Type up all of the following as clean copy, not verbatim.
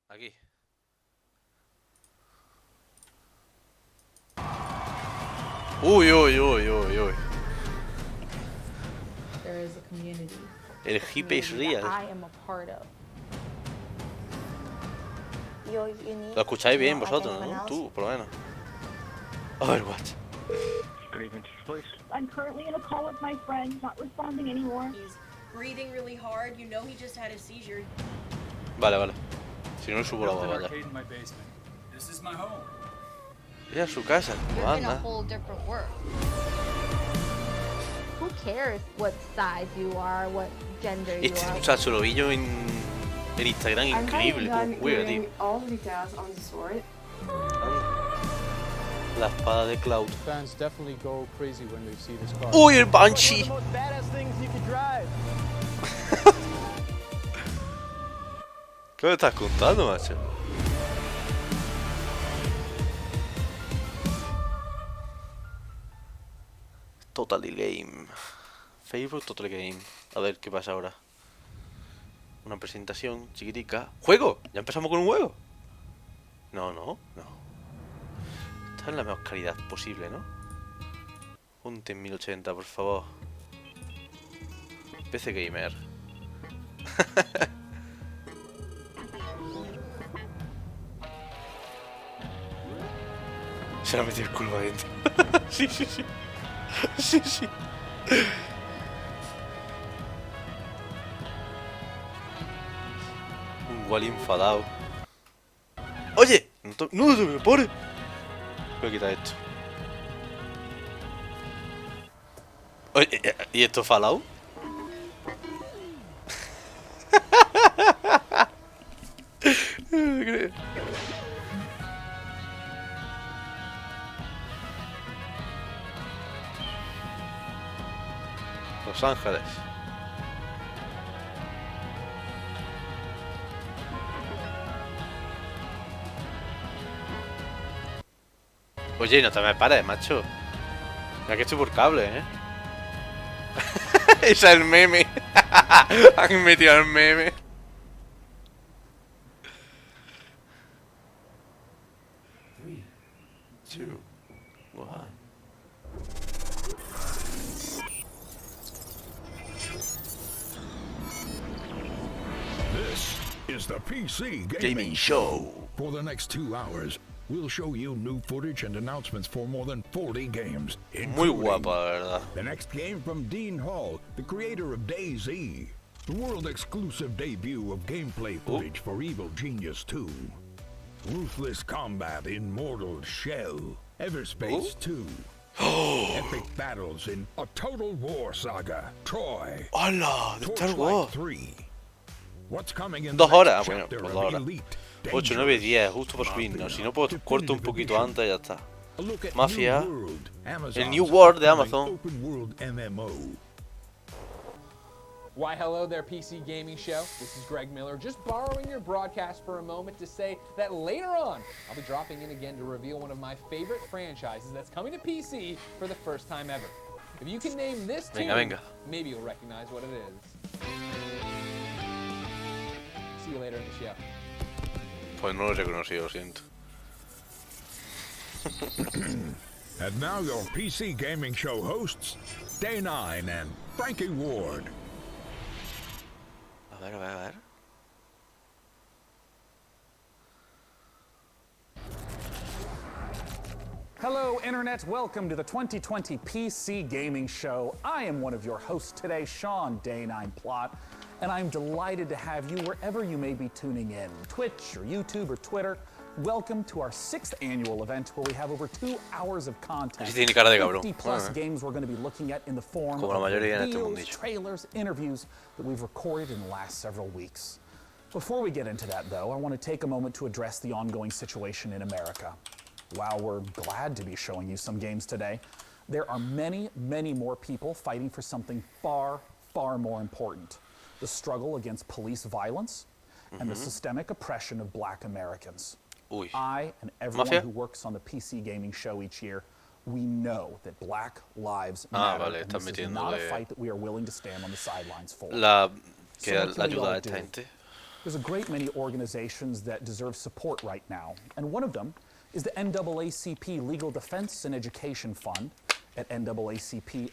Aquí. Uy, uy, uy, uy, uy. There is a community. El hippie es real. I am a part of. Lo escucháis bien vosotros, ¿no? Tú, por lo menos. Overwatch. I'm currently in a call with my friend, not responding anymore. He's breathing really hard. You know he just had a seizure. Vale, vale. Si no, subo la Built an babada. arcade in my basement. This is my home. Ir a su casa. You're ¿Cómo in a anda? whole different world. Who cares what size you are, what gender you Este are? muchacho lo vi yo en Instagram, increíble. Como juega, tío. all the details on the sword. La espada de Cloud. Fans definitely go crazy when they see this car. ¡Uy, el Banshee! ¿Qué me estás contando, macho? Totally Game. Facebook Total Game. A ver qué pasa ahora. Una presentación chiquitica. ¡Juego! ¿Ya empezamos con un juego? No, no, no. Esta es la mejor calidad posible, ¿no? Ponte en 1080, por favor. PC Gamer. Se le ha metido el culo adentro. Sí, sí, sí. Sí, sí. Un Wally enfadado. ¡Oye! ¡No te me pone! Voy a quitar esto. Oye, ¿y esto es Fallout? No me creo. Los Ángeles. Oye, no te me pares, macho. Mira que estoy por cable, ¿eh? Ese es el meme. Han metido el meme. Two, one. This is the PC Gaming Show. For the next 2 hours, we'll show you new footage and announcements for more than 40 games. Muy guapa, la verdad. The next game from Dean Hall, the creator of DayZ. The world-exclusive debut of gameplay footage for Evil Genius 2. Ruthless combat in Mortal Shell. Everspace 2. Epic battles in A Total War Saga. Troy. ¡Hala! De Star Torchlight Wars. 3. What's coming in 2 the horas. next Bueno, chapter pues of 2 horas. Elite 8, 9, 10, justo por subirnos. Si no, pues corto un poquito antes y ya está. A look at Mafia. New World, Amazon's El New World de upcoming Amazon. Open World MMO. Why, hello there, PC Gaming Show. This is Greg Miller, just borrowing your broadcast for a moment to say that later on, I'll be dropping in again to reveal one of my favorite franchises that's coming to PC for the first time ever. If you can name this tune, Venga. maybe you'll recognize what it is. See you later in the show. Pues no lo he reconocido, lo siento. And now your PC Gaming Show hosts, Day9 and Frankie Ward. A ver, a ver, a ver. Hello, Internet. Welcome to the 2020 PC Gaming Show. I am one of your hosts today, Sean Day9 Plot, and I'm delighted to have you wherever you may be tuning in, Twitch or YouTube or Twitter. Welcome to our 6th annual event where we have over 2 hours of content. Sí tiene cara de cabrón. 50 plus games we're going to be looking at in the form Como la of mayoría en este reveals, mundillo. trailers, interviews that we've recorded in the last several weeks. Before we get into that, though, I want to take a moment to address the ongoing situation in America. While we're glad to be showing you some games today, there are many, many more people fighting for something far, far more important: the struggle against police violence and the systemic oppression of Black Americans. Uy. I and everyone Mafia? who works on the PC Gaming Show each year, we know that Black lives Ah, matter, vale, and están this is not a metiéndole fight that we are willing to stand on the sidelines for. La So que what la can we ayuda all a esta do? gente. There's a great many organizations that deserve support right now, and one of them is the NAACP Legal Defense and Education Fund at naacpldf.org.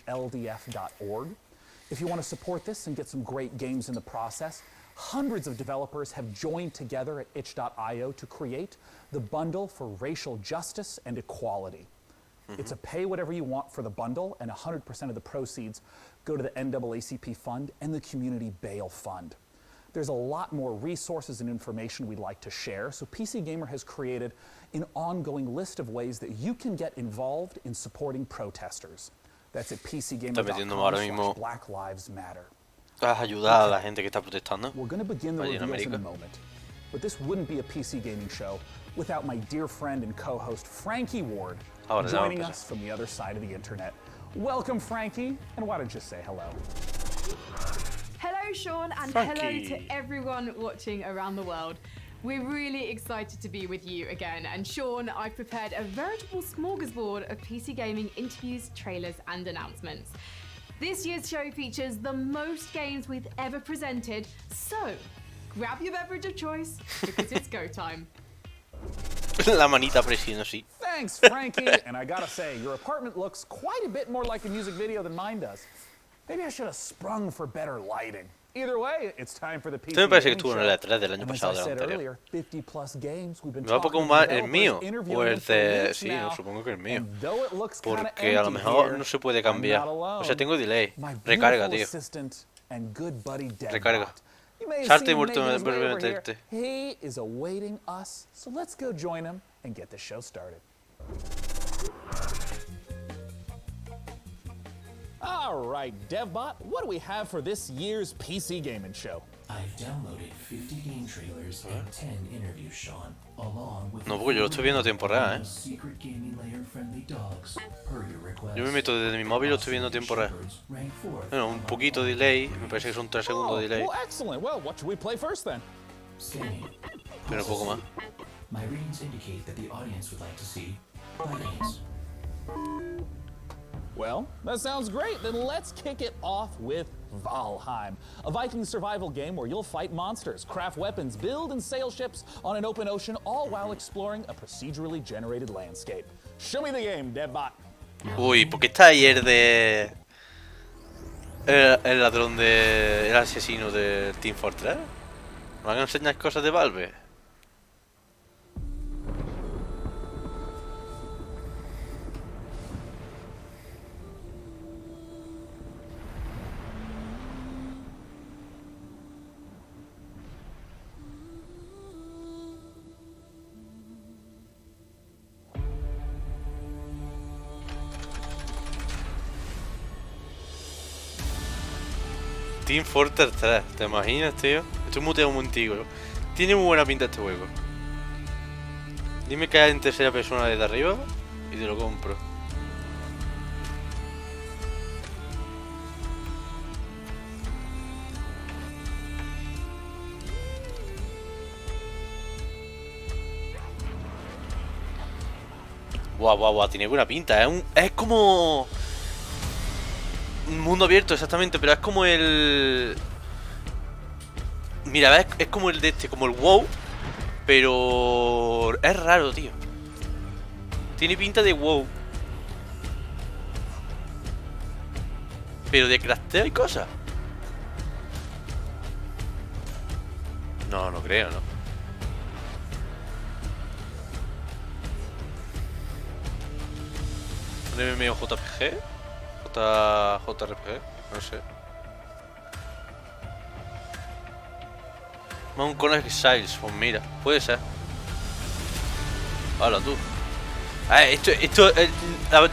If you want to support this and get some great games in the process, hundreds of developers have joined together at itch.io to create the Bundle for Racial Justice and Equality. It's a pay whatever you want for the bundle, and 100% of the proceeds go to the NAACP Fund and the Community Bail Fund. There's a lot more resources and information we'd like to share, so PC Gamer has created an ongoing list of ways that you can get involved in supporting protesters. That's at pcgamer.com/Black Lives Matter. Ayudar a la gente que está protestando. We're going to begin the reveals in a moment, but this wouldn't be a PC Gaming show without my dear friend and co-host Frankie Ward joining us from the other side of the internet. Welcome, Frankie, and why don't you say hello? Hello, Sean, and hello to everyone watching around the world. We're really excited to be with you again, and Sean, I've prepared a veritable smorgasbord of PC gaming interviews, trailers, and announcements. This year's show features the most games we've ever presented, so grab your beverage of choice because it's go time. La manita presión, sí. Thanks, Frankie. And I gotta say, your apartment looks quite a bit more like a music video than mine does. Maybe I should have sprung for better lighting. Either way, it's time for the PC me parece que Gaming estuvo en Show. el E3 del año And as pasado, I del said anterior. earlier, 50+ games we've been Me va un poco talking más to el mío, developers, o interviewing el them for de... weeks Sí, now, supongo que el mío. and though it looks kinda Porque a lo empty mejor here, no se puede I'm cambiar. not alone. O sea, tengo delay. My Recarga, beautiful tío. assistant and good buddy Recarga. Deadbot. You may have Salte seen y him vuelto making his way a over here. meterte. He is awaiting us, so let's go join him and get the show started. All right, DevBot, what do we have for this year's PC Gaming Show? I've downloaded 50 game trailers and 10 interviews, Sean, along with No, porque yo lo estoy viendo a tiempo real, ¿eh? secret gaming layer friendly dogs. Per your request. Yo me meto desde mi móvil y lo estoy viendo a tiempo real. Bueno, un poquito de delay, me parece que son 3 segundos de delay, Well, excellent. Well, what should we play first then? Scanning. pero poco más. My readings indicate that the audience would like to see Vikings. Well, that sounds great. Then let's kick it off with Valheim, a Viking survival game where you'll fight monsters, craft weapons, build and sail ships on an open ocean, all while exploring a procedurally generated landscape. Show me the game, DevBot. Uy, ¿por qué está ahí el de... el ladrón de... el asesino de Team Fortress? ¿Me van a enseñar cosas de Valve? Team Fortress 3, ¿te imaginas, tío? Estoy muteado un momentico. Tiene muy buena pinta este juego. Dime que hay en tercera persona desde arriba y te lo compro. Guau, guau, guau, tiene buena pinta. Es como... un mundo abierto, exactamente, pero es como el... Mira, es como el de este, como el WoW. Pero... es raro, tío. Tiene pinta de WoW. Pero de crafteo y cosas. No, no creo, ¿no? Un MMOJPG. JRPG, no sé. Mount Connect Exiles, pues mira, puede ser. Hola tú.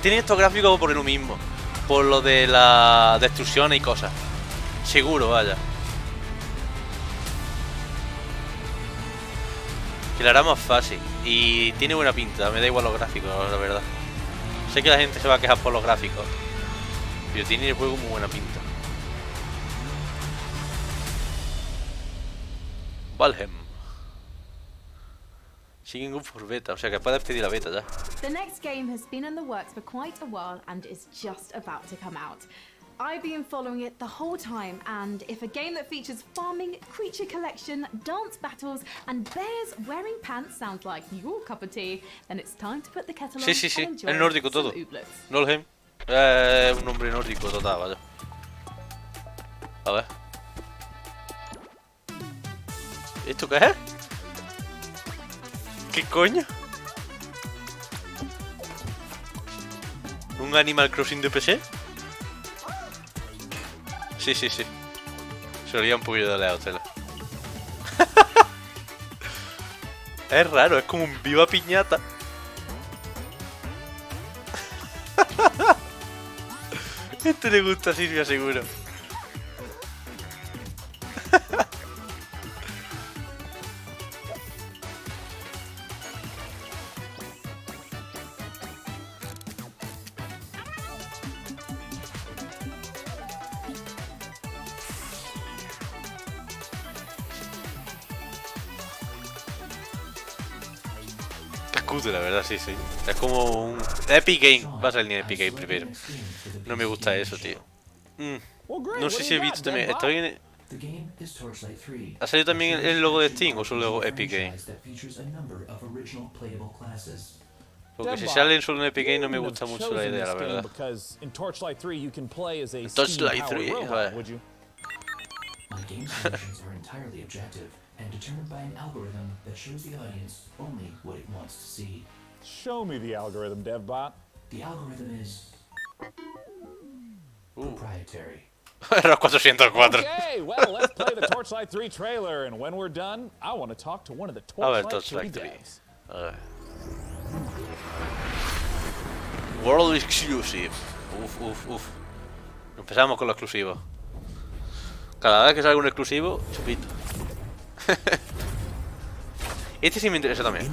Tiene estos gráficos por lo mismo. Por lo de la destrucción y cosas. Seguro, vaya. Que lo hará más fácil. Y tiene buena pinta, me da igual los gráficos, la verdad. Sé que la gente se va a quejar por los gráficos, pero tiene el juego muy buena pinta. Valheim. Siguen por beta, o sea que puedes pedir la beta ya. The next game has been in the works for quite a while and is just about to come out. I've been following it the whole time, and if a game that features farming, creature collection, dance battles, and bears wearing pants sounds like your cup of tea, then it's time to put the kettle on Sí, sí, sí. and enjoy Es nórdico some todo. ooblets. Nolheim. Un nombre nórdico total, vaya. A ver. ¿Esto qué es? ¿Qué coño? ¿Un Animal Crossing de PC? Sí, sí, sí. Se olía un poquillo de lejos, tela. Es raro, es como un viva piñata. Este le gusta a Silvia, seguro. La verdad, sí, sí. Es como un Epic Game. Va a salir en Epic Game primero. No me gusta eso, tío. No sé si he visto también. ¿Está bien? ¿Ha salido también el logo de Steam o solo Epic Game? Porque si salen solo en Epic Game no me gusta mucho la idea, la verdad. Torchlight 3, a ver. And determined by an algorithm that shows the audience only what it wants to see. Show me the algorithm, DevBot. The algorithm is proprietary. Era 404. Okay, well, let's play the Torchlight 3 trailer, and when we're done, I want to talk to one of the Torchlight 3 devs. World Exclusive. Uf. Empezamos con lo exclusivo. Cada vez que salga un exclusivo, chupito. Este sí me interesa también.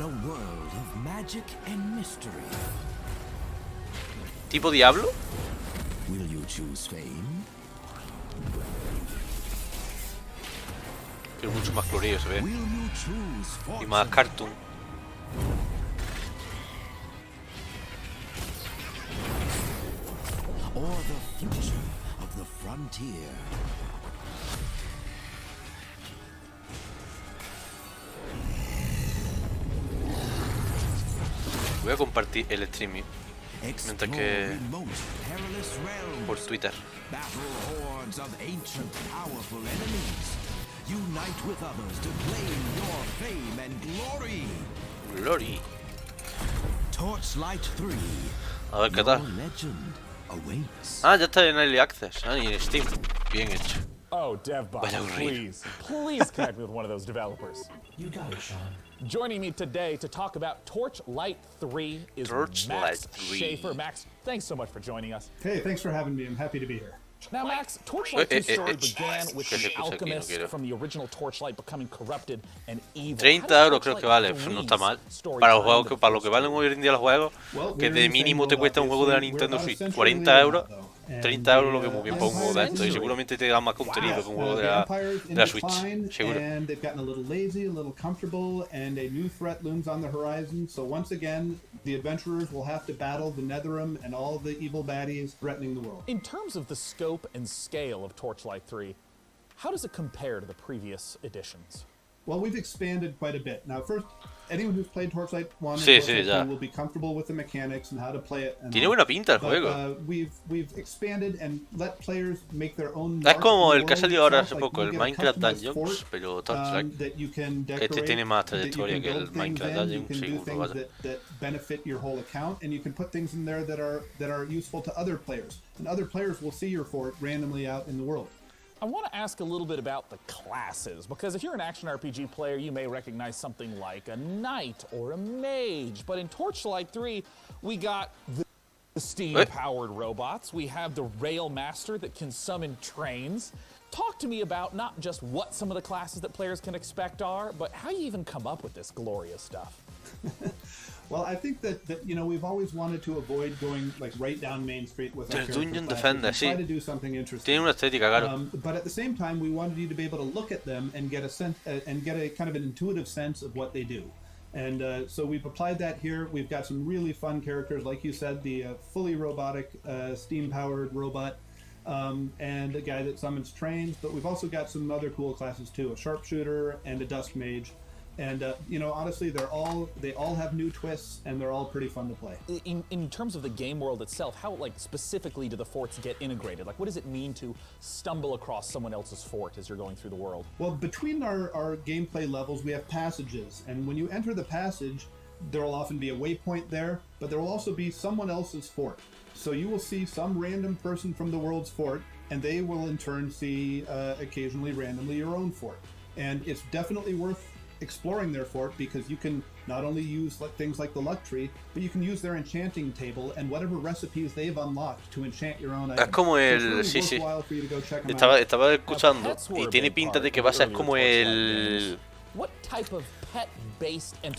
¿Tipo Diablo? Pero mucho más colorido se ve. Y más cartoon. Voy a compartir el streaming mientras que por Twitter. Glory. A ver qué tal. Ah, ya está en Early Access. Ah, y en Steam. Bien hecho. Oh, DevBot, please connect with one of those developers. You got it, Sean. Joining me today to talk about Torchlight 3 is Max Schaefer. Max, thanks so much for joining us. Hey, thanks for having me. I'm happy to be here. Now, Max, Torchlight 2's story began with the alchemist from the original Torchlight becoming corrupted and evil. 30 euros creo que vale, no está mal. Para los juegos para lo que valen hoy en día los juegos, que de mínimo te cuesta un juego de la Nintendo Switch 40 euros. 30 euros lo que muy bien para un juego de esto, y seguramente te da más contenido que un juego de la Switch, seguro. And they've gotten a little lazy, a little comfortable, and a new threat looms on the horizon. So once again, the adventurers will have to battle the Netherrealm and all the evil baddies threatening the world. In terms of the scope and scale of Torchlight 3, how does it compare to the previous editions? Well, we've expanded quite a bit. Now, first, anyone who's played Torchlight 1 sí, and sí, Torchlight 2 will be comfortable with the mechanics and how to play it. Tiene buena pinta el juego. We've expanded and let players make their own. Es como el que ha salido ahora hace poco, el Minecraft Dungeons, pero Torchlight. Este tiene más trayectoria que el Minecraft Dungeons, seguro, vaya. That benefit your whole account, and you can put things in there that are useful to other players, and other players will see your fort randomly out in the world. I want to ask a little bit about the classes, because if you're an action RPG player, you may recognize something like a knight or a mage. But in Torchlight 3, we got the steam-powered robots. We have the rail master that can summon trains. Talk to me about not just what some of the classes that players can expect are, but how you even come up with this glorious stuff. Well, I think that you know, we've always wanted to avoid going like right down Main Street with our Dungeon Defender, try to do something interesting. Tiene una estética, claro. But at the same time, we wanted you to be able to look at them and get a sense and get a kind of an intuitive sense of what they do. And so we've applied that here. We've got some really fun characters, like you said, the fully robotic, steam-powered robot. and a guy that summons trains. But we've also got some other cool classes too: a sharpshooter and a dust mage. And you know, honestly, they all have new twists, and they're all pretty fun to play. In terms of the game world itself, how like specifically do the forts get integrated? Like, what does it mean to stumble across someone else's fort as you're going through the world? Well, between our gameplay levels, we have passages, and when you enter the passage, there will often be a waypoint there, but there will also be someone else's fort. So you will see some random person from the world's fort, and they will in turn see occasionally randomly your own fort. And it's definitely worth exploring their fort, because you can not only use things like the luck tree, but you can use their enchanting table and whatever recipes they've unlocked to enchant your own items. Es como el... So sí, sí. Estaba escuchando y tiene pinta de que va a ser como el...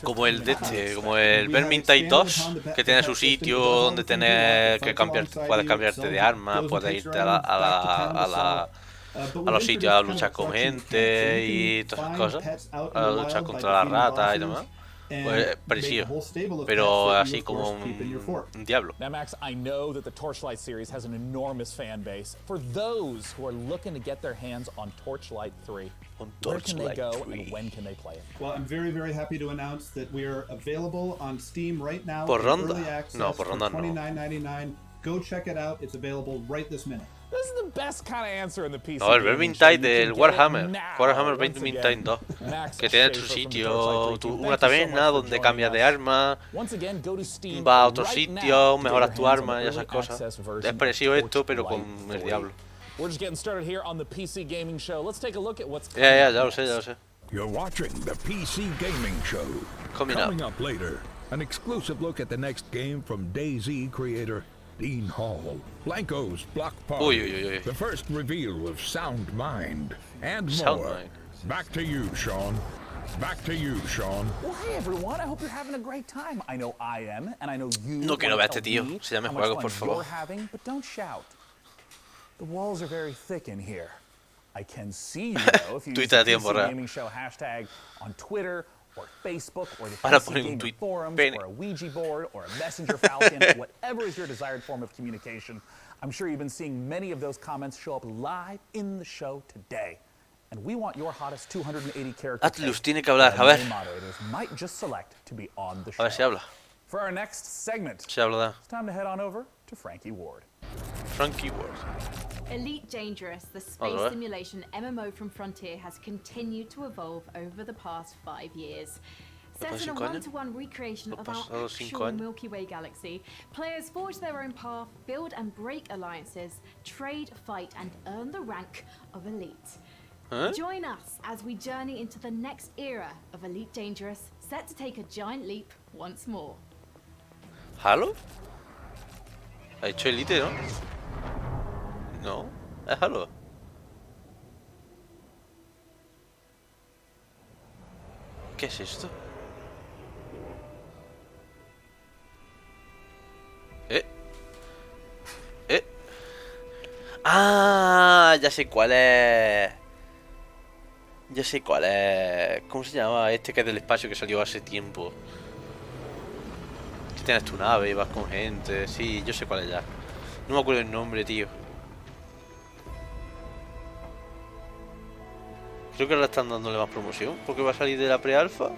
Como el de este, como el Vermintide 2, que tiene su sitio donde tener que puedes cambiarte de arma, puedes irte a los sitios a luchar con gente y todas esas cosas, a luchar contra las ratas y demás. Pues parecido, pero así como un diablo. Now, Max, I know that the Torchlight series has an enormous fan base. For those who are looking to get their hands on Torchlight 3, where can they go and when can they play it? Well, I'm very, very happy to announce that we are available on Steam right now. Por ronda? Early access No, por ronda for no. $29.99. Go check it out. It's available right this minute. This is the best kind of answer in the PC. No, el Vermintide del Warhammer 20 2, que tiene tu sitio, una taberna donde cambias de arma, vas a otro sitio, mejoras tu arma y esas cosas. Es parecido a esto, pero con el diablo. We're just getting started here on the PC Gaming Show. Let's take a look at what's coming up. Ya lo sé. You're watching the PC Gaming Show. Coming up later, an exclusive look at the next game from DayZ creator Dean Hall, Blanco's Block Party, the first reveal of Sound Mind, and more. Back to you, Sean. Back to you, Sean. Well, hey everyone, I hope you're having a great time. I know I am, and I know you. No quiero ver a este tío. Se llama juego, por favor. You're having, but don't shout. The walls are very thick in here. I can see you though if you use the PC Gaming Show hashtag on Twitter, or Facebook, or the PC Gaming forums, or a Ouija board, or a Messenger Falcon, whatever is your desired form of communication. I'm sure you've been seeing many of those comments show up live in the show today. And we want your hottest 280 character Atlus tiene que hablar, a ver. Moderators might just select to be on the show. A ver si habla. For our next segment, si habla. It's time to head on over to Frankie Ward. Frankie Ward. Elite Dangerous, the space simulation MMO from Frontier, has continued to evolve over the past 5 years. Set in a one-to-one recreation of our actual Milky Way galaxy, players forge their own path, build and break alliances, trade, fight, and earn the rank of Elite. Join us as we journey into the next era of Elite Dangerous, set to take a giant leap once more. ¿Halo? ¿Ha hecho Elite, no? No, es Halo. ¿Qué es esto? Ah, ya sé cuál es. Ya sé cuál es. ¿Cómo se llama este que es del espacio que salió hace tiempo? Que tienes tu nave y vas con gente. Sí, yo sé cuál es ya. No me acuerdo el nombre, tío. Creo que ahora están dándole más promoción porque va a salir de la pre-alfa.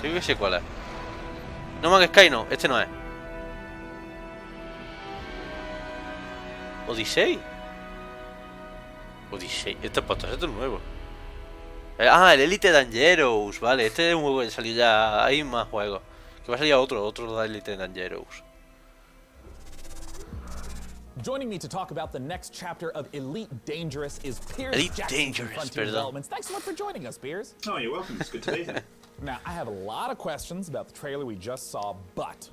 Creo que sé cuál es. No Man's Sky no, este no es. Odyssey. Este es nuevo. Ah, el Elite Dangerous. Vale, este es un juego que salió ya. Hay más juegos. Que va a salir otro de Elite Dangerous. Joining me to talk about the next chapter of Elite Dangerous is Piers Jackson from Frontier Developments. Thanks so much for joining us, Piers. Oh, you're welcome. It's good to be here. Now, I have a lot of questions about the trailer we just saw, but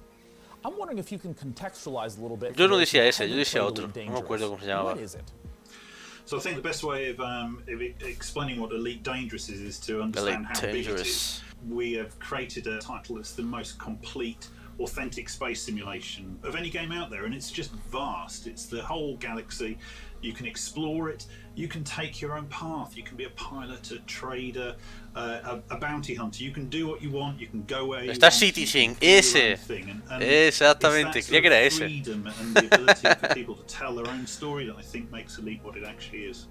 I'm wondering if you can contextualize a little bit. Yo no decía ese, yo decía otro. No me acuerdo cómo se llamaba. What is it? So I think the best way of explaining what Elite Dangerous is to understand how big it is. We have created a title that's the most complete authentic space simulation of any game out there, and it's just vast. It's the whole galaxy. You can explore it. You can take your own path. You can be a pilot, a trader, a bounty hunter. You can do what you want. You can go where you Star want. Citizen, ese. Exactamente, creía que era ese. Freedom and the ability for people to tell their own story that I think makes Elite what it actually is.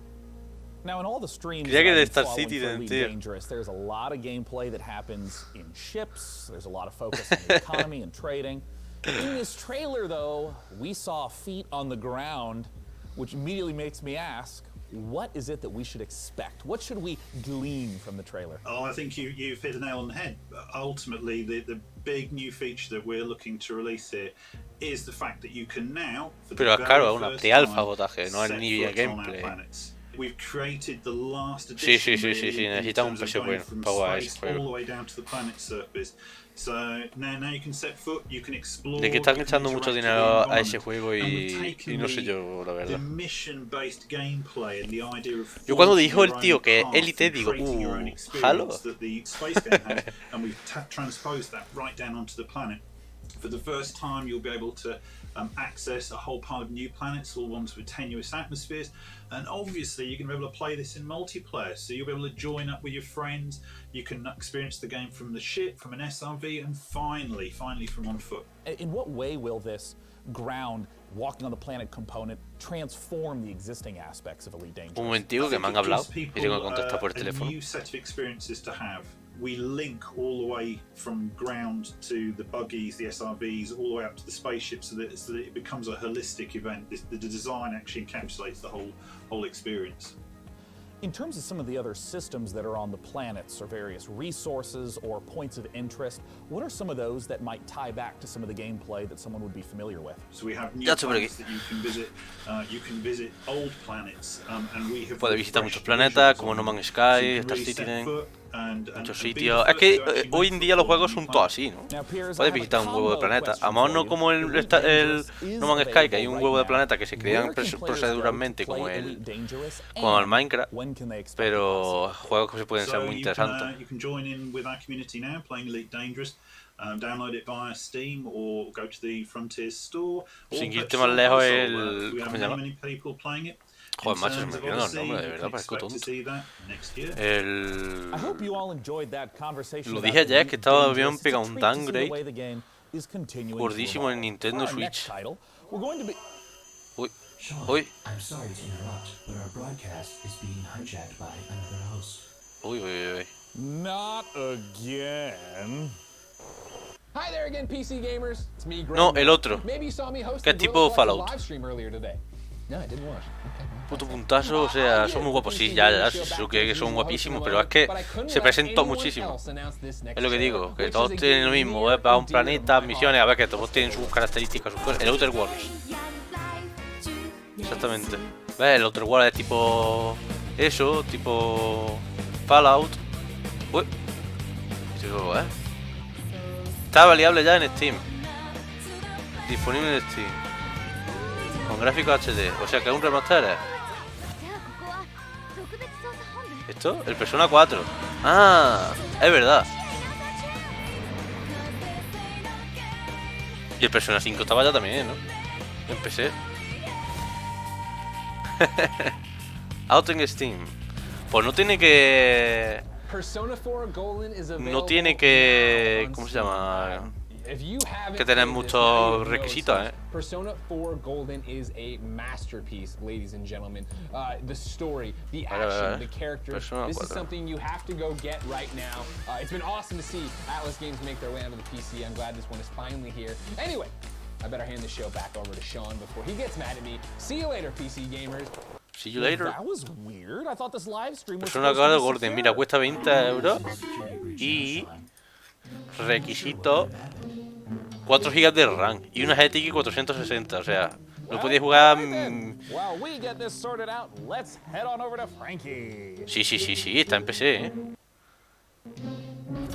Now, in all the streams Creía que that de I've been Star following Citizen, for Elite tío. Dangerous, there's a lot of gameplay that happens in ships. There's a lot of focus on the economy and trading. In this trailer, though, we saw feet on the ground, which immediately makes me ask, what is it that we should expect? What should we glean from the trailer? Oh, I think you've hit the nail on the head. Ultimately, the big new feature that we're looking to release here is the fact that you can now, for the Pero very claro, es una first pre-alfa time, botaje, no es set ni foot on our gameplay. planets. We've created the last Sí, edition. sí, really, in necesita un terms of PC going bueno from para jugar space ese all juego. the way down to the planet surface. So now you can set foot, you can explore. De que están you can echando mucho interact with dinero the a ese environment. juego And we've y taken no sé yo, la the verdad. mission-based gameplay and the idea of Yo cuando forging dijo el your tío own que path Elite and digo, creating your own Halo. experience that the space game has, and we've transposed that right down onto the planet. For the first time, you'll be able to access a whole pile of new planets, all ones with tenuous atmospheres, and obviously you're going to be able to play this in multiplayer, so you'll be able to join up with your friends. You can experience the game from the ship, from an SRV, and finally from on foot. In what way will this ground, walking on the planet component transform the existing aspects of Elite Dangerous? Un momentico que me han hablado y tengo que contestar por el A teléfono. new set of experiences to have. We link all the way from ground to the buggies, the SRVs, all the way up to the spaceship, so that it becomes a holistic event. The design actually encapsulates the whole experience. In terms of some of the other systems that are on the planets, or various resources or points of interest, what are some of those that might tie back to some of the gameplay that someone would be familiar with? So we have new Ya te planets that you can visit. You can visit old planets, and we have Puedes visitar muchos refreshed planetas visuals como on No them. Man's So Sky, you can Star really set Citizen, foot and muchos be the sitios. Es first que to actually hoy en make día los football juegos on son new todos planets. así, ¿no? Now, Piers, I Puedes have a visitar un huevo de combo planeta. question Además for no you. como el Elite Dangerous is No Man's Sky, que hay available un right huevo de now. planeta que se crean Where can players go to proceduralmente como play el Elite Dangerous, como el and Minecraft, when can they expect pero juegos que se pueden ser So muy you interesantes. can join in with our community now, playing Elite Dangerous. Download it via Steam or go to the Frontiers store. Or Sin irte purchase más on lejos, console. We ¿cómo have se llama? many people playing it. Joder, macho, se In me terms of olvidan los Odyssey, nombres, de you verdad, can parezco expect to tonto. see that next year. I hope you all enjoyed that conversation Lo about dije ayer, Elite que estaba bien Dangerous. It's a pegado un treat to see the downgrade way the game is continuing to gordísimo en evolve. Nintendo For our next Switch. title, we're going to be Uy, Sean, uy, I'm sorry to interrupt, but our broadcast is being hijacked by another host. uy, uy, uy. not again. Hi there again, PC gamers. It's me, Greg. No, el otro. Maybe you saw me host Que a es tipo Gorilla Fallout. live stream earlier today. No, I didn't watch. Okay. Puto puntazo, o sea, son muy guapos, sí, ya, sí, eso que son guapísimos, pero es que se presentó muchísimo. Es lo que digo, que todos tienen lo mismo, va a un planeta, misiones, a ver que todos tienen sus características, sus cosas. El Outer Worlds. Exactamente. ¿Ves? El Outer Worlds es tipo... eso, tipo... Fallout. Uy. Digo, está variable ya en Steam. Disponible en Steam. Con gráficos HD. O sea que es un remaster. ¿Esto? El Persona 4. Ah, es verdad. Y el Persona 5 estaba ya también, ¿no? En PC. Out en Steam. Pues no tiene que... No tiene que... ¿Cómo se llama? Que tener muchos requisitos, ¿eh? Persona 4 Golden is a masterpiece, ladies and gentlemen. The story, the action, the characters. This is something you have to go get right now. It's been awesome to see Atlas games make their way onto the PC. I'm glad this one is finally here. Anyway, I better hand the show back over to Sean before he gets mad at me. See you later, PC gamers. See you later. That was weird. I thought this live stream was Persona supposed to 4 be Golden, secure. mira, cuesta 20 euros. Y... requisito 4 GB de RAM y una GTX 460, o sea, no podéis jugar... While we get this sorted out, let's head on over to Frankie. Sí, está en PC, ¿eh?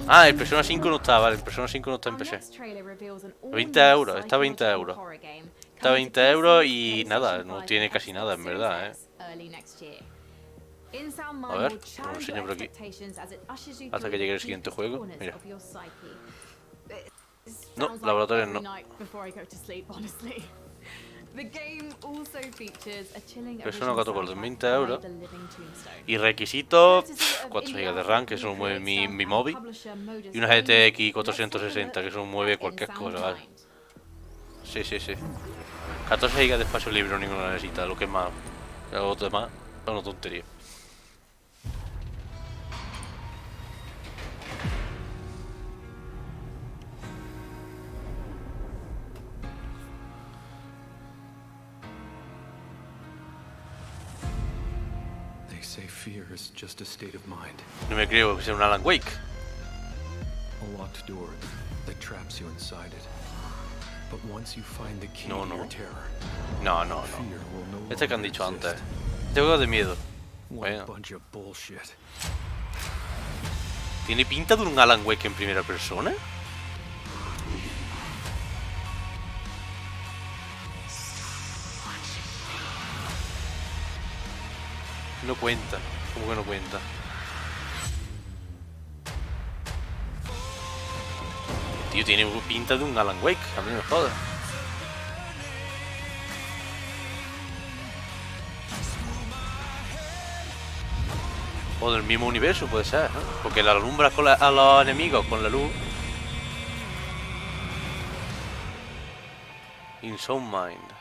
Ah, el Persona 5 no está, vale, el Persona 5 no está en PC. 20 euros, está 20 euros. Está 20 euros y nada, no tiene casi nada, en verdad, ¿eh? A ver, lo enseño por aquí. Hasta que llegue el siguiente juego, mira. No, Sounds like laboratorio every no. night before I go to sleep, honestly. The game also features a chilling Persona original 4 por soundtrack 20 by euros. the Living Tombstone. Y requisitos, Courtesy of 4 indie GB de artist RAM, que eso who mueve creates stuff mi and móvil. publisher Modus Y una Games. GTX Let's 460, take a que eso look mueve at cualquier Sound cosa, ¿vale? Mind. Sí, sí, sí. 14 GB de espacio libre no ninguno necesita, lo que es más. Lo demás es una tontería. They say fear is just a state of mind. No me creo que sea un Alan Wake. A locked door that traps you inside it. But once you find the key No, to no. your terror, No, no, fear will no no. Este que han longer dicho antes. exist. Este juego es de miedo. What a Bueno. bunch of bullshit. ¿Tiene pinta de un Alan Wake en primera persona? No cuenta. ¿Cómo que no cuenta? Tío, tiene pinta de un Alan Wake. A mí me joda. O del mismo universo puede ser, ¿no? Porque la alumbra con a los enemigos con la luz. In Sound Mind.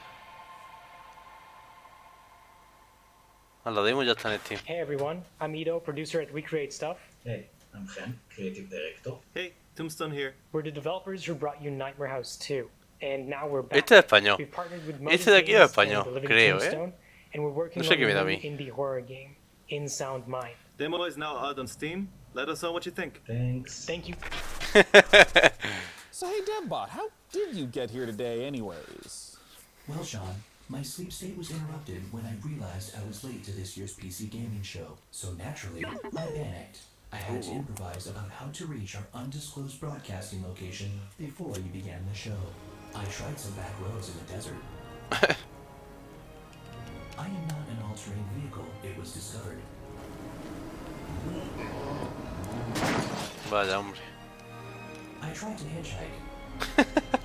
A la demo ya está en Steam. Hey everyone, I'm Ido, producer at We Create Stuff. Hey, I'm Gen, creative director. Hey, Tombstone here. We're the developers who brought you Nightmare House 2. And now we're back. Este es español. We've partnered with Modus Este de aquí es Games español, and the Living creo, Tombstone, and we're working No sé on qué me da a a new mí. indie horror game, In Sound Mind. Demo is now out on Steam. Let us know what you think. Thanks. Thank you. So hey, Dembot, how did you get here today anyways? Well, Sean, my sleep state was interrupted when I realized I was late to this year's PC gaming show. So naturally, I panicked. I had to improvise about how to reach our undisclosed broadcasting location before you began the show. I tried some back roads in the desert. I am not an all-terrain vehicle, it was discovered. Vaya, hombre. I tried to hitchhike.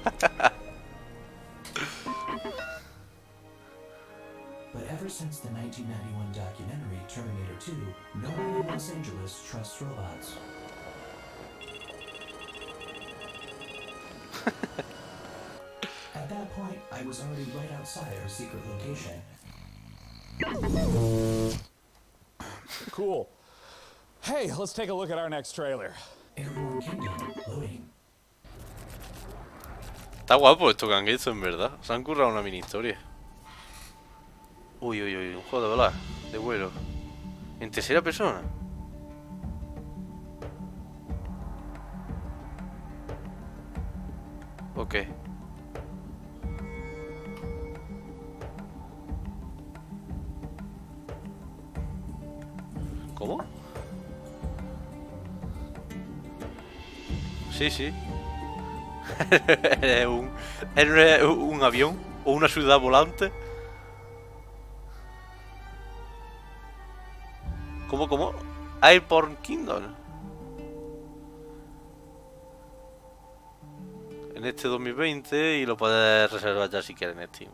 But ever since the 1991 documentary Terminator 2, no one in Los Angeles trusts robots. At that point, I was already right outside our secret location. Cool. Hey, let's take a look at our next trailer. Airborne Kingdom loading. Está guapo esto que han hecho, en verdad. Se han currado una mini historia. Uy, uy, uy, un juego de volar, de vuelo. En tercera persona. Ok. ¿Cómo? Sí, sí. ¿Eres un avión o una ciudad volante? ¿Cómo? Airborne Kingdom. En este 2020 y lo puedes reservar ya si quieres en Steam.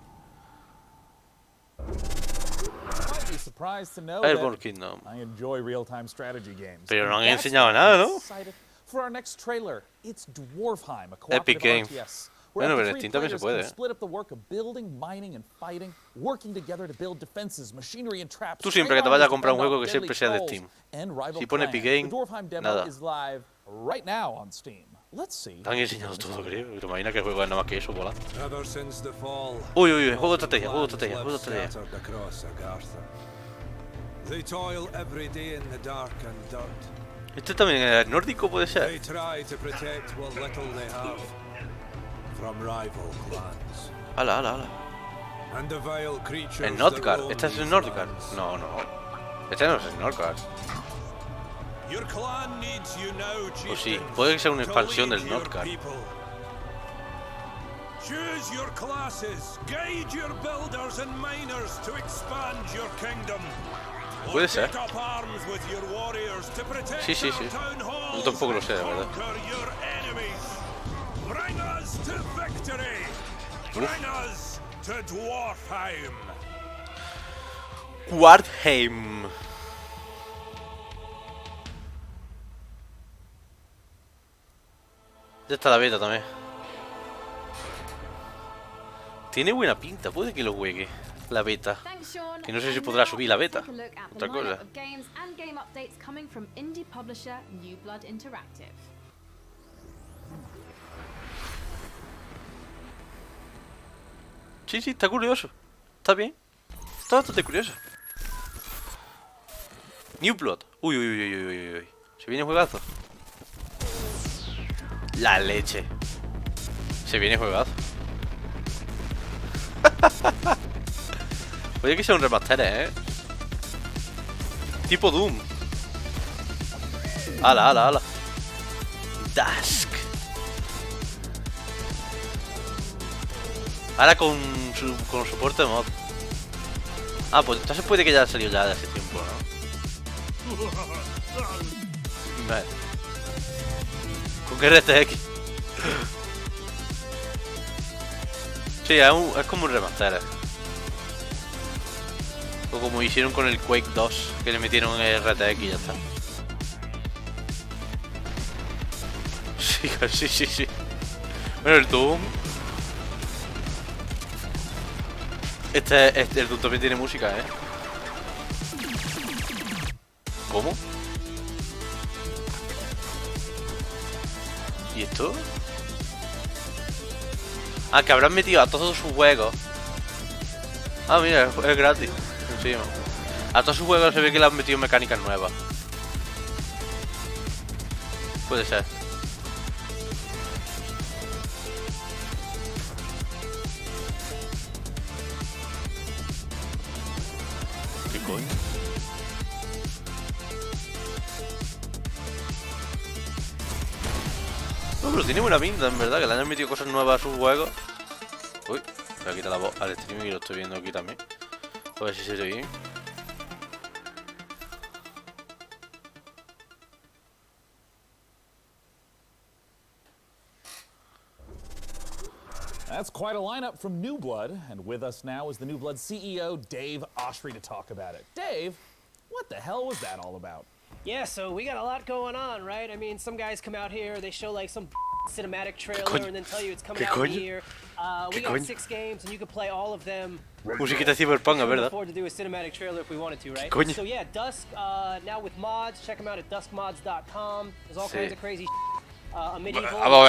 Might be surprised to know Airborne that Kingdom. I enjoy real-time strategy games. Pero no han And that's enseñado why nada, I'm ¿no? excited for our next trailer. It's Dwarfheim, a Epic cooperative game. RTS. Where Bueno, up to pero en 3 Steam también se players puede, can ¿eh? split up the work of building, mining, and fighting, working together to build defenses, machinery, and traps. Tú siempre que te train vayas a armies comprar un defend juego off que siempre deadly sea de trolls, Steam. and rival Si pone clans. Epic Game, The Dwarfheim demo nada. is live right now on Steam. Let's see. Te han enseñado todo, creo. Pero imagina que el juego es nada más que eso, volando. Ever since the fall, Uy, uy, uy, juego de estrategia, juego de estrategia, juego de estrategia. scattered across Agartha. They toil every day in the dark and dirt. Este también es nórdico, puede They ser. try to protect what little they have from rival clans. Ala, ala, ala. And the vile creatures En that Nordgard. roam Este es en these Nordgard. lands. No, no. Este no es en Nordgard. Your clan needs you now, O sí, chieftains, puede que sea una to expansión lead del your Nordgard. people. Choose your classes, guide your builders and miners to expand your kingdom. Or Puede ser. take up arms with your warriors to protect Sí, sí, your sí. town halls Yo tampoco lo sé, and la verdad. conquer your enemies. Bring to victory. Bring us to Dwarfheim. Dwarfheim. Ya está la beta también. Tiene buena pinta, puede que lo juegue la beta. Que no sé si podrá subir la beta. Otra cosa. Sí, sí, está curioso. Está bien. Está bastante curioso. New Blood. Uy, uy, uy, uy, uy, uy. Se viene juegazo. La leche. Se viene juegazo. Puede que sea un remaster, tipo Doom. Ala, ala, ala. Dusk. Ahora con soporte de mod. Ah, pues entonces puede que ya haya salido ya de hace tiempo, ¿no? Vale. Con que RTX. Sí, es como un remaster. O como hicieron con el Quake 2, que le metieron el RTX y ya está. Sí, sí, sí, sí. Bueno, el Doom. El Doom también tiene música, ¿Cómo? ¿Y esto? Ah, que habrán metido a todos sus juegos. Ah, mira, es gratis. Encima. A todos sus juegos se ve que le han metido mecánicas nuevas. Puede ser. ¿Qué coño? No, pero tiene buena pinta, en verdad, que le hayan metido cosas nuevas a sus juegos. Uy, voy a quitar la voz al streaming y lo estoy viendo aquí también. A ver si se ve bien. That's quite a lineup from New Blood, and with us now is the New Blood CEO, Dave Oshry, to talk about it. Dave, what the hell was that all about? Yeah, so we got a lot going on, right? I mean, some guys come out here, they show like some cinematic trailer and then tell you it's coming out in a year. We got 6 games and you can play all of them. Musiquita cyberpunk, ¿verdad? Afford to do a cinematic trailer if we wanted to, right? So yeah, Dusk now with mods. Check them out at duskmods.com. There's all kinds of crazy a medieval.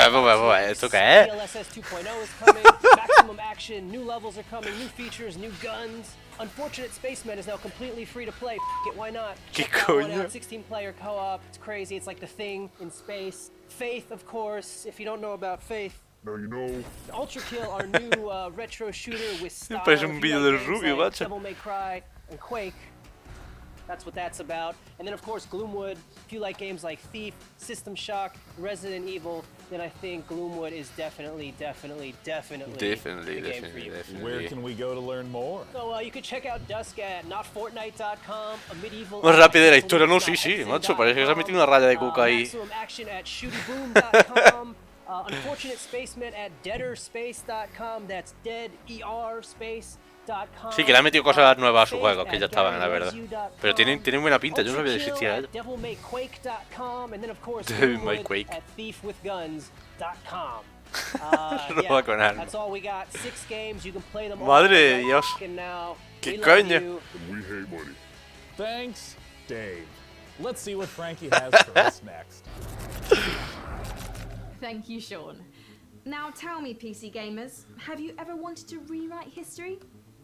¿Esto qué es? DLSS 2.0 is coming. Maximum action. New levels are coming. New features. New guns. Unfortunate Spaceman is now completely free to play. F it, why not? Check that one out. 16-player co-op. It's crazy. It's like the Thing in space. Faith, of course. If you don't know about Faith. Now you know. Ultra Kill, our new retro shooter with style. Parece un vídeo del Rubio, macho. Devil May Cry and Quake. That's what that's about. And then of course Gloomwood. If you like games like Thief, System Shock, Resident Evil, then I think Gloomwood is definitely the game for you. Where can we go to learn more? So you can check out Dusk at notfortnite.com, a medieval. Más rápida de la historia, no, sí, sí, macho, parece que se ha metido una raya de coca ahí. Maximum action at shootyboom.com. Unfortunate Spaceman at deaderspace.com. That's deaderspace.com. Sí, que le han metido cosas nuevas a sus juegos, que ya estaban, la verdad. Pero tienen buena pinta, yo no sabía que existía él. Devil May Quake. Roba con arma. Madre de Dios. ¿Qué coño? Thanks, Dave. Let's see what Frankie has for us next. Thank you, Sean. Now tell me, PC gamers, have you ever wanted to rewrite history?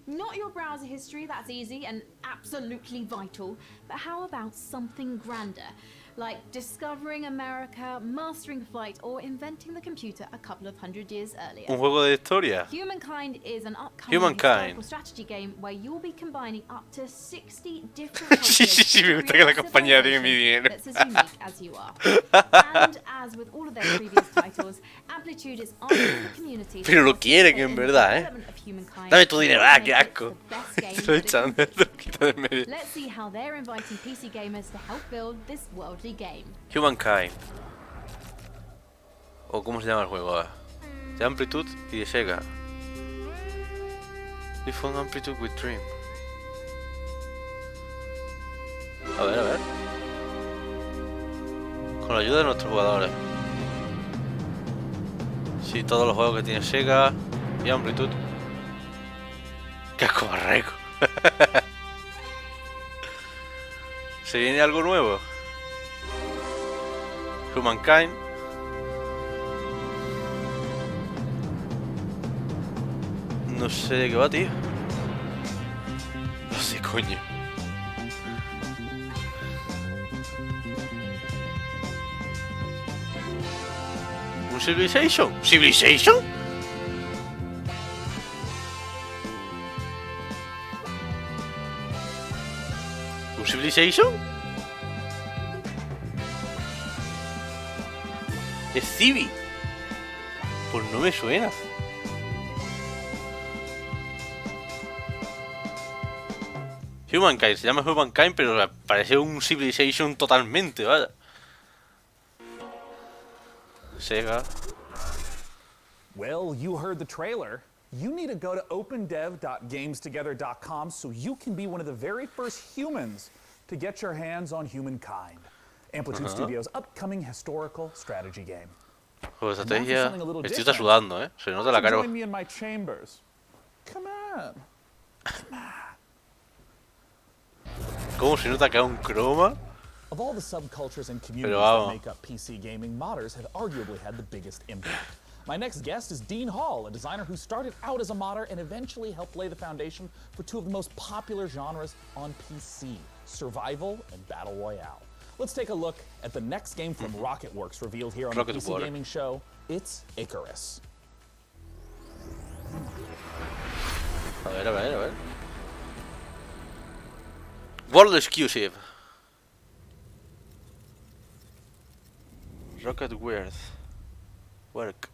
Not your browser history, that's easy and absolutely vital, but how about something grander? Like discovering America, mastering flight, or inventing the computer a couple of hundred years earlier. Un juego de historia. Humankind is an upcoming historical strategy game where you'll be combining up to 60 different Sí, me gusta que la compañía diga mi dinero. That's as unique as you are. And as with all of their previous titles, Amplitude is asking the community. Pero lo quieren en verdad, Dame tu dinero, qué asco. Te lo echan, te lo quitan de medio. Let's see how they're inviting PC gamers to help build this worldly game. Humankind. ¿O cómo se llama el juego? de Amplitude y de Sega. Different Amplitude with Dream. A ver. Con la ayuda de nuestros jugadores. Sí, todos los juegos que tiene Sega y Amplitude. ¡Qué asco barreco! ¿Se viene algo nuevo? Humankind. No sé de qué va, tío. No sé, coño. ¿Un Civilization? ¿Civilization? ¿Un Civilization? ¿Es Civi? Pues no me suena. Humankind, se llama Humankind, pero parece un Civilization totalmente, vaya. Sega. Well, you heard the trailer. You need to go to opendev.gamestogether.com so you can be one of the very first humans to get your hands on Humankind, Amplitude Studios' upcoming historical strategy game. Juego de estrategia. Estoy está sudando, se nota la cara. Join me in my chambers. Come on. ¿Cómo se nota que es un croma? Of all the subcultures and communities that make up PC gaming, modders have arguably had the biggest impact. My next guest is Dean Hall, a designer who started out as a modder and eventually helped lay the foundation for two of the most popular genres on PC, survival and battle royale. Let's take a look at the next game from Rocketworks revealed here on the PC Gaming Show. It's Icarus. A ver. World Exclusive. Rocketworks. Work.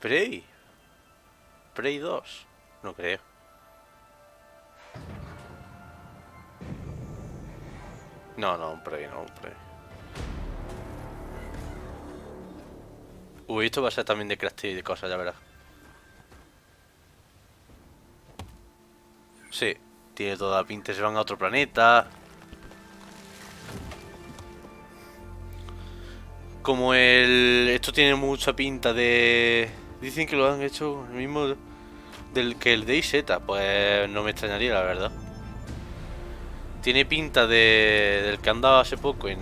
Prey 2. No creo. No, Prey. Uy, esto va a ser también de crafteo y de cosas, ya verás. Sí, tiene toda la pinta, se van a otro planeta. Como esto tiene mucha pinta de... Dicen que lo han hecho el mismo que el de IZ, pues no me extrañaría, la verdad. Tiene pinta del que andaba hace poco en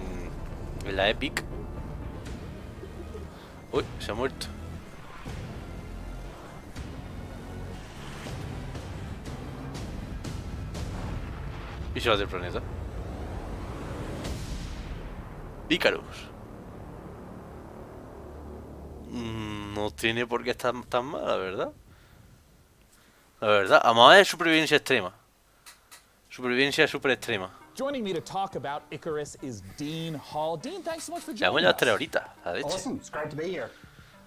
la Epic. Uy, se ha muerto. Y se va del planeta. Icarus. No tiene por qué estar tan mal, la verdad. Además es supervivencia extrema. Supervivencia super extrema. Joining me to talk about Icarus is Dean Hall. Dean, thanks so much for Ya joining voy a us. 3 horitas, la leche. Awesome, it's great to be here.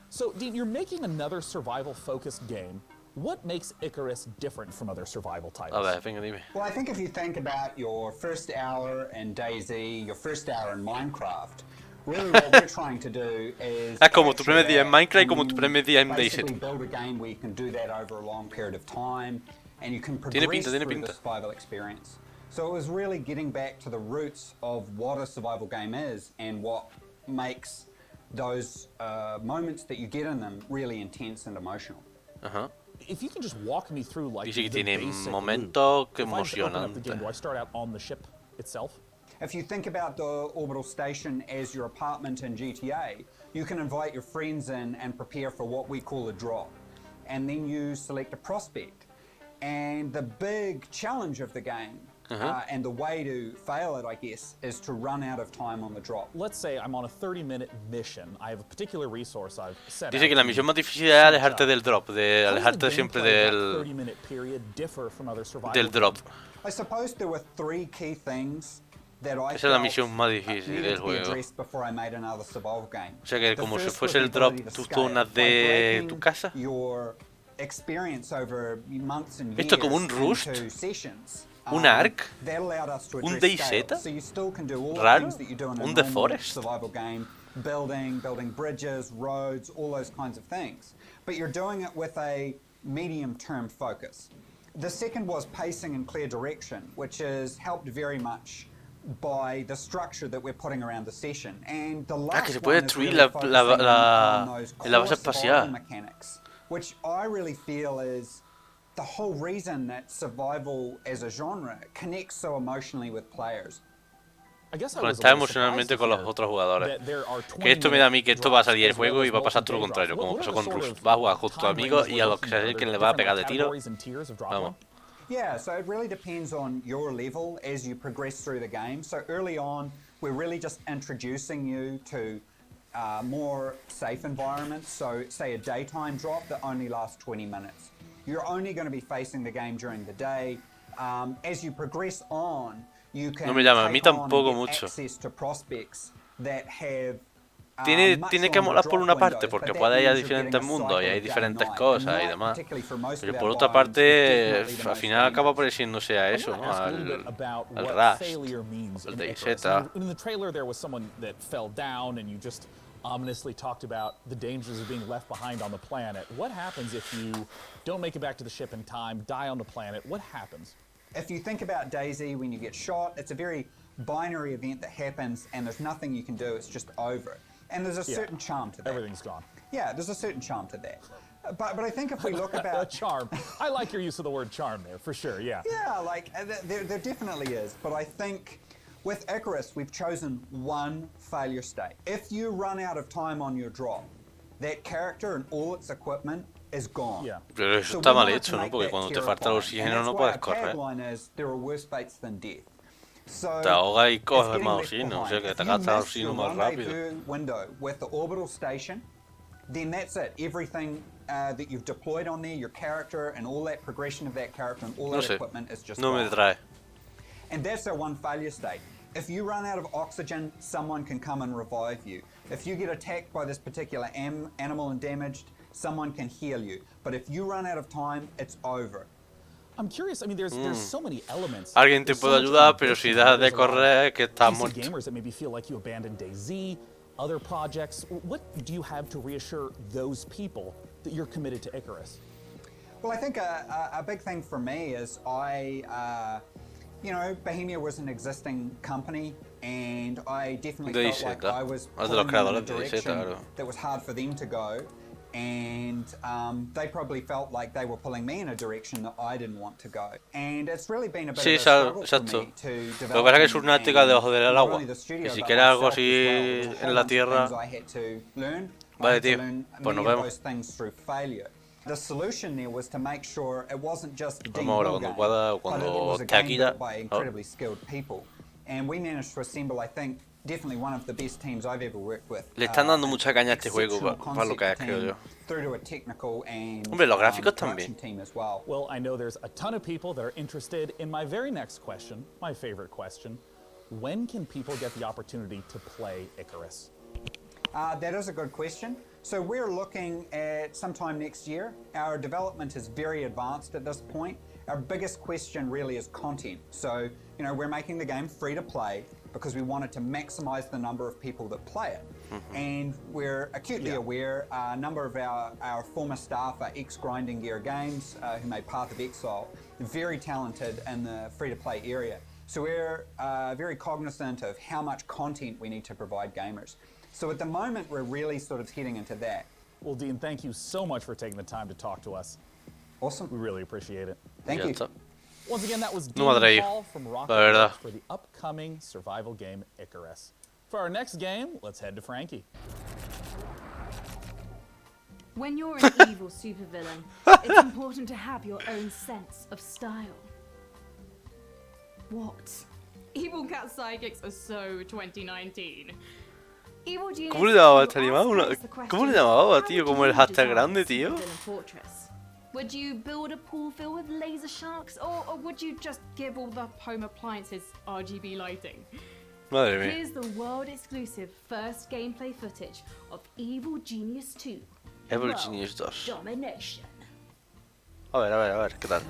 So, Dean, you're making another survival-focused game. What makes Icarus different from other survival titles? A ver, venga, dime. Well, I think if you think about your first hour in DayZ, your first hour in Minecraft, really what we're trying to do is como tu primer día en Minecraft y como tu primer día en DayZ. basically build a game where you can do that over a long period of time and you can Tiene progress pinta. through the survival experience. So it was really getting back to the roots of what a survival game is and what makes those moments that you get in them really intense and emotional. Ajá. If you can just walk me through like Dice que the tiene basic momentos loop. If I just open up the emocionantes. game, do I start out on the ship itself? If you think about the orbital station as your apartment in GTA, you can invite your friends in and prepare for what we call a drop. And then you select a prospect. And the big challenge of the game, and the way to fail it, I guess, is to run out of time on the drop. Let's say I'm on a 30-minute mission. I have a particular resource I've set Dice out que la to misión más difícil es alejarte del drop, de How does the alejarte siempre gameplay of that del 30-minute period differ from other survival del drop. I suppose there were 3 key things that I Esa es la felt misión más difícil needed del to be juego. addressed before I made another survival game. O sea que The como si first fuese was el the drop ability to tus scale zonas by de breaking tu casa. Your experience over months and Esto years como un Rust, into sessions. un Ark, That allowed us to un address DayZ, scale. So you still can do all the raro, things that you do in a un The normal Forest. survival game, building bridges, roads, all those kinds of things. But you're doing it with a medium-term focus. The second was pacing and clear direction, which is helped very much by the structure that we're putting around the session. And the last one is really focusing on those core survival mechanics, which I really feel is the whole reason that survival as a genre connects so emotionally with players. Conectar emocionalmente con los otros jugadores. Que esto me da a mí que esto va a salir el juego y va a pasar todo lo contrario, como pasó con Rus. Va a jugar con tus amigos y a los que se acerquen le va a pegar de tiro. Vamos. Yeah, so it really depends on your level as you progress through the game. So early on, we're really just introducing you to more safe environments. So say a daytime drop that only lasts 20 minutes. You're only going to be facing the game during the day. As you progress on, you can take on and get access to prospects that have Tiene que molar por una parte, porque puede ir a diferentes mundos y hay diferentes cosas y demás. Pero por otra parte, al final acaba pareciéndose a eso, ¿no? Al Rust, al DayZ. In the trailer there was someone that fell down and you just ominously talked about the dangers of being left behind on the planet. What happens if you don't make it back to the ship in time, die on the planet? What happens? If you think about DayZ, when you get shot, it's a very binary event that happens and there's nothing you can do, it's just over. And there's a certain charm to that. Everything's gone. Yeah, there's a certain charm to that. But I think if we look about... charm. I like your use of the word charm there, for sure, yeah. Yeah, like, there definitely is. But I think with Icarus, we've chosen one failure state. If you run out of time on your drop, that character and all its equipment is gone. Yeah. Pero eso está mal hecho, ¿no? Porque cuando te falta el oxígeno no puedes correr. There are worse fates than death. Te ahogas y coges más oxígeno, o sea que te gastas oxígeno más rápido. Window with the orbital station, then that's it. Everything that you've deployed on there, your character and all that progression of that character and all that equipment is just gone. Me trae. And that's our one failure state. If you run out of oxygen, someone can come and revive you. If you get attacked by this particular animal and damaged, someone can heal you. But if you run out of time, it's over. I'm curious. I mean, there's so many elements. Alguien te puede ayudar, pero si dejas de correr, que estás muerto. Gamers that maybe feel like you abandoned DayZ, other projects. What do you have to reassure those people that you're committed to Icarus? Well, I think a big thing for me is you know, Bohemia was an existing company, and I definitely felt like I was pulling them in a direction that was hard for them to go. And they probably felt like they were pulling me in a direction that I didn't want to go. And it's really been a bit of a struggle for me to develop. Lo que pasa es que es una náutica debajo del agua. Y si quieres algo así en la tierra, vale, tío, pues nos vemos. The solution there was to make sure it wasn't just a Vamos ahora cuando pueda, cuando esté aquí ya. By incredibly skilled people. And we managed to assemble, I think, definitely one of the best teams I've ever worked with. Le están dando mucha caña a este juego para lo que es, creo yo. Hombre, los gráficos también. Well, I know there's a ton of people that are interested in my very next question, my favorite question. When can people get the opportunity to play Icarus? That is a good question. So we're looking at sometime next year. Our development is very advanced at this point. Our biggest question really is content. So, you know, we're making the game free to play because we wanted to maximize the number of people that play it. And we're acutely aware a number of our former staff are ex-Grinding Gear Games who made Path of Exile, very talented in the free-to-play area. So we're very cognizant of how much content we need to provide gamers. So at the moment, we're really sort of heading into that. Well, Dean, thank you so much for taking the time to talk to us. Awesome. We really appreciate it. Thank you. Once again, that was Dean Hall from Rocket for the upcoming survival game Icarus. For our next game, let's head to Frankie. When you're an evil supervillain, it's important to have your own sense of style. What? Evil cat psychics are so 2019. ¿Cómo le llamaba este animal? ¿Cómo le llamaba, tío? Como el hashtag grande, tío. Would you build a pool filled with laser sharks, or would you just give all the home appliances RGB lighting? Madre mía. Here's the world exclusive first gameplay footage of Evil Genius 2. Evil Genius 2. Domination. A ver, ¿qué tal?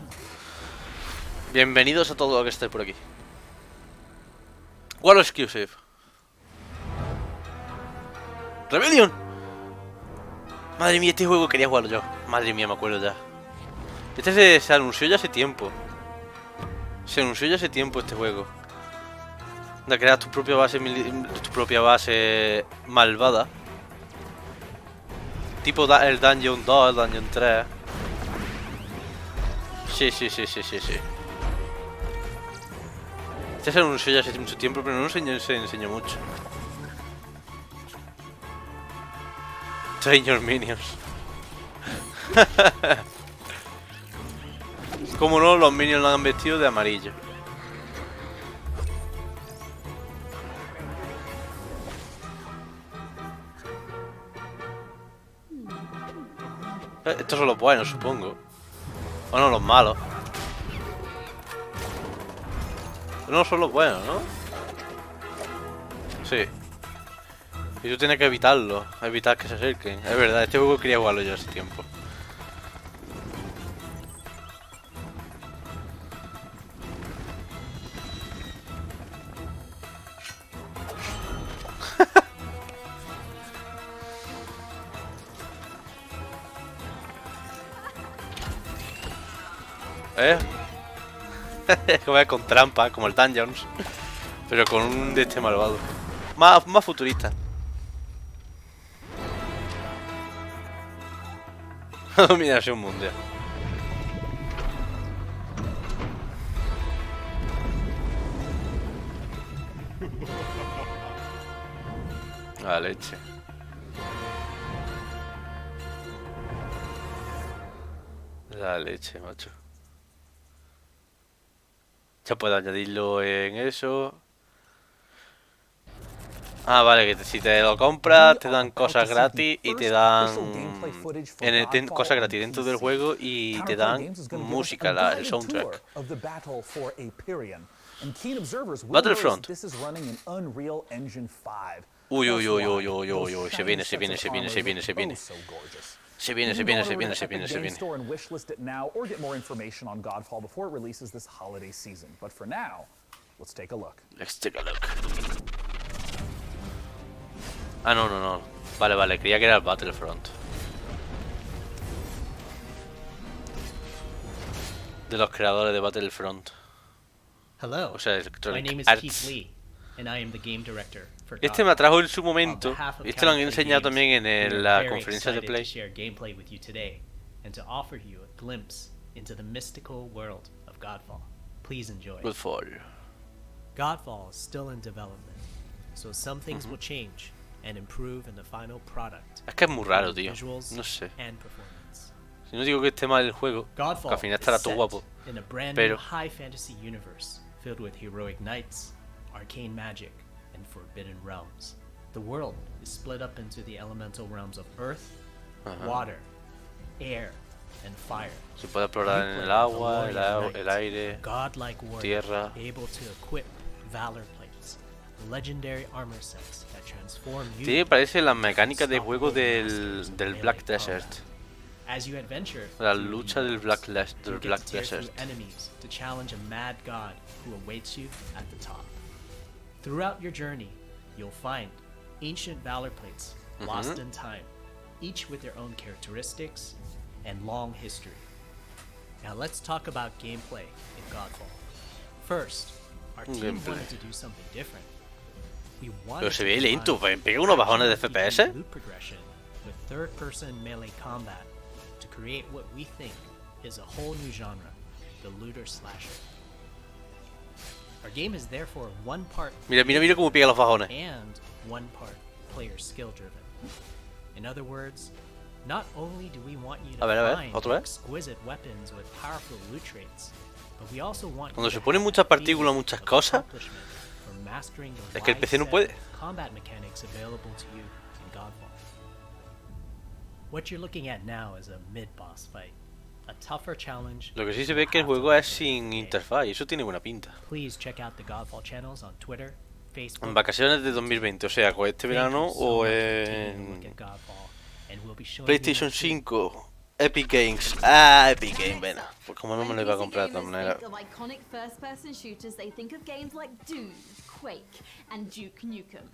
Bienvenidos a todo lo que esté por aquí. World exclusive. ¡Rebellion! Madre mía, este juego quería jugarlo yo. Madre mía, me acuerdo ya. Este se anunció ya hace tiempo. Se anunció ya hace tiempo este juego. De crear tu propia base malvada. Tipo el Dungeon 2, el Dungeon 3. Sí. Este se anunció ya hace mucho tiempo, pero no se enseñó mucho. Stranger Minions. Como no, los Minions lo han vestido de amarillo. Estos son los buenos, supongo. O no, los malos. No son los buenos, ¿no? Sí. Y tú tienes que evitarlo. Evitar que se acerquen. Es verdad, este juego quería jugarlo yo hace tiempo. Como con trampa, como el Dungeons. Pero con un de este malvado. Más futurista. Dominación mundial. La leche. La leche, macho. Ya puedo añadirlo en eso. Ah, vale, que si te lo compras te dan cosas gratis y te dan cosas gratis dentro del juego y te dan música, el soundtrack. Battlefront. Uy, se viene. Se viene. Store and wishlist it now or get more information on Godfall before it releases this holiday season. But for now, let's take a look. Ah, no. Vale, creía que era el Battlefront. De los creadores de Battlefront. Hello. O sea, My name is Arts. Keith Lee, and I am the game director for Este me atrajo en su momento. Y este lo han enseñado también en la conferencia de Play. share gameplay with you today and to offer you a glimpse into the mystical world of Godfall. Please enjoy. Godfall. Godfall is still in development, so some things will change and improve in the final product. Es que es muy raro, tío. Visuals No sé. and performance. Si no digo que esté mal el juego, que Godfall al final is estará todo set guapo. in a brand Pero new high fantasy universe filled with heroic knights, arcane magic, and forbidden realms. The world is split up into the elemental realms of earth, water, air, and fire. se puede explorar en el agua, el aire, Godlike warrior tierra. able to equip valor plates, legendary armor sets that transform you. Tiene, parece las mecánicas de juego del Black Desert. As you adventure La through the lucha del universe, Black you'll get to tear Desert. through enemies to challenge a mad god who awaits you at the top. Throughout your journey, you'll find ancient valor plates lost in time, each with their own characteristics and long history. Now let's talk about gameplay in Godfall. First, our team wanted to do something different. We wanted Pero se ve to lento, combine pega unos bajones de action FPS. loot progression with third-person melee combat to create what we think is a whole new genre, the looter slasher. Our game is therefore one part Mira cómo pega los bajones. and one part player skill driven. In other words, not only do we want you to A ver, find otra vez. exquisite weapons with powerful loot traits, but we also want Cuando you se to ponen have muchas the partículas, feeling muchas of cosas, accomplishment from mastering the es que el wide PC no set puede. of combat mechanics available to you in Godfall. What you're looking at now is a mid-boss fight, a tougher challenge. Lo que sí se ve es que el juego es sin interfaz y eso tiene buena pinta. Please check out the Godfall channels on Twitter, Facebook. En vacaciones de 2020, o sea, con este verano o and en we'll be showing PlayStation you 5, Epic Games. Ah, Epic Games, venga. Pues como no me lo iba a comprar de todas maneras. Think of iconic first-person shooters, they think of games like Doom, Quake, and Duke Nukem.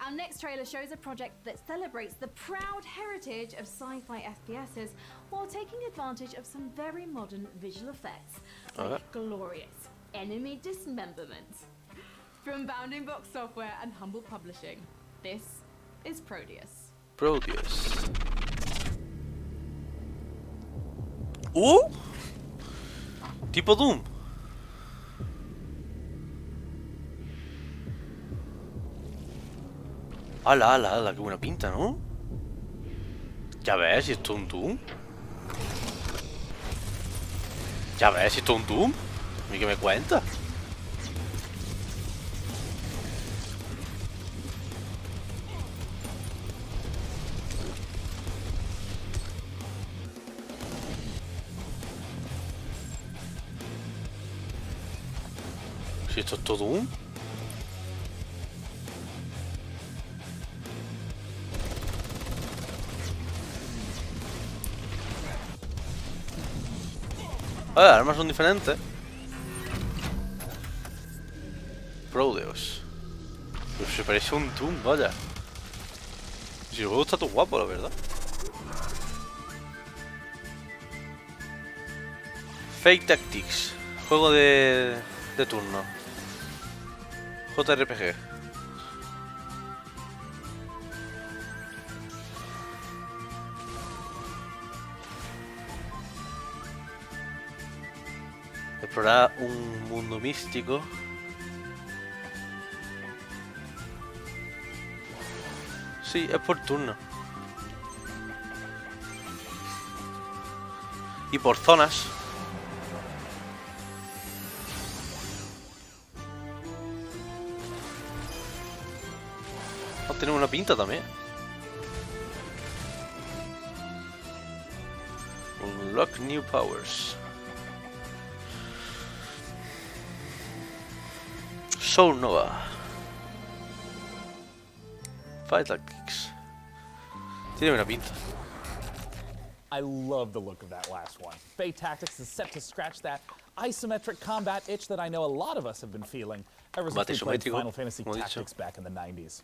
Our next trailer shows a project that celebrates the proud heritage of sci-fi FPSs while taking advantage of some very modern visual effects, like glorious enemy dismemberment. From Bounding Box Software and Humble Publishing, this is Proteus. Proteus. Tipo Doom. ¡Hala, hala, hala! ¡Qué buena pinta!, ¿no? Ya ves, si esto es un Doom. Ya ves, si esto es un Doom. ¿A mí qué me cuenta? Si esto es todo Doom. Las armas son diferentes. Proteus. Pero se parece a un Doom, vaya. Si el juego está todo guapo, la verdad. Fake Tactics. Juego de turno. JRPG. Explorar un mundo místico. Sí, es por turno. Y por zonas. Tenemos una pinta también. Unlock new powers. Soul Nova. Fight Tactics. Tiene una pinta. I love the look of that last one. Fate Tactics is set to scratch that isometric combat itch that I know a lot of us have been feeling ever since we played Final Fantasy Tactics back in the 90s.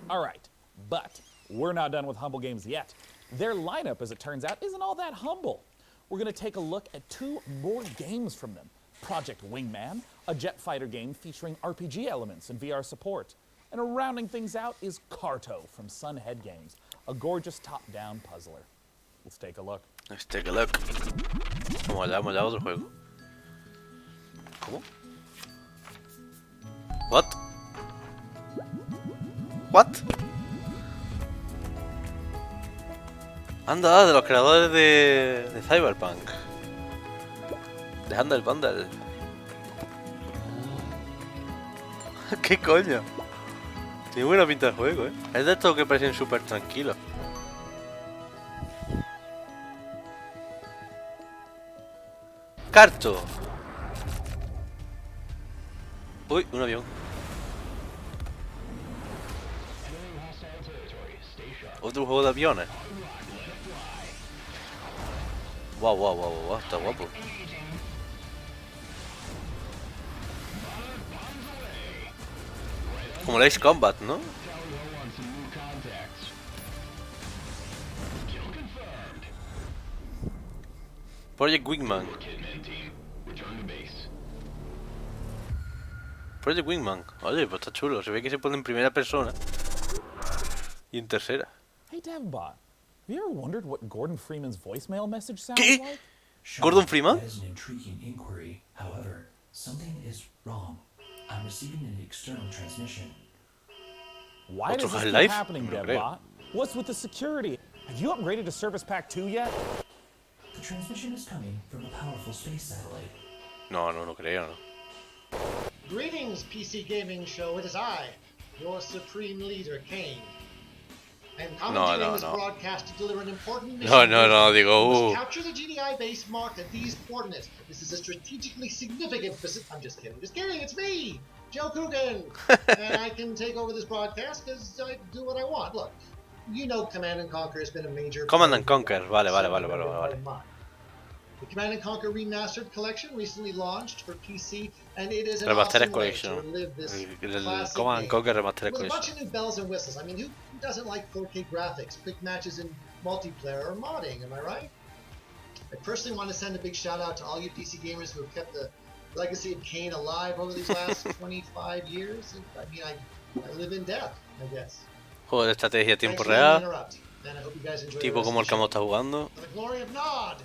All right, but we're not done with humble games yet. Their lineup, as it turns out, isn't all that humble. We're going to take a look at 2 more games from them. Project Wingman, a jet fighter game featuring RPG elements and VR support. And rounding things out is Carto from Sunhead Games, a gorgeous top-down puzzler. Let's take a look. Let's take a look. Vamos allá, otro juego. ¿Cómo? What? What? Anda, de los creadores de Cyberpunk. De Handel Bundle. ¿Qué coño? Tiene buena pinta el juego, ¿eh? Es de estos que parecen súper tranquilos. Carto. Uy, un avión. Otro juego de aviones. Wow, está guapo. Como el Ace Combat, ¿no? Project Wingman. Project Wingman. Oye, pues está chulo. Se ve que se pone en primera persona y en tercera. Hey, Devbot, have you ever wondered what Gordon Freeman's voicemail message sounds like? Gordon Freeman? That is an intriguing inquiry. However, something is wrong. I'm receiving an external transmission. Why does this keep happening, Devbot? What's with the security? Have you upgraded to Service Pack 2 yet? The transmission is coming from a powerful space satellite. No creo, no. Greetings, PC Gaming Show. It is I, your supreme leader, Kane. I am commenting on this broadcast to deliver an important mission. Digo, must capture the GDI base marked at these coordinates. This is a strategically significant I'm just kidding, it's me, Joe Coogan. And I can take over this broadcast because I do what I want. Look, you know Command & Conquer has been a major... Command & Conquer, vale. The Command & Conquer Remastered Collection recently launched for PC, and it is an Remastered awesome way to Collection. relive this El classic Command game Conquer Remastered with a bunch Collection. of new bells and whistles. I mean, who doesn't like 4K graphics, quick matches in multiplayer, or modding, am I right? I personally want to send a big shout out to all you PC gamers who have kept the legacy of Kane alive over these last 25 years. I mean, I live in death, I guess. Juego de estrategia a tiempo Thanks for letting me real. interrupt, and I hope you guys enjoy the Tipo rest como of el the que hemos show. estado jugando. For the glory of Nod!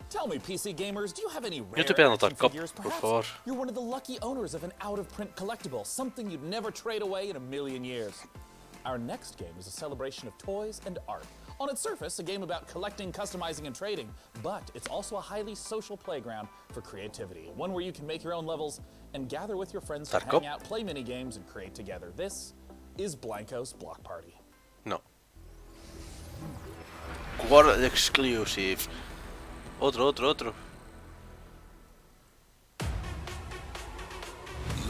Tell me, PC gamers, do you have any Yo rare estoy pegando action Tarkov, figures? por Perhaps favor. you're one of the lucky owners of an out-of-print collectible, something you'd never trade away in a million years. Our next game is a celebration of toys and art. On its surface, a game about collecting, customizing, and trading, but it's also a highly social playground for creativity. One where you can make your own levels and gather with your friends to Tarkov? hang out, play mini games, and create together. This is Blanco's Block Party. No. World Exclusive. Otro.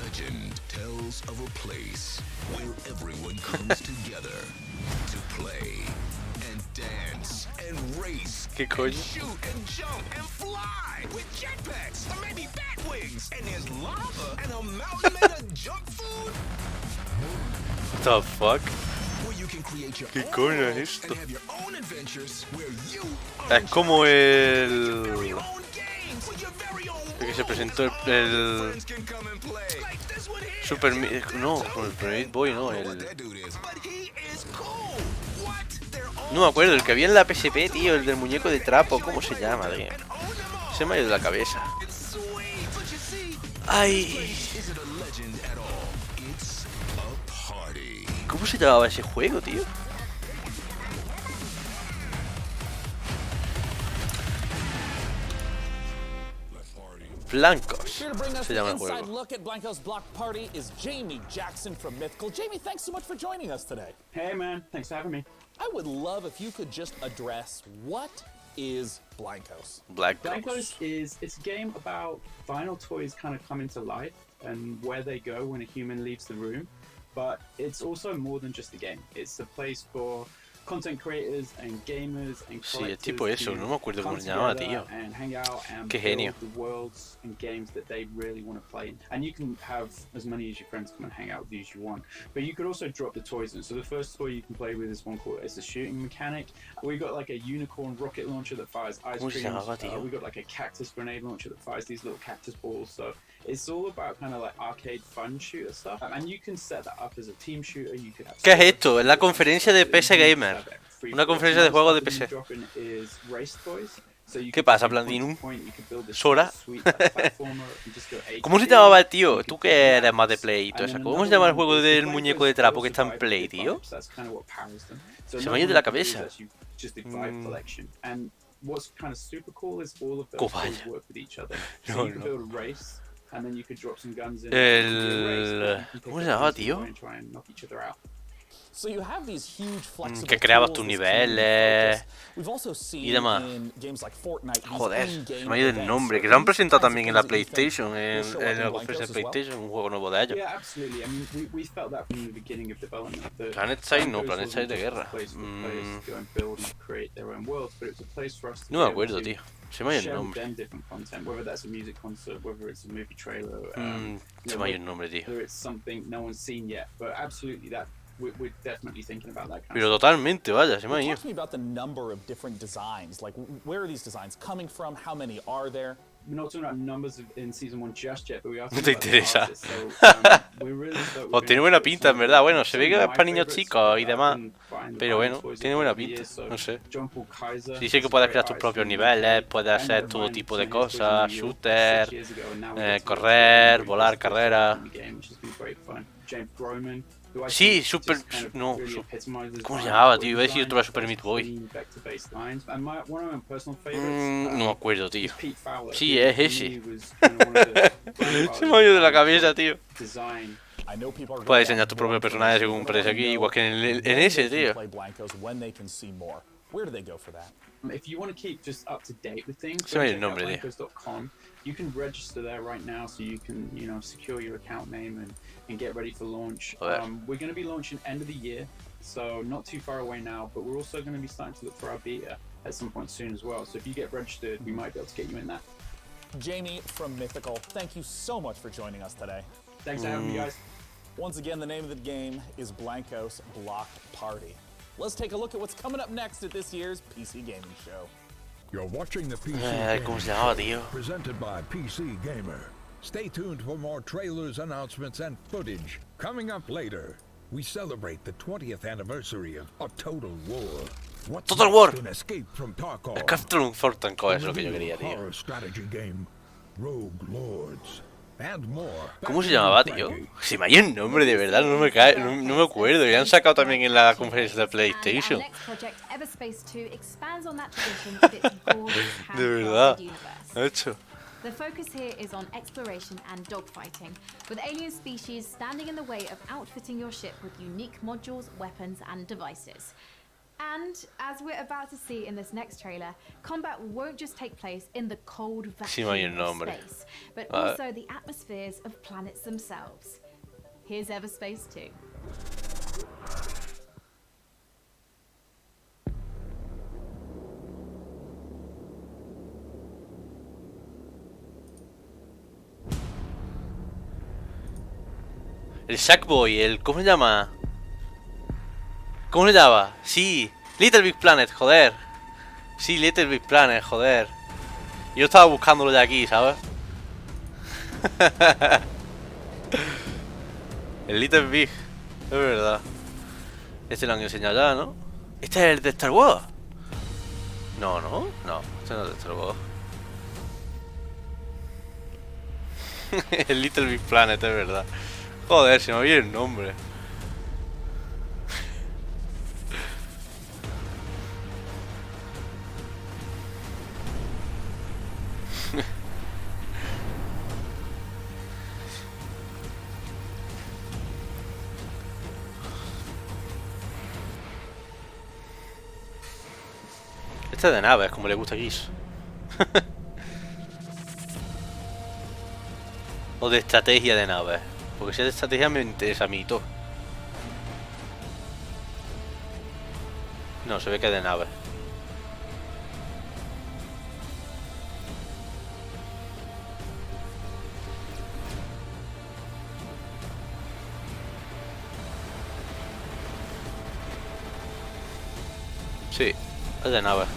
Legend tells of a place where everyone comes together to play and dance and race ¿Qué coño? and shoot and jump and fly with jetpacks or maybe bat wings. And there's lava and a mountain made of junk food. What the fuck? Where you can create your ¿Qué own coño world es esto? and have your own adventures where you Es como el que se presentó el Super no, con el Super Meat Boy, no, no me acuerdo, el que había en la PSP, tío, el del muñeco de trapo, ¿cómo se llama, tío? Se me ha ido de la cabeza. Ay. ¿Cómo se llamaba ese juego, tío? Blancos Here to bring us se the llama el inside juego. look at Blanco's Block Party is Jamie Jackson from Mythical. Jamie, thanks so much for joining us today. Hey man, thanks for having me. I would love if you could just address what is Blancos. Blancos it's a game about vinyl toys kind of coming to life and where they go when a human leaves the room. But it's also more than just a game. It's a place for content creators and gamers and Sí, es collectors tipo eso, no me acuerdo cómo se llamaba, tío. and hang out and Qué genio. build the worlds and games that they really want to play in. And you can have as many as your friends come and hang out with you as you want. But you could also drop the toys in. So the first toy you can play with is one called it's a shooting mechanic. We got like a unicorn rocket launcher that fires ice ¿Cómo se creams. llamaba, tío? We got like a cactus grenade launcher that fires these little cactus balls. So it's all about kind of like arcade fun shooter stuff. And you can set that up as a team shooter. You could have ¿Qué es esto? Es la conferencia de PC Gamer. Una conferencia de juegos de PC. ¿Qué pasa, Platinum? ¿Sora? ¿Cómo se llamaba el tío? Tú que eres más de Play y todo eso. ¿Cómo se llama el juego del muñeco de trapo que está en Play, tío? Se me ha ido de la cabeza. Cobaya. No, no. ¿Cómo se llamaba, tío? Que creabas tus niveles y demás. Joder, se me ha ido el nombre. Que se han presentado también en la PlayStation, en la conferencia de PlayStation, un juego nuevo de ellos. Planet Side no, Planet Side de guerra. No me acuerdo, tío. Se me ha ido el nombre. Se me ha ido el nombre, tío. We're definitely thinking about that kind Pero totalmente, vaya, se me ha ido. Talk to me about the number of different designs. Like, where are these designs coming from? How many are there? We're not talking about numbers in season 1 just yet, but we are No talking te about the interesa. artists, so, we're really Pues tiene buena pinta, en verdad. Bueno, se ve que es para niños chicos y demás. Pero bueno, tiene buena pinta. No sé. Sí sé que puedes crear tus propios niveles, puedes hacer todo tipo de cosas, shooter, correr, volar, carreras. Sí, Super... No, ¿cómo se llamaba, tío? Iba a decir otra vez Super Meat Boy. No me acuerdo, tío. Sí, es ese. Se me ha ido de la cabeza, tío. Puedes diseñar tu propio personaje según parece aquí, igual que en ese, tío. If you want to keep just up to date with things, Se me ha ido el nombre, tío. blancos.com. You can register there right now, so you can, secure your account name and get ready for launch. We're going to be launching end of the year, so not too far away now. But we're also going to be starting to look for our beta at some point soon as well. So if you get registered, we might be able to get you in that. Jamie from Mythical, thank you so much for joining us today. Thanks for having me, guys. Once again, the name of the game is Blankos Block Party. Let's take a look at what's coming up next at this year's PC Gaming Show. You're watching the PC ¿Cómo se Gaming llamaba, Show, tío? presented by PC Gamer. Stay tuned for more trailers, announcements, and footage. Coming up later, we celebrate the 20th anniversary of A Total War. What's Total War. next in Escape from Tarkov? El Captain Fortanco es lo que yo quería, tío. Horror strategy game, Rogue Lords, and more. ¿Cómo se llamaba, tío? Si me hay un nombre de verdad, no me cae, no me acuerdo. Y han sacado también en la conferencia de PlayStation. De verdad. Hecho. The focus here is on exploration and dogfighting, with alien species standing in the way of outfitting your ship with unique modules, weapons, and devices. And, as we're about to see in this next trailer, combat won't just take place in the cold vacuum of space, but also the atmospheres of planets themselves. Here's Everspace 2. El Sackboy, el... ¿Cómo se llama? ¿Cómo se llama? Sí, Little Big Planet, joder. Sí, Little Big Planet, joder. Yo estaba buscándolo de aquí, ¿sabes? El Little Big, es verdad. Este lo han enseñado ya, ¿no? ¿Este es el de Star Wars? No, no, no, este no es de Star Wars. El Little Big Planet, es verdad. Joder, se me olvidó el nombre. Este es de naves, como le gusta a Giz. O de estrategia de naves. Porque si es de estrategia me interesa a mí todo. No, se ve que es de naves. Sí, es de naves.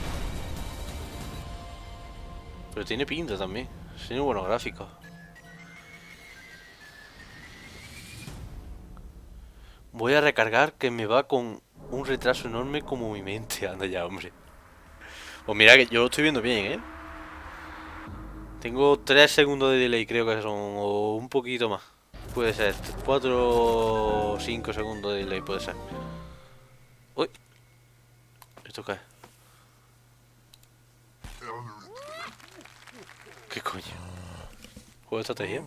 Pero tiene pinta también. Tiene buenos gráficos. Voy a recargar que me va con un retraso enorme como mi mente. Anda ya, hombre. Pues mira que yo lo estoy viendo bien, ¿eh? Tengo 3 segundos de delay, creo que son. O un poquito más. Puede ser. 4 o 5 segundos de delay, puede ser. Uy. ¿Esto qué es? ¿Qué coño? ¿Juego de estrategia?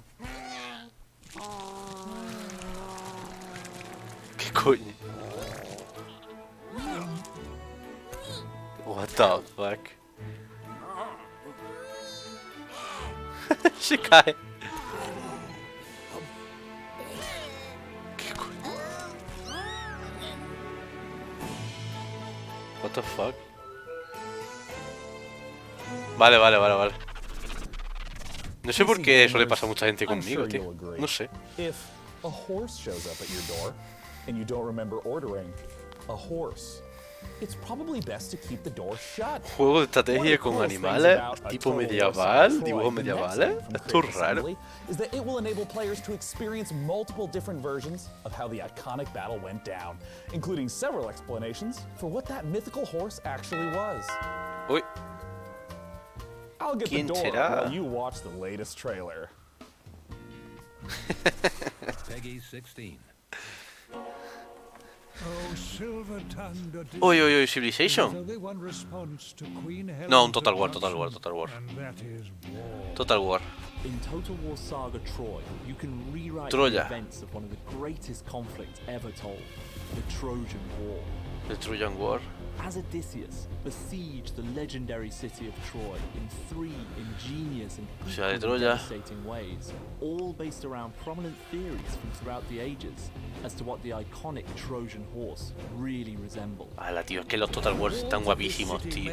¿Qué coño? What the fuck? Se cae. ¿Qué coño? What the fuck? Vale. No sé por qué eso le pasa a mucha gente conmigo, tío. No sé. If a horse shows up at your door and you don't remember ordering a horse, it's probably best to keep the door shut. Juego de estrategia con animales, tipo medieval, dibujos medievales. Esto es raro. Is that it will enable players to experience multiple different versions of how the iconic battle went down, including several explanations for what that mythical horse actually was. Uy. I'll get the door while you watch the latest trailer. Peggy 16. Uy, Civilization. No, un Total War. Total War. In Total War Saga Troy, you can rewrite Troya. the events of one of the greatest conflicts ever told, the Trojan War. The Trojan War. As Odysseus besieged the legendary city of Troy in 3 ingenious and Ciudad de equally Troya. devastating ways, all based around prominent theories from throughout the ages as to what the iconic Trojan horse really resembled. Ala, tío, es que los Total Wars están guapísimos, tío.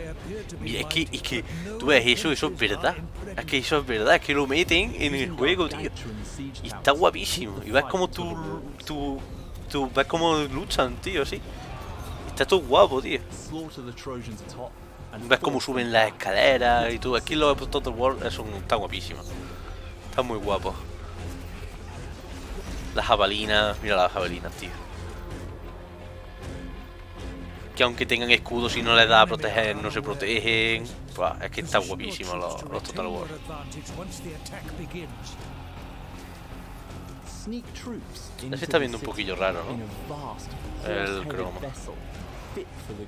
Mira, es que tú ves eso es verdad. Es que eso es verdad, es que lo meten en el juego, tío. Y está guapísimo. Y ves como ves como luchan, tío, sí. Está todo guapo, tío. Ves cómo suben las escaleras y todo. Aquí los Total War están guapísimos. Están muy guapos. Las jabalinas, mira las jabalinas, tío. Que aunque tengan escudos y no les da a proteger, no se protegen. Buah, es que están guapísimos los Total War. Ya se está viendo un poquillo raro, ¿no? El cromo.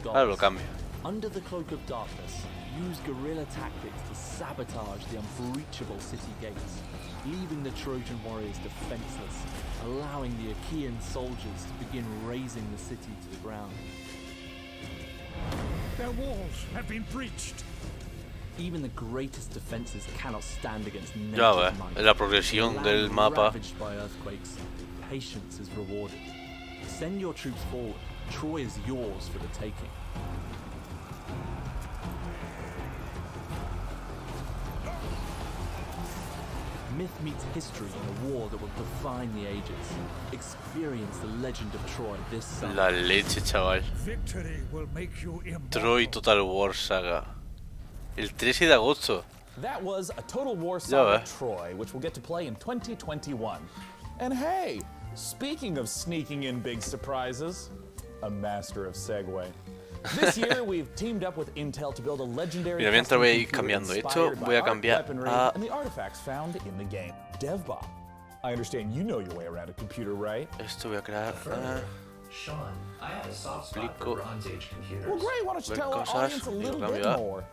Ahora lo cambio. Under the cloak of darkness, use guerrilla tactics to sabotage the unbreachable city gates, leaving the Trojan warriors defenseless, allowing the Achaean soldiers to begin razing the city to the ground. Their walls have been breached. Even the greatest defenses cannot stand against Ya nature's ves, might. la progresión The del land mapa. ravaged by earthquakes, patience is rewarded. Send your troops forward. Troy is yours for the taking. Myth meets history in a war that will define the ages. Experience the legend of Troy this summer. La leche, chaval. Victory will make you immortal. Troy Total War Saga. El 13 de agosto. That was a Total War Ya Saga ves. Troy, which we'll get to play in 2021. And hey, speaking of sneaking in big surprises, a master of segue. This year we've teamed up with Intel to build a legendary Mira, mientras voy a ir custom computer cambiando esto, inspired by voy a art, cambiar weaponry, a- and the artifacts found in the game. DevBot. I understand you know your way around a computer, right? Esto voy a crear. Sean, I have a soft spot for Bronze Age computers. Well, great. Why don't you Ver tell our cosas, audience a y lo little bit cambio a- more?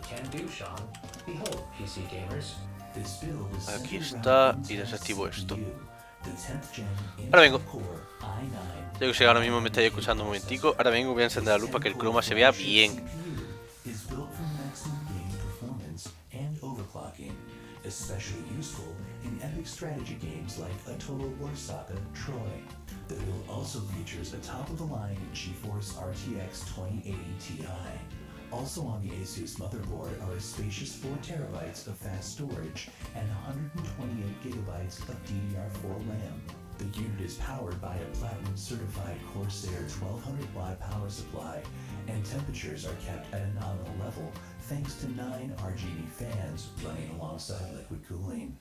Can do, Sean. Behold, PC gamers. This build is Aquí centered está around y Intel desactivo esto. CPU, the 10th gen Ahora vengo. Intel Core i9. Ya que sé que ahora mismo me estáis escuchando un momentico. Ahora vengo, voy a encender la luz para que el croma se vea bien. Is built for maximum game performance and overclocking, especially useful in epic strategy games like a Total War Saga Troy. The build also features a top-of-the-line GeForce RTX 2080 Ti. Also on the Asus motherboard are a spacious 4 terabytes of fast storage and 128 gigabytes of DDR4 RAM. The unit is powered by a platinum-certified Corsair 1200 watt power supply, and temperatures are kept at a nominal level thanks to 9 RGB fans running alongside liquid cooling.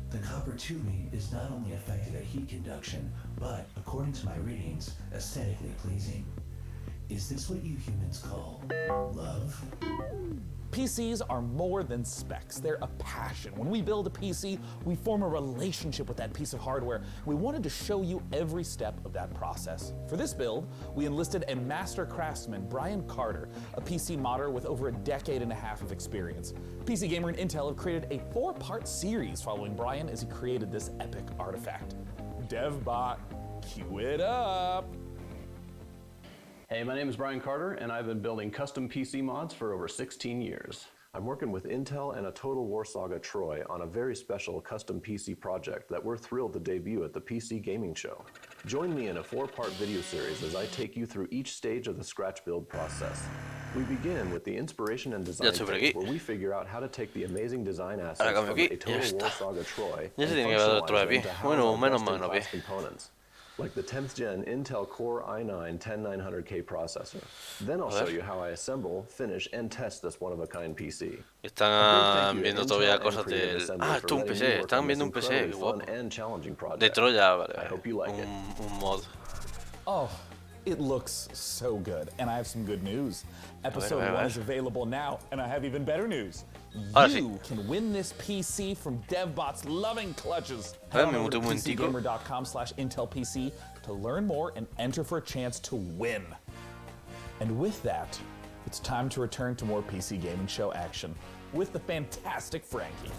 The copper tubing is not only effective at heat conduction, but, according to my readings, aesthetically pleasing. Is this what you humans call love? PCs are more than specs. They're a passion. When we build a PC, we form a relationship with that piece of hardware. We wanted to show you every step of that process. For this build, we enlisted a master craftsman, Brian Carter, a PC modder with over a decade and a half of experience. PC Gamer and Intel have created a 4-part series following Brian as he created this epic artifact. DevBot, cue it up! Hey, my name is Brian Carter, and I've been building custom PC mods for over 16 years. I'm working with Intel and a Total War Saga Troy on a very special custom PC project that we're thrilled to debut at the PC Gaming Show. Join me in a 4-part video series as I take you through each stage of the scratch build process. We begin with the inspiration and design phase, where we figure out how to take the amazing design assets Ahora from cambio a aquí, ya Total War está. Saga Troy Ya and se tiene que ver otro de functionalize pie. into how Bueno, our menos mal, no best-in-class pie. components, like the 10th gen Intel Core i9 10900K processor. Then I'll A show ver. you how I assemble, finish, and test this one-of-a-kind PC. Están viendo todavía cosas del... Ah, esto es un PC. Están viendo un PC. Qué guapo. De Troya, vale. Un mod. Oh, it looks so good. And I have some good news. Episode a ver. 1 is available now, and I have even better news. Ahora You can win this PC from DevBot's loving clutches. A ver, Head me on over muté to un momentico. PCgamer.com/IntelPC to learn more and enter for a chance to win. And with that, it's time to return to more PC Gaming Show action with the fantastic Frankie.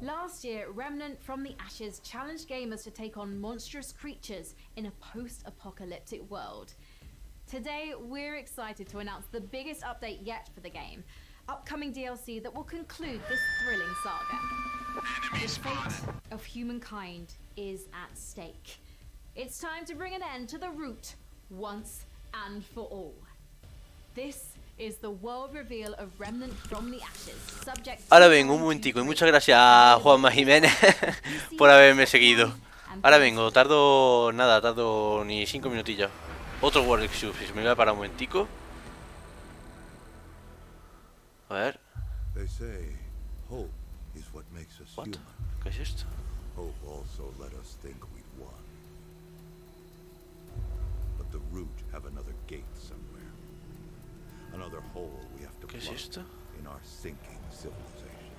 Last year, Remnant from the Ashes challenged gamers to take on monstrous creatures in a post-apocalyptic world. Today, we're excited to announce the biggest update yet for the game. Upcoming DLC that will conclude this thrilling saga. The fate of humankind is at stake. It's time to bring an end to the root once and for all. This is the world reveal of Remnant from the Ashes, subject. Ahora vengo un momentico y muchas gracias a Juanma Jiménez por haberme seguido. Ahora vengo, tardo ni 5 minutillos. Otro World Exclusive, me voy a parar un momentico. A ver. They say hope is what makes us human. ¿Qué es esto? Hope also let us think we'd won. But the root have another gate somewhere. Another hole we have to plug in our sinking civilization.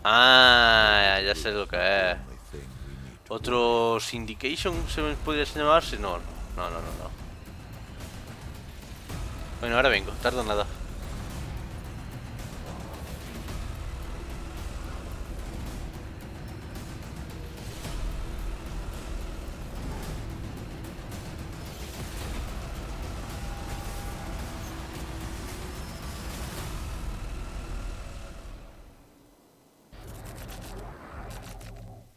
Ah, ya sé lo que es. ¿Otro Syndication se podría llamarse? No. Bueno, ahora vengo, tardo nada.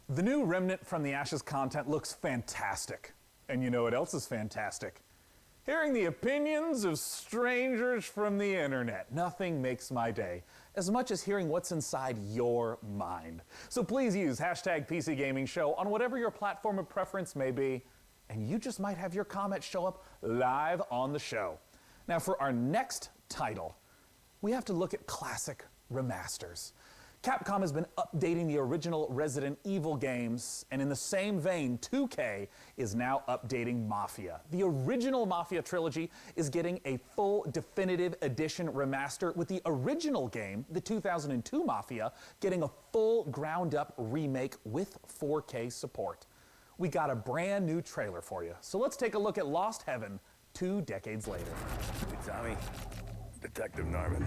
The new Remnant from the Ashes content looks fantastic. And you know what else is fantastic? Hearing the opinions of strangers from the internet. Nothing makes my day as much as hearing what's inside your mind. So please use hashtag PC Gaming Show on whatever your platform of preference may be, and you just might have your comments show up live on the show. Now for our next title, we have to look at classic remasters. Capcom has been updating the original Resident Evil games, and in the same vein, 2K is now updating Mafia. The original Mafia trilogy is getting a full definitive edition remaster, with the original game, the 2002 Mafia, getting a full ground-up remake with 4K support. We got a brand new trailer for you, so let's take a look at Lost Heaven 2 decades later. Hey, Tommy. Detective Norman.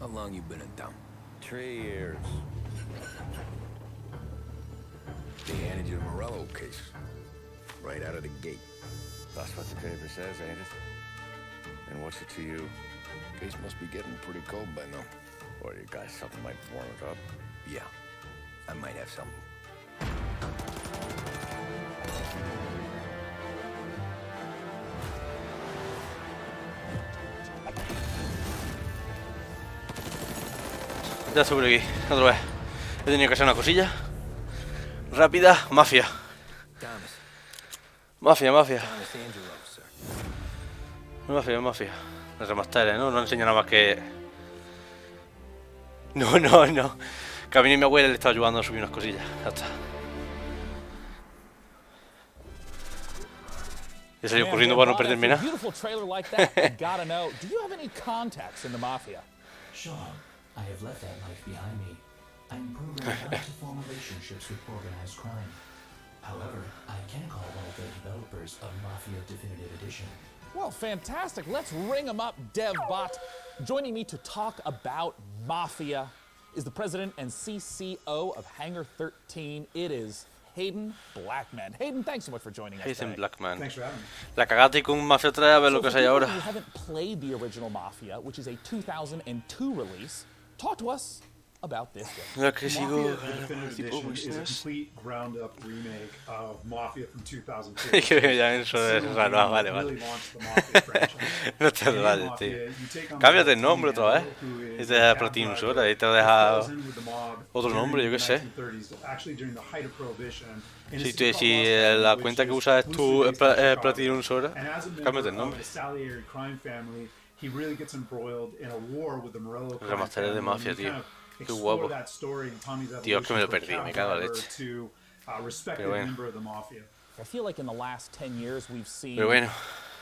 How long you been in town? 3 years. They handed you the Morello case. Right out of the gate. That's what the paper says, ain't it? And what's it to you? Case must be getting pretty cold by now. Or you got something might warm it up? Yeah, I might have something. Ya sobre aquí, otra vez. He tenido que hacer una cosilla rápida. Mafia. Mafia. El remaster, ¿no? No enseña nada más que... No. Que a mí y mi abuela le estaba ayudando a subir unas cosillas. Ya está. He salido corriendo para no perderme nada. I have left that life behind me. I'm programmed not to form relationships with organized crime. However, I can call one of the developers of Mafia Definitive Edition. Well, fantastic. Let's ring him up, DevBot. Joining me to talk about Mafia is the president and CCO of Hangar 13. It is Hayden Blackman. Hayden, thanks so much for joining us Hayden today. Blackman. Thanks for having me. La cagate con Mafia 3, a ver lo que hay ahora. If you haven't played the original Mafia, which is a 2002 release, talk to us about this game. La que sigo, Mafia Definitive Edition is a complete ground-up remake of Mafia from 2002. Ya eso es raro, vale. No te rayes, tío. Cámbiate el nombre otra vez. Y te deja Platinum Sora y te deja otro nombre, yo qué sé. Si la cuenta que usas es tu Platinum Sora, cámbiate el nombre. El remaster de Mafia, tío. Qué guapo. Tío, es que me lo perdí, me cago en la leche. Pero bueno. I feel like in the last 10 years we've seen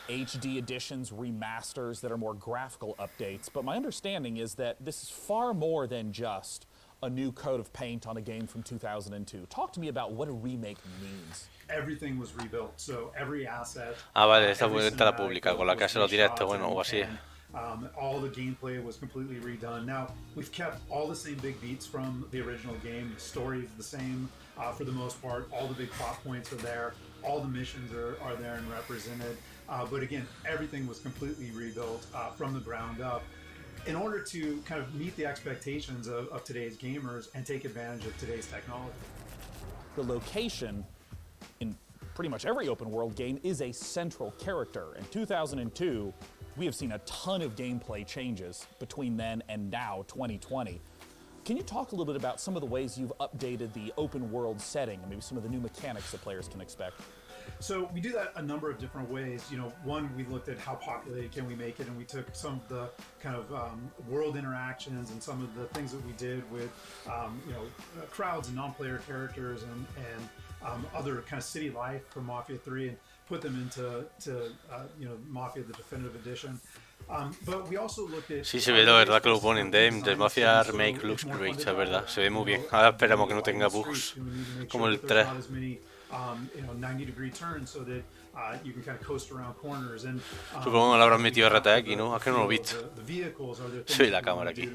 HD editions, remasters that are more graphical updates, but my understanding is that this is far more than just a new coat of paint on a game from 2002. Talk to me about what a remake means. Everything was rebuilt, so every asset. Ah, vale, esta fue la pública, con la que hace los directos, bueno, o así. All the gameplay was completely redone. Now, we've kept all the same big beats from the original game. The story is the same for the most part. All the big plot points are there. All the missions are there and represented. but again, everything was completely rebuilt from the ground up in order to kind of meet the expectations of today's gamers and take advantage of today's technology. The location in pretty much every open world game is a central character. In 2002, we have seen a ton of gameplay changes between then and now, 2020. Can you talk a little bit about some of the ways you've updated the open world setting and maybe some of the new mechanics that players can expect? So we do that a number of different ways. You know, one, we looked at how populated can we make it, and we took some of the kind of world interactions and some of the things that we did with, crowds and non-player characters and other kind of city life from Mafia 3 and put them into Mafia the Definitive Edition. But we also looked at sí, se ve la verdad que lo ponen. The Mafia Remake looks great, es verdad. Se ve muy bien. Ahora esperamos que no tenga bugs como el 3. 90-degree turns so that you can kind of coast around corners. And supongo que le habrán metido RT aquí, ¿no? Es que no lo he visto. Sí, la cámara aquí.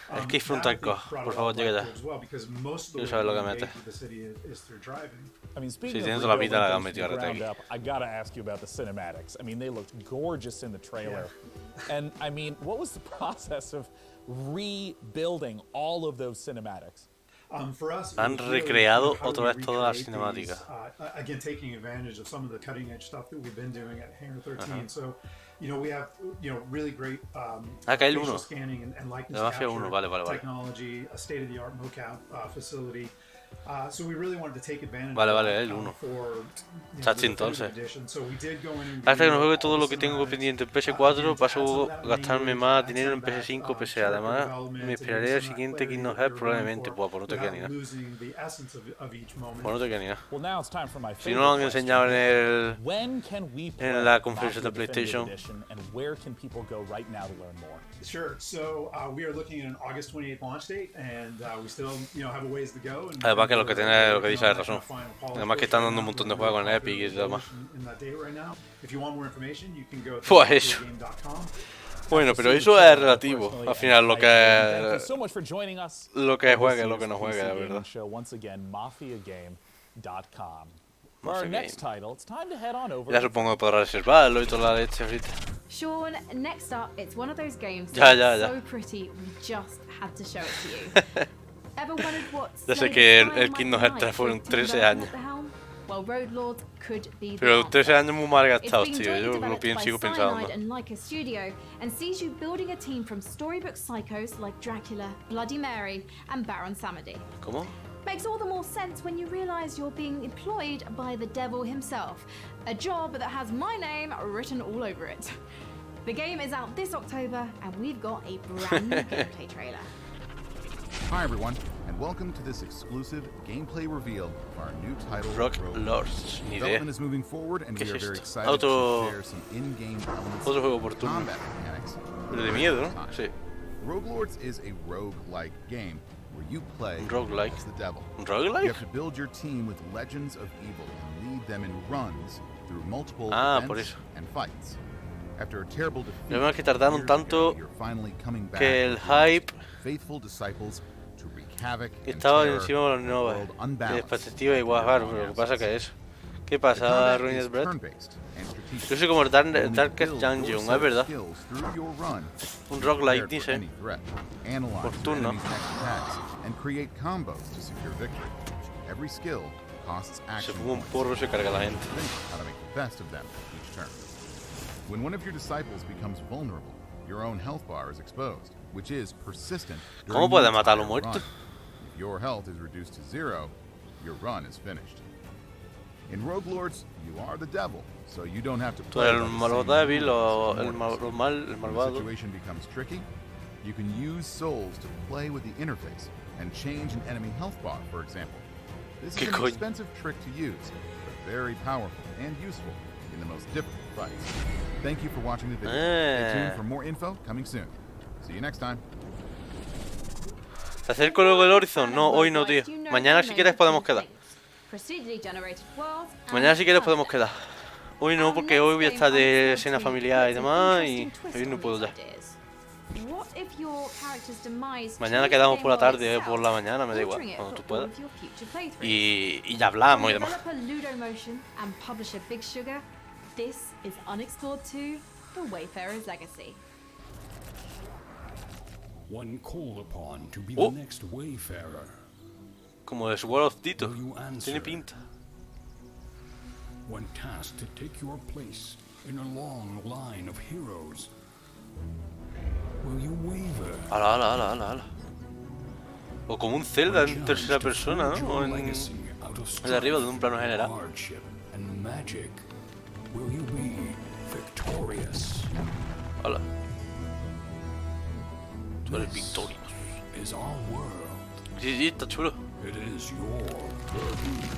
Ay, es que frontalco, por favor, llega ya. Quiero saber lo que mete. Si tienes toda la pinta, la han metido RT aquí. I gotta ask you about the cinematics. I mean, they looked gorgeous in the trailer. And I mean, what was the process of rebuilding all of those cinematics? For us, han recreado otra vez todas las cinemáticas. Again, taking advantage of some of the cutting edge stuff that we've been doing at Hangar 13. So, we have really great facial scanning and likeness capture technology, a state of the art mocap facility. So we really wanted to take advantage el 1. Chachi, entonces. Hasta que no juegue todo lo que tengo pendiente en PS4, paso a gastarme más dinero en PS5, PC. Además, me esperaré al siguiente Kingdom Hearts probablemente. Pues no te queda ni nada. Pues no te queda ni nada. Si no lo han enseñado en la conferencia de PlayStation. Sure. So we are looking at an August 28th launch date, and we still, have a ways to go. Además que lo que dice es razón. Además que están dando un montón de juegos en Epic y demás. Pues eso. Bueno, pero eso es relativo. Al final lo que juegue, lo que no juegue, la verdad. Ya supongo que podrá reservarlo y toda la leche ahorita. Sean, next up, it's one of those games ya. So pretty, we just had to show it to you. Ever wondered what ya sé que el Kingdom Hearts 3 fueron 13 años. Well, Road Lords could be pero 13 años muy mal gastados, tío. Yo lo sigo pensando. And Leica Studio, and sees you building a team from storybook psychos like Dracula, Bloody Mary, and Baron Samedi. ¿Cómo? Makes all the more sense when you realize you're being employed by the devil himself, a job that has my name written all over it. The game is out this October, and we've got a brand new gameplay trailer. Hi everyone, and welcome to this exclusive gameplay reveal of our new title, Rogue Lords. Development is moving forward, and we are very excited to share some in-game elements of combat mechanics. Pero de miedo, ¿no? Sí. Rogue Lords is a rogue-like game where you play as the devil. Roguelike? You have to build your team with legends of evil and lead them in runs through multiple events and fights. After a terrible defeat, lo que tardaron tanto que el hype estaba encima de las nuevas de perspectiva igual, claro, pero lo que pasa es que eso. ¿Qué pasa, Ruined Bread? Yo soy como el Darkest Dungeon, es verdad. Un roguelike, dice. Por turno. Se fuma un porro y se carga la gente. When one of your disciples becomes vulnerable, your own health bar is exposed, which is persistent. ¿Cómo puede matarlo muerto? If your health is reduced to 0, your run is finished. In Rogue Lords, you are the devil, so you don't have to play. El malo débil o el malvado. The situation becomes tricky. You can use souls to play with the interface and change an enemy health bar, for example. This is an expensive trick to use, but very powerful and useful in the most difficult fights. Thank you for watching the video. Stay tuned for more info coming soon. See you next time. ¿Te acerco luego el Horizon? No, hoy no, tío. Mañana si quieres podemos quedar. Mañana si quieres podemos quedar. Hoy no, porque hoy voy a estar de cena familiar y demás y hoy no puedo ya. What if your character's demise Mañana quedamos por la tarde o por la mañana, me da igual, cuando tú puedas. Y ya hablamos y demás. And publisher Big Sugar, this is Unexplored 2, The Wayfarer's Legacy. One called upon to be the next wayfarer. Como de Sword of Tito. Tiene pinta. One tasked to take your place in a long line of heroes. Will you waver? Ala, ala, ala, ala, ala. O como un Zelda en tercera persona, ¿no? O en de arriba de un plano general. And magic. Will you be victorious? Hola. Tú eres victorioso. Is our world. Sí, sí, está chulo. It is your burden.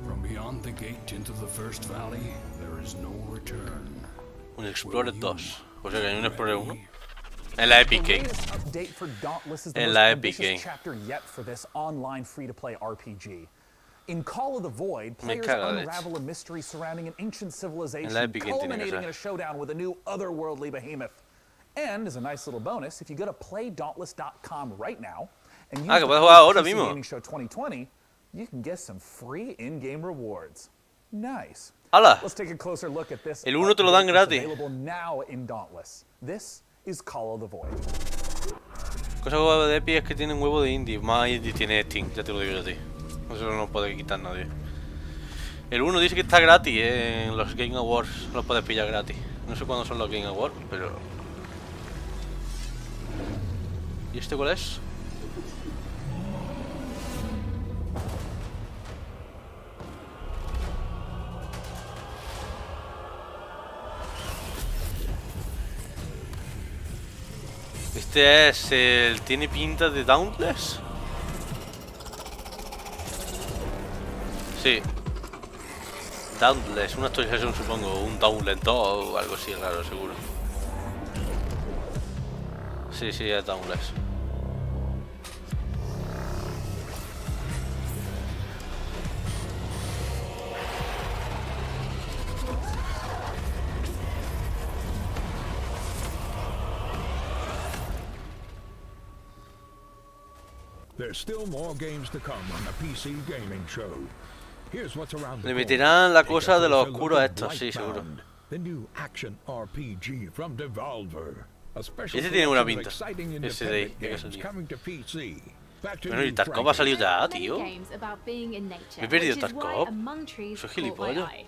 From beyond the gate into the first valley, there is no return. Un Explorer 2. O sea que hay un Explorer 1. En la Epic Game. En la Epic Game. Chapter yet for this online free-to-play RPG. In Call of the Void, Me players cago de unravel a mystery surrounding an ancient civilization, En la Epic Game tiene que culminating ser. in a showdown with a new otherworldly behemoth. And as a nice little bonus, if you go to playdauntless.com right now and use que puedes jugar ahora PC mismo. Gaming Show 2020, you can get some free in-game rewards. Nice. ¡Hala! Let's take a closer look at this. El 1 te lo dan update that's gratis. Available now in Dauntless. This is Call of the Void. Cosa guapa de Epic es que tiene un huevo de indie. Más indie tiene Steam, ya te lo digo yo a ti. Eso no lo puede quitar nadie. El 1 dice que está gratis, en los Game Awards lo puedes pillar gratis. No sé cuándo son los Game Awards, pero... ¿Y este cuál es? Este es el... ¿Tiene pinta de Dauntless? Sí. Dauntless, una actualización supongo, un Dauntless 2 o algo así raro, seguro. Sí, sí, es Dauntless. There's still more games to come on the PC Gaming Show. Here's what's around the Le corner. meterán la Take a cosa de los closer oscuros look at estos, sí, seguro. Brightbound, the new action RPG from Devolver. A special Ese tiene buena collection of pinta. exciting Ese de ahí, independent que ha games salido. coming to PC. Back to Bueno, you, y Tarkov ha Frankie. salido ya, tío. Games about being in nature, Me he perdido which is why Tarkov. Among Trees Soy caught my gilipollas. eye.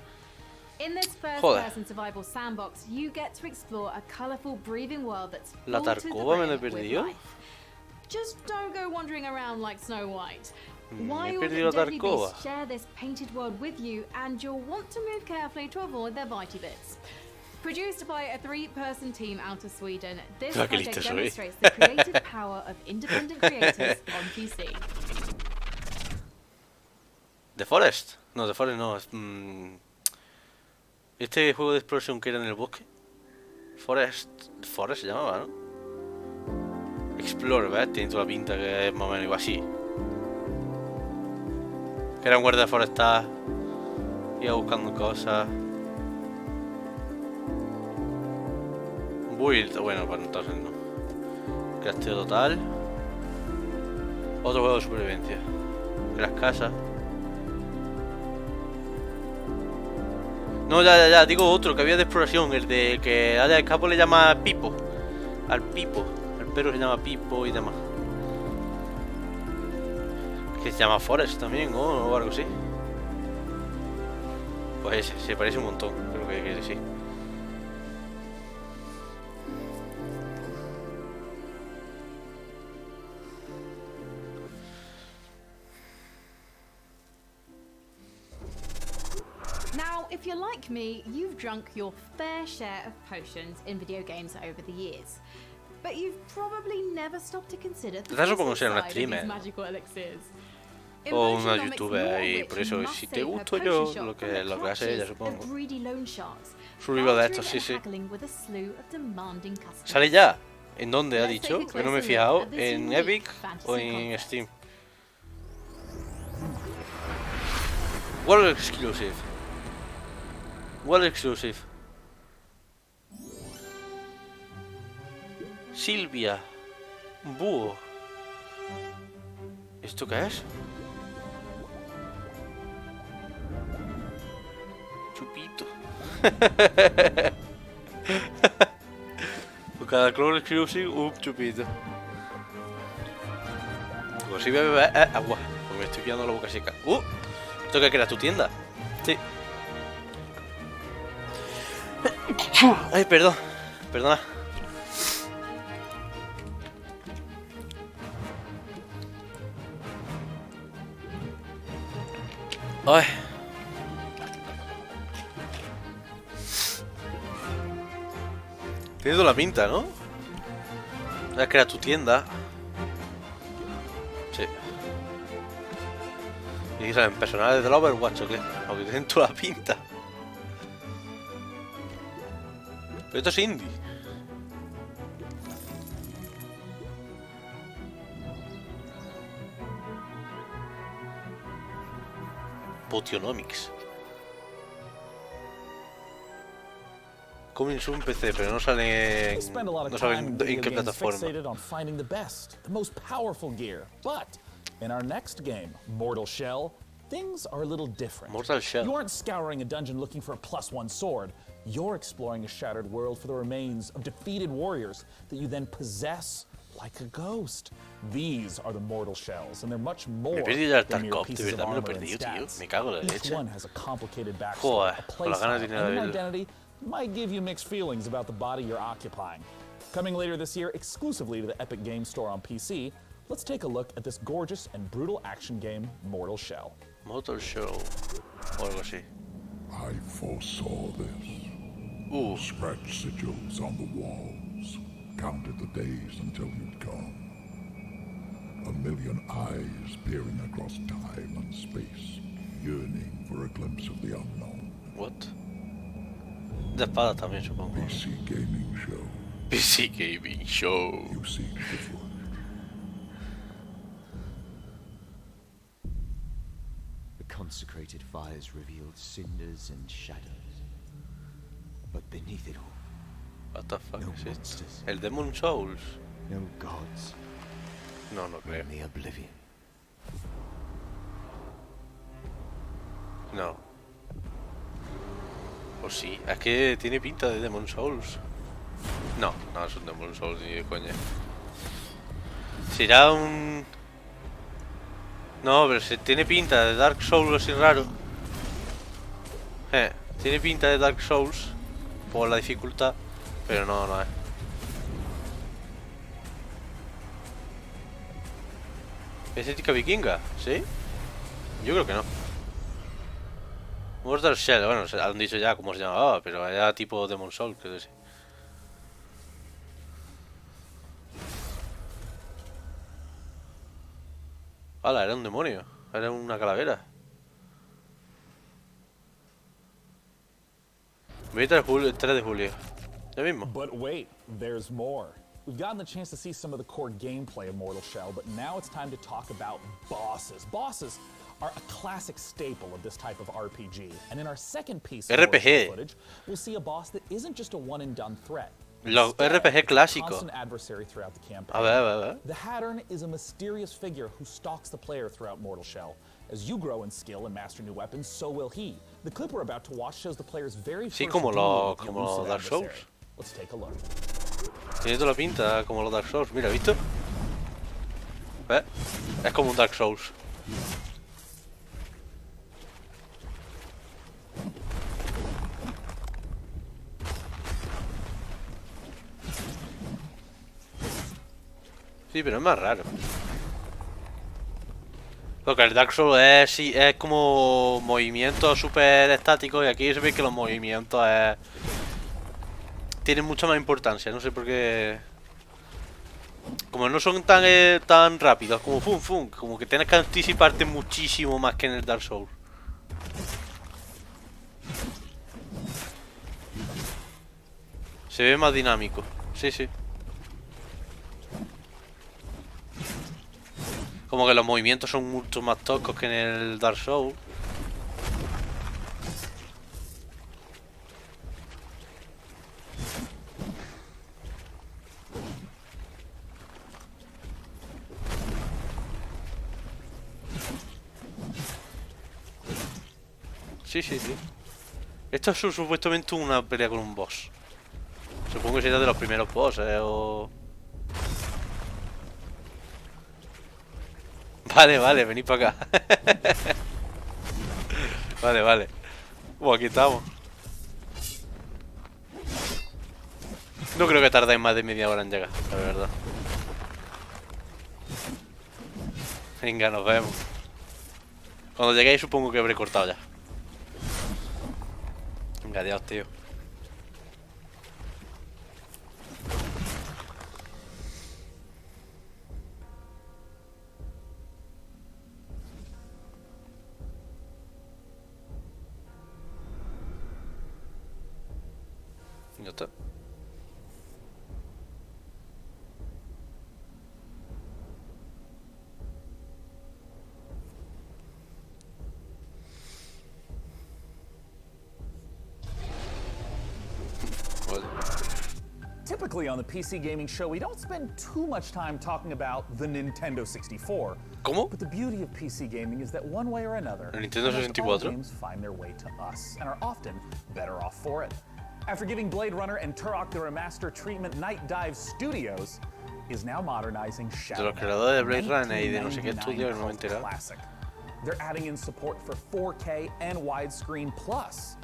In this Joder. first-person survival sandbox, you get to explore a colorful, breathing world that's La full to the Tarkova me la he brim with perdido. life. Just don't go wandering around like Snow White. Me he Wild perdido la deadly Tarkova. beasts share this painted world with you, and you'll want to move carefully to avoid their bitey bits. Produced by a 3-person team out of Sweden, this Ah, qué project listo soy. demonstrates the creative power of independent creators on PC. ¿The Forest? No, The Forest no. Es, este juego de exploración que era en el bosque. Forest se llamaba, ¿no? Explorer, ¿ves? Tiene toda la pinta que es más o menos igual así. Que era un guardia forestal. Iba buscando cosas. Build, bueno, pues entonces no. Crasteo total. Otro juego de supervivencia. Las casas. No, ya, digo otro que había de exploración, el de que al capo le llama Pipo. Al Pipo. El perro se llama Pipo y demás. Que se llama Forest también, ¿no? O algo así. Pues ese, se parece un montón, creo que sí. Now, if you're like me, you've drunk your fair share of potions in video games over the years. But you've probably never stopped to consider the Quizás supongo physical ser una side of streamer. these magical elixirs. O una Potionomics youtuber lore y rich por eso must si te save her gusto potion yo shop lo from que the hace ella clutches supongo. of greedy loan sharks, Su libro de bartering estos, sí, and sí. haggling with a slew of demanding customers. ¿Sale ya? ¿En dónde ha Let's dicho? take a Que no me he closer fijado. look at this ¿En unique Epic fantasy o en concept. Steam? World Exclusive. World Exclusive. Silvia. Un búho. ¿Esto qué es? Chupito. Por cada cloro exclusive, un chupito. Pues si voy a beber agua. Porque me estoy pillando la boca seca. ¿Esto qué era? ¿Tu tienda? Sí. Ay, perdón. Perdona. Ay. Tiene toda la pinta, ¿no? Es que era tu tienda. Sí. ¿Y salen personales del Overwatch o qué? Aunque tienen toda la pinta. Pero esto es indie. Potionomics. Coming soon PC, pero no sale. No saben en qué plataforma. On finding the best, the most powerful gear. But in our next game, Mortal Shell, things are a little different. Mortal Shell. You aren't scouring a dungeon looking for a +1 sword. You're exploring a shattered world for the remains of defeated warriors that you then possess like a ghost. These are the Mortal Shells, and they're much more than mere pieces of armor and stats. Each one has a complicated backstory, a playstyle, and an identity might give you mixed feelings about the body you're occupying. Coming later this year exclusively to the Epic Games Store on PC, let's take a look at this gorgeous and brutal action game, Mortal Shell. Mortal Shell. O algo así. I foresaw this. Scratched sigils on the walls. Counted the days until you'd come. A million eyes peering across time and space, yearning for a glimpse of the unknown. What? De espada también, supongo. PC Gaming Show. PC Gaming Show. You seek the forge. The consecrated fires revealed cinders and shadows. But beneath it all, what the fuck no is monsters. El Demon Souls. No gods. No, no creo. Only oblivion. No. O sí, es que tiene pinta de Demon Souls. No, no es un Demon Souls ni de coña. Será un... No, pero se tiene pinta de Dark Souls así raro. Tiene pinta de Dark Souls por la dificultad, pero no, no es. ¿Es ética vikinga? ¿Sí? Yo creo que no. Mortal Shell, bueno, han dicho ya cómo se llamaba, pero era tipo Demon Souls, creo que sí. ¡Hala! Era un demonio. Era una calavera. 3 de julio. Ya mismo. But wait, there's more. We've gotten the chance to see some of the core gameplay of Mortal Shell, but now it's time to talk about bosses. Bosses are a classic staple of this type of RPG. And in our second piece of RPG. footage, we'll see a boss that isn't just a one-and-done threat. Los RPG clásicos. Constant adversary throughout the campaign. A ver. The Hattern is a mysterious figure who stalks the player throughout Mortal Shell. As you grow in skill and master new weapons, so will he. The clip we're about to watch shows the player's very first como duel with the como elusive Dark Souls. adversary. Let's take a look. Tiene toda la pinta como los Dark Souls. Mira, ¿visto? ¿Ves? Es como un Dark Souls. Sí, pero es más raro. Porque el Dark Souls es como movimientos súper estáticos y aquí se ve que los movimientos tienen mucha más importancia, no sé por qué. Como no son tan rápidos como fum, como que tienes que anticiparte muchísimo más que en el Dark Souls. Se ve más dinámico, sí. Como que los movimientos son mucho más toscos que en el Dark Souls. Sí. Esto es supuestamente una pelea con un boss. Supongo que será de los primeros bosses o... Vale, venid para acá. Vale. Aquí estamos. No creo que tardáis más de media hora en llegar, la verdad. Venga, nos vemos. Cuando lleguéis supongo que habré cortado ya. Venga, adiós, tío. Ya está. Typically on the PC Gaming Show, we don't spend too much time talking about the Nintendo 64. ¿Cómo? But the beauty of PC gaming is that one way or another, El Nintendo 64 games find their way to us and are often better off for it. After giving Blade Runner and Turok the remaster treatment, Night Dive Studios is now modernizing Shadow. De los creadores de Blade Runner y de no sé qué estudio, no me he enterado. Classic. They're adding in support for 4K and widescreen plus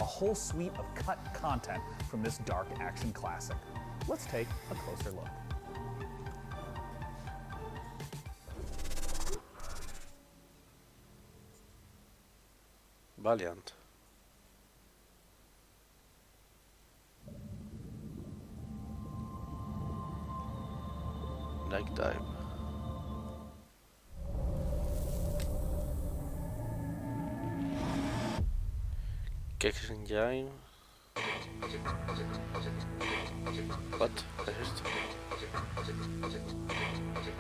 a whole suite of cut content from this dark action classic. Let's take a closer look. Valiant. Night Dive. Kex Engine. What? ¿Qué es esto?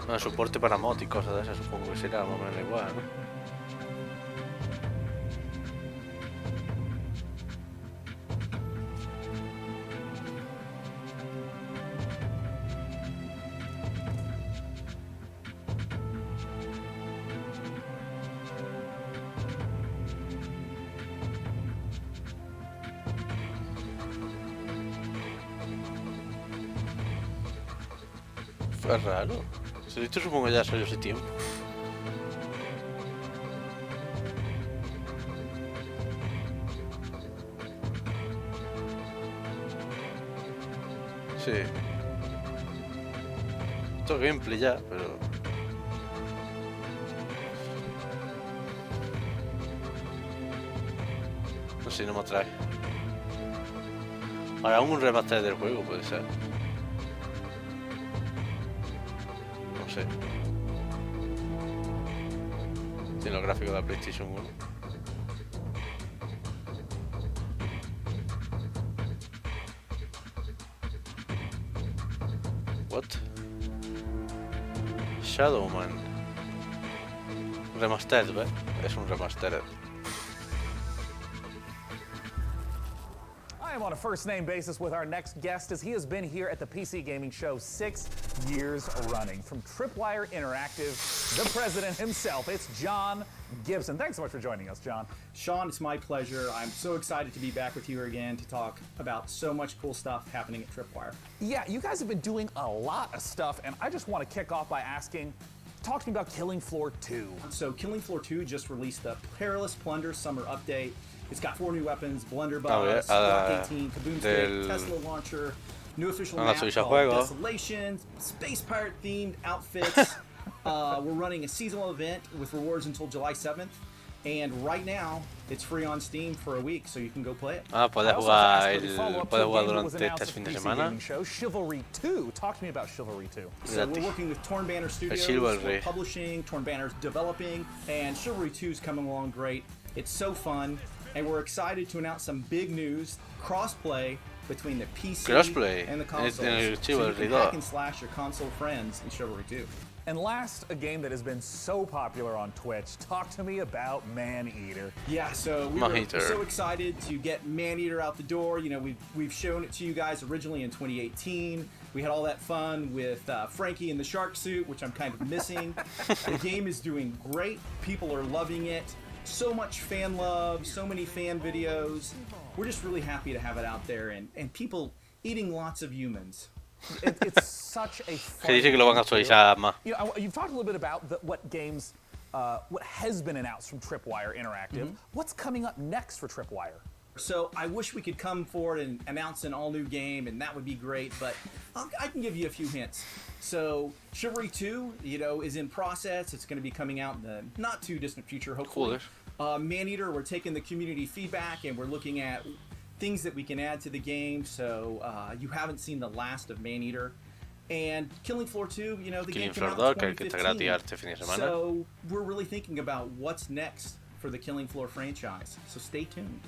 No, soporte para mod y cosas de esas, supongo que será más o menos igual, ¿no? Fue raro. Esto supongo que ya salió hace tiempo. Sí. Esto es gameplay ya, pero... No sé, no me atrae. Ahora un remaster del juego puede ser. No sé. Tiene los gráficos de la PlayStation 1. What? Shadowman. Remastered, ¿ves? Es un remastered. I am on a first-name basis with our next guest, as he has been here at the PC Gaming Show 6 years running. From Tripwire Interactive, the president himself, it's John Gibson. Thanks so much for joining us, John. Sean, it's my pleasure. I'm so excited to be back with you again to talk about so much cool stuff happening at Tripwire. Yeah, you guys have been doing a lot of stuff, and I just want to kick off by asking, talk to me about Killing Floor 2. So Killing Floor 2 just released the Perilous Plunder Summer Update. It's got 4 new weapons, Blunderbuss, Block 18, Kaboom Stick, Tesla Launcher, new official map called Desolation, Space Pirate themed outfits. We're running a seasonal event with rewards until July 7th. And right now, it's free on Steam for a week, so you can go play it. Puedes jugar durante este fin de semana. Chivalry 2. Talk to me about Chivalry 2. So we're working with Torn Banner Studios, we're publishing, Torn Banner's developing, and Chivalry 2 is coming along great. It's so fun, and we're excited to announce some big news, crossplay between the PC and the consoles. So you can hack and slash your console friends in Chivalry 2. And last, a game that has been so popular on Twitch. Talk to me about Maneater. Yeah, so we were so excited to get Maneater out the door. You know, we've shown it to you guys originally in 2018. We had all that fun with Frankie in the shark suit, which I'm kind of missing. The game is doing great. People are loving it. so much fan love, so many fan videos. We're just really happy to have it out there and people eating lots of humans. It's such a fun Que dice que lo van a actualizar más. You've talked a little bit about what games, what has been announced from Tripwire Interactive. What's coming up next for Tripwire? So I wish we could come forward and announce an all-new game, and that would be great, but I can give you a few hints. So Chivalry 2, is in process. It's going to be coming out in the not-too-distant future, hopefully. Maneater, we're taking the community feedback, and we're looking at things that we can add to the game, so you haven't seen the last of Maneater. And Killing Floor 2, the game came out in 2015, so we're really thinking about what's next for the Killing Floor franchise, so stay tuned.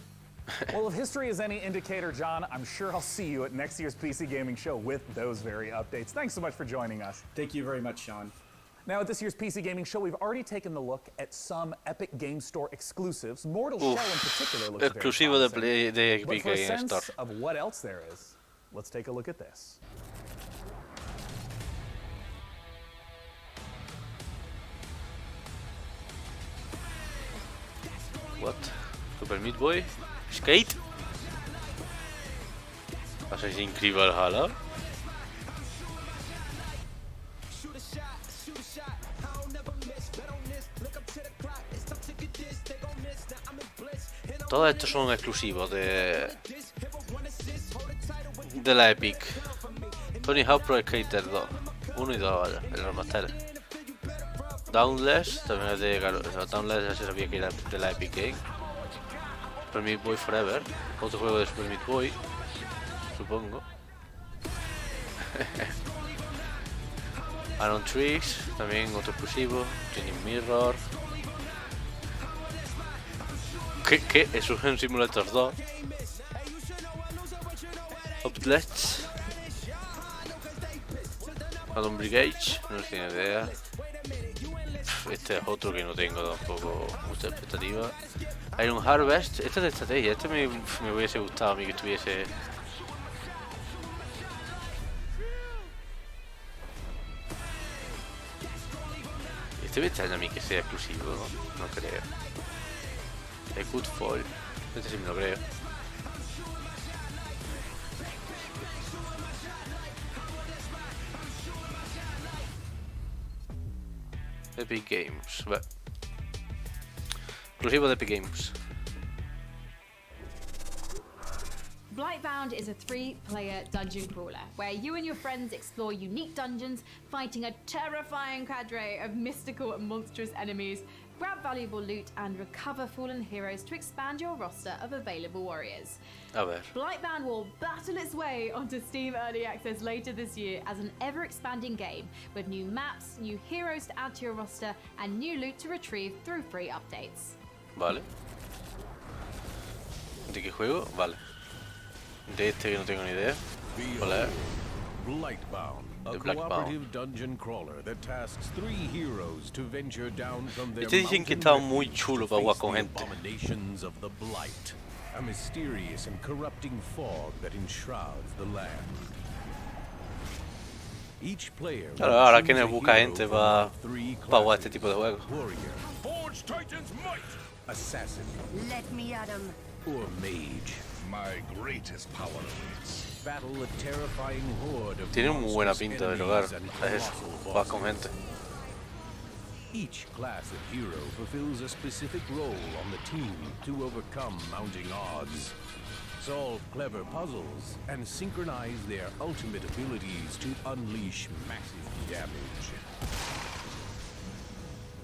Well, if history is any indicator, John, I'm sure I'll see you at next year's PC Gaming Show with those very updates. Thanks so much for joining us. Thank you very much, Sean. Now, at this year's PC Gaming Show, we've already taken a look at some Epic Game Store exclusives. Mortal Shell in particular looks exclusivo very de Epic Game Store. But for a sense Store. of what else there is, let's take a look at this. What? Super Meat Boy? Skate? Assassin's Creed Valhalla? Todos estos son exclusivos de la Epic. Tony Hawk Pro Skater 2. 1 y 2, vaya, el remaster. Dauntless, también es de... Dauntless ya se sabía que era de la Epic Game. Super Meat Boy Forever, otro juego de Super Meat Boy, supongo. Iron Tricks, también otro exclusivo. Training Mirror. ¿Qué? Es un Simulator 2. Outlets. Adam Brigade, no tengo idea. Este es otro que no tengo tampoco mucha expectativa. Iron Harvest, este es de estrategia, este me hubiese gustado a mí que estuviese. Este me extraña a mí que sea exclusivo, no creo. The Good Fall, este sí me lo creo. Epic Games, vale. Exclusivo de Epic Games. Blightbound is a 3-player dungeon crawler where you and your friends explore unique dungeons, fighting a terrifying cadre of mystical and monstrous enemies, grab valuable loot, and recover fallen heroes to expand your roster of available warriors. A ver. Blightbound will battle its way onto Steam Early Access later this year as an ever-expanding game with new maps, new heroes to add to your roster, and new loot to retrieve through free updates. Vale. ¿De qué juego? Vale. De este que no tengo ni idea. Hola. Blightbound, a cooperative dungeon crawler that tasks 3 heroes to venture down from their dicen que está muy chulo para jugar con gente. Abominations of the Blight, a mysterious and corrupting fog that enshrouds the land. Each player Claro, ahora que nos busca gente para jugar este tipo de juegos. Forge Titan's might, assassin. Let me at him. Or mage. My greatest power awaits. Battle a terrifying horde of Tiene muy buena pinta de jugar. Es eso, jugar con gente. Each class of hero fulfills a specific role on the team to overcome mounting odds, solve clever puzzles, and synchronize their ultimate abilities to unleash massive damage.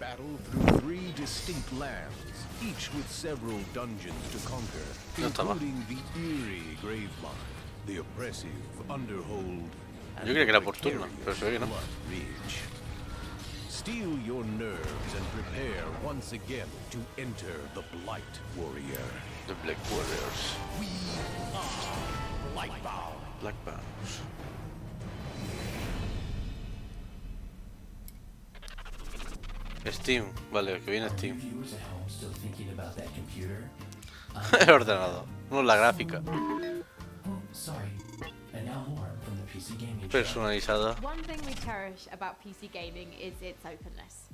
Battle through 3 distinct lands, each with several dungeons to conquer, including the eerie Gravemine, the oppressive Underhold, and Yo creía que era por turno, pero se ve que no. Ridge. Steel your nerves and prepare once again to enter the Blight Warrior. The Black Warriors. We are Blightbound. Blackbound. Steam, vale, que viene Steam. El ordenador, no la gráfica. Personalizada. One thing we cherish about PC gaming is its openness.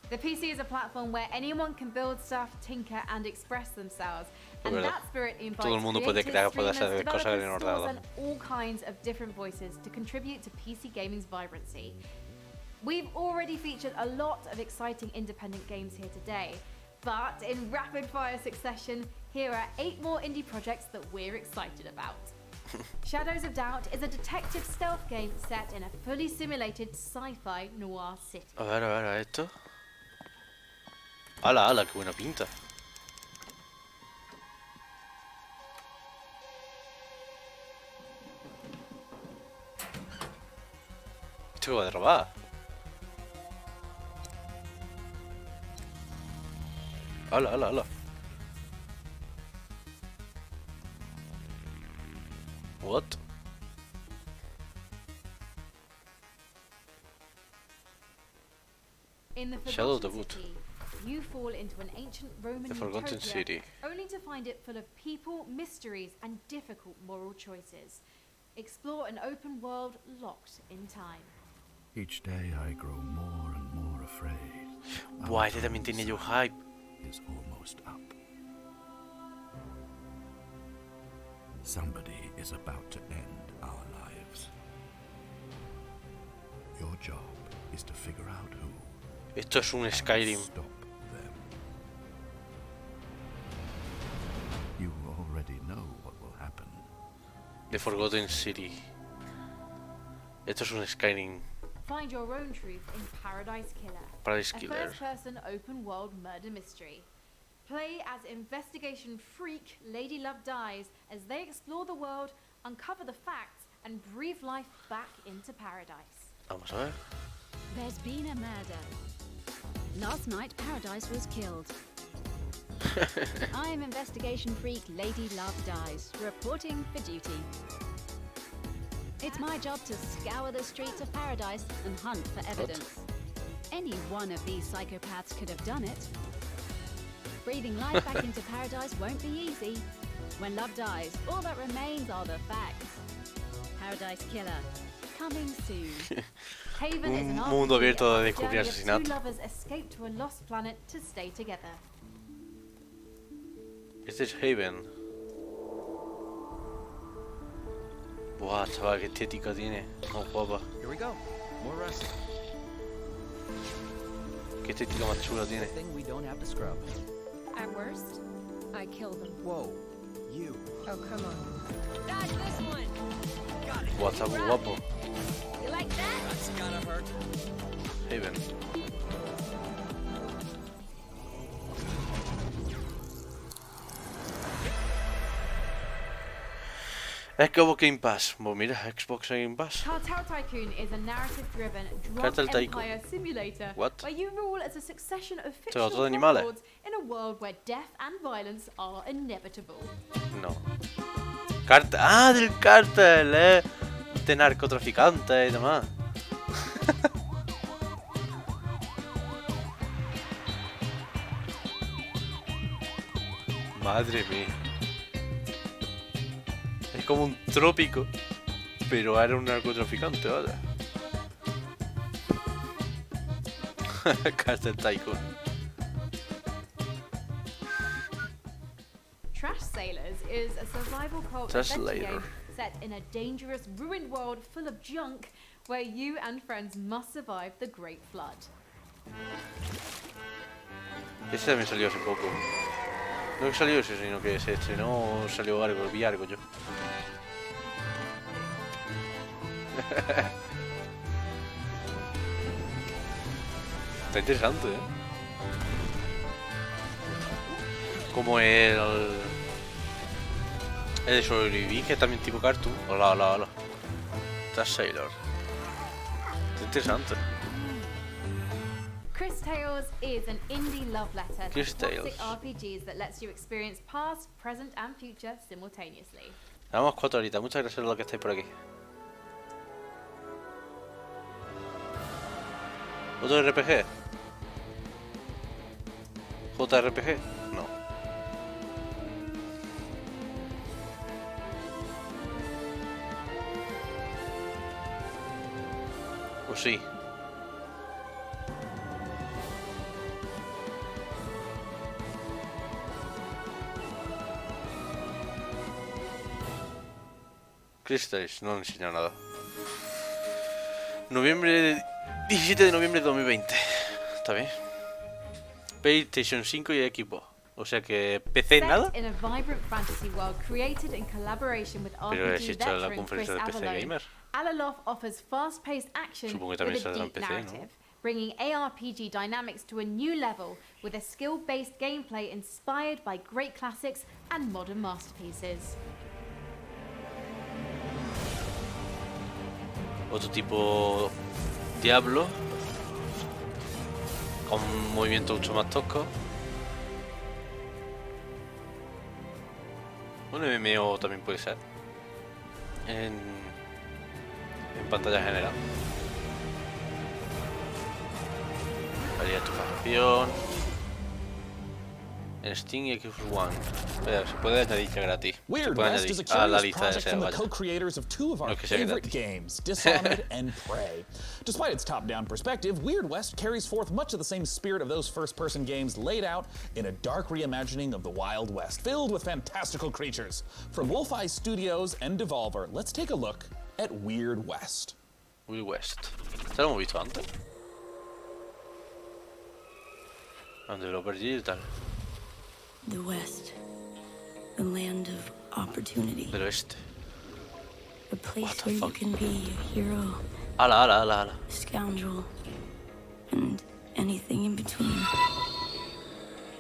The PC is a platform where anyone can build stuff, tinker, and express themselves. And that spirit invites todo el mundo puede crear, puede hacer cosas en el ordenador. And all kinds of different voices to contribute to PC gaming's vibrancy. We've already featured a lot of exciting independent games here today, but in rapid-fire succession, here are 8 more indie projects that we're excited about. Shadows of Doubt is a detective stealth game set in a fully simulated sci-fi noir city. A ver, esto. ¡Hala, hala! ¡Qué buena pinta! ¿Esto que va a derrobar? ¡Hala, hala, hala! What? In the Shadow Forgotten debut. City, you fall into an ancient Roman The Forgotten utopia, City. only to find it full of people, mysteries, and difficult moral choices. Explore an open world locked in time. Each day I grow more and more afraid. Buah, este también tiene yo hype. Is almost up. Somebody is about to end our lives. Your job is to figure out who. Esto es un Skyrim. Stop them. You already know what will happen. The Forgotten City. Esto es un Skyrim. Find your own truth in Paradise Killer, Paradise a Killer. first-person open-world murder mystery. Play as investigation freak Lady Love Dies as they explore the world, uncover the facts, and breathe life back into paradise. Vamos a ver. There's been a murder. Last night, Paradise was killed. I'm investigation freak Lady Love Dies, reporting for duty. It's my job to scour the streets of Paradise and hunt for evidence. Any one of these psychopaths could have done it. Breathing life back into Paradise won't be easy. When love dies, all that remains are the facts. Paradise Killer, coming soon. Haven is an mundo abierto de descubrir journey of asesinato. two lovers escape to a lost planet to stay together. Este es Haven. Buah, chaval, qué estética tiene. Oh, guapa. Here we go. More wrestling. Qué estética más chula tiene. Thing we don't have to scrub. At worst, I kill them. Whoa, you. Oh, come on. Dodge this one. Buah, está muy guapo. You like that? That's gotta hurt. Haven. Xbox Game Pass. Bueno, mira, Xbox Game Pass. Cartel Tycoon is a narrative-driven drug Cartel Tycoon. empire simulator What? where you rule as a succession of Todo fictional de animales. lords in a world where death and violence are inevitable. No. Del cártel, de narcotraficantes y demás. Madre mía. Es como un trópico, pero era un narcotraficante, ¿vale? Cartel Tycoon. Trash Sailors is a survival co-op Trash adventure Sailor. game set in a dangerous, ruined world full of junk where you and friends must survive the Great Flood. Este también salió hace poco. No que salió ese, sino que se estrenó, salió algo, vi algo yo. Está interesante, ¿eh? Como el de sobrevivir, que es también tipo cartoon. Hola, hola, hola. Trash Sailor. Está interesante. Chris Tales is an indie love letter Chris to classic Tales. RPGs that lets you experience past, present, and future simultaneously. Vamos 4 horitas. Muchas gracias a los que estáis por aquí. ¿Otro RPG? ¿JRPG? No. ¿O sí? Crystallis, no han enseñado nada. 17 de noviembre de 2020. Está bien. PlayStation 5 y equipo. O sea que PC nada. Pero si esto es la conferencia de PC Gamer. Supongo que también saldrá en PC, ¿no? Bringing ARPG dynamics to a new level with a skill-based gameplay inspired by great classics and modern masterpieces. Otro tipo Diablo con un movimiento mucho más tosco. Un MMO también puede ser en pantalla general. Varía tu facción en Steam y Xbox One. Pero se puede añadir ya gratis. Se puede añadir a la lista de deseos. Co-creators of two of our favorite games, Dishonored and Prey. Despite its top-down perspective, Weird West carries forth much of the same spirit of those first-person games laid out in a dark reimagining of the Wild West, filled with fantastical creatures. From Wolfeye Studios and Devolver, let's take a look at Weird West. Weird West. ¿Esto lo hemos visto antes? Developer digital. The West, the land of opportunity. Del oeste. A place where you can be a hero, ala. scoundrel, and anything in between.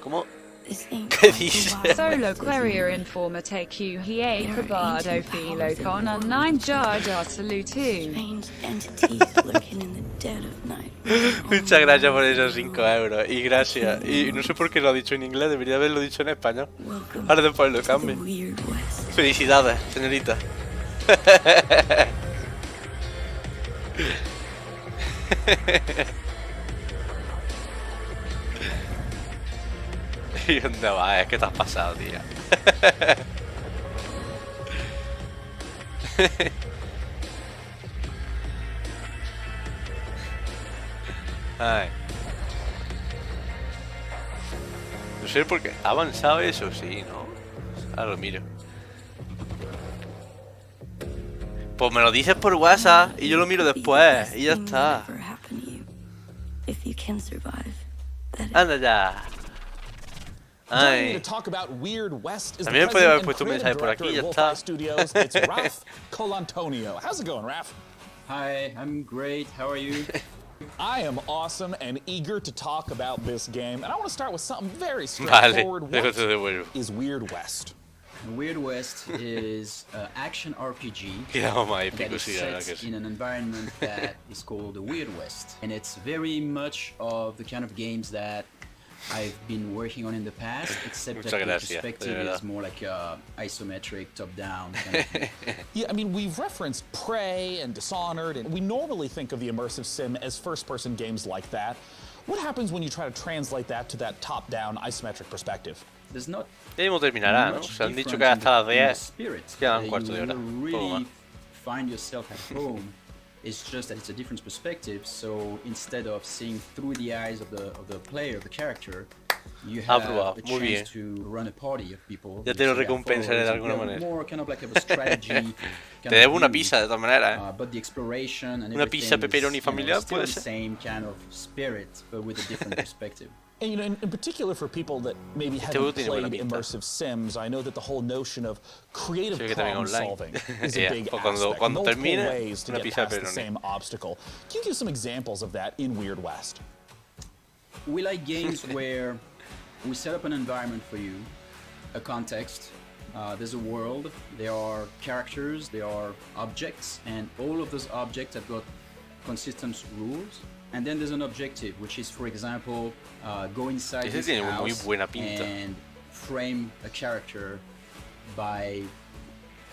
¿Cómo? ¿Qué dice? Solo queria informa TQ hiei probado filo con a 9 jar salutu. Muchas gracias por esos 5 euros. Y gracias. Y no sé por qué lo ha dicho en inglés, debería haberlo dicho en español. Ahora después lo cambio. Felicidades, señorita. ¿Y dónde vas? Es que te has pasado, tío. Ay. No sé por qué. ¿Ha avanzado eso? Sí, ¿no? Ahora lo miro. Pues me lo dices por WhatsApp y yo lo miro después. Y ya está. Anda ya. Ay. También podría haber puesto un mensaje por aquí y ya está. How's it going, Raph? Hi, I'm great. How are you? I am awesome and eager to talk about this game, and I want to start with something very straightforward. What is Weird West? Weird West is an action RPG that is set in an environment that is called the Weird West, and it's very much of the kind of games that I've been working on in the past, except that the perspective is more like a isometric, top-down kind of thing. Yeah, I mean, we've referenced Prey and Dishonored, and we normally think of the immersive sim as first-person games like that. What happens when you try to translate that to that top-down isometric perspective? There's not terminará, ¿no? Se han dicho que hasta las 10 quedan un cuarto de hora. Really find yourself at home. It's just that it's a different perspective, so instead of seeing through the eyes of the player, the character, you have a chance to run a party of people. Ya te lo recompensaré de alguna manera. More kind of like a strategy. Te debo una pizza de todas maneras. But the exploration and una pizza pepperoni familiar puede ser. Same kind of spirit, but with a different perspective. And you know, in particular for people that maybe haven't played immersive sims, I know that the whole notion of creative problem solving is a big aspect. Multiple ways to get past the same obstacle. Can you give some examples of that in Weird West? We like games where we set up an environment for you, a context. There's a world, there are characters, there are objects, and all of those objects have got consistent rules. And then there's an objective, which is, for example, go inside this house and frame a character by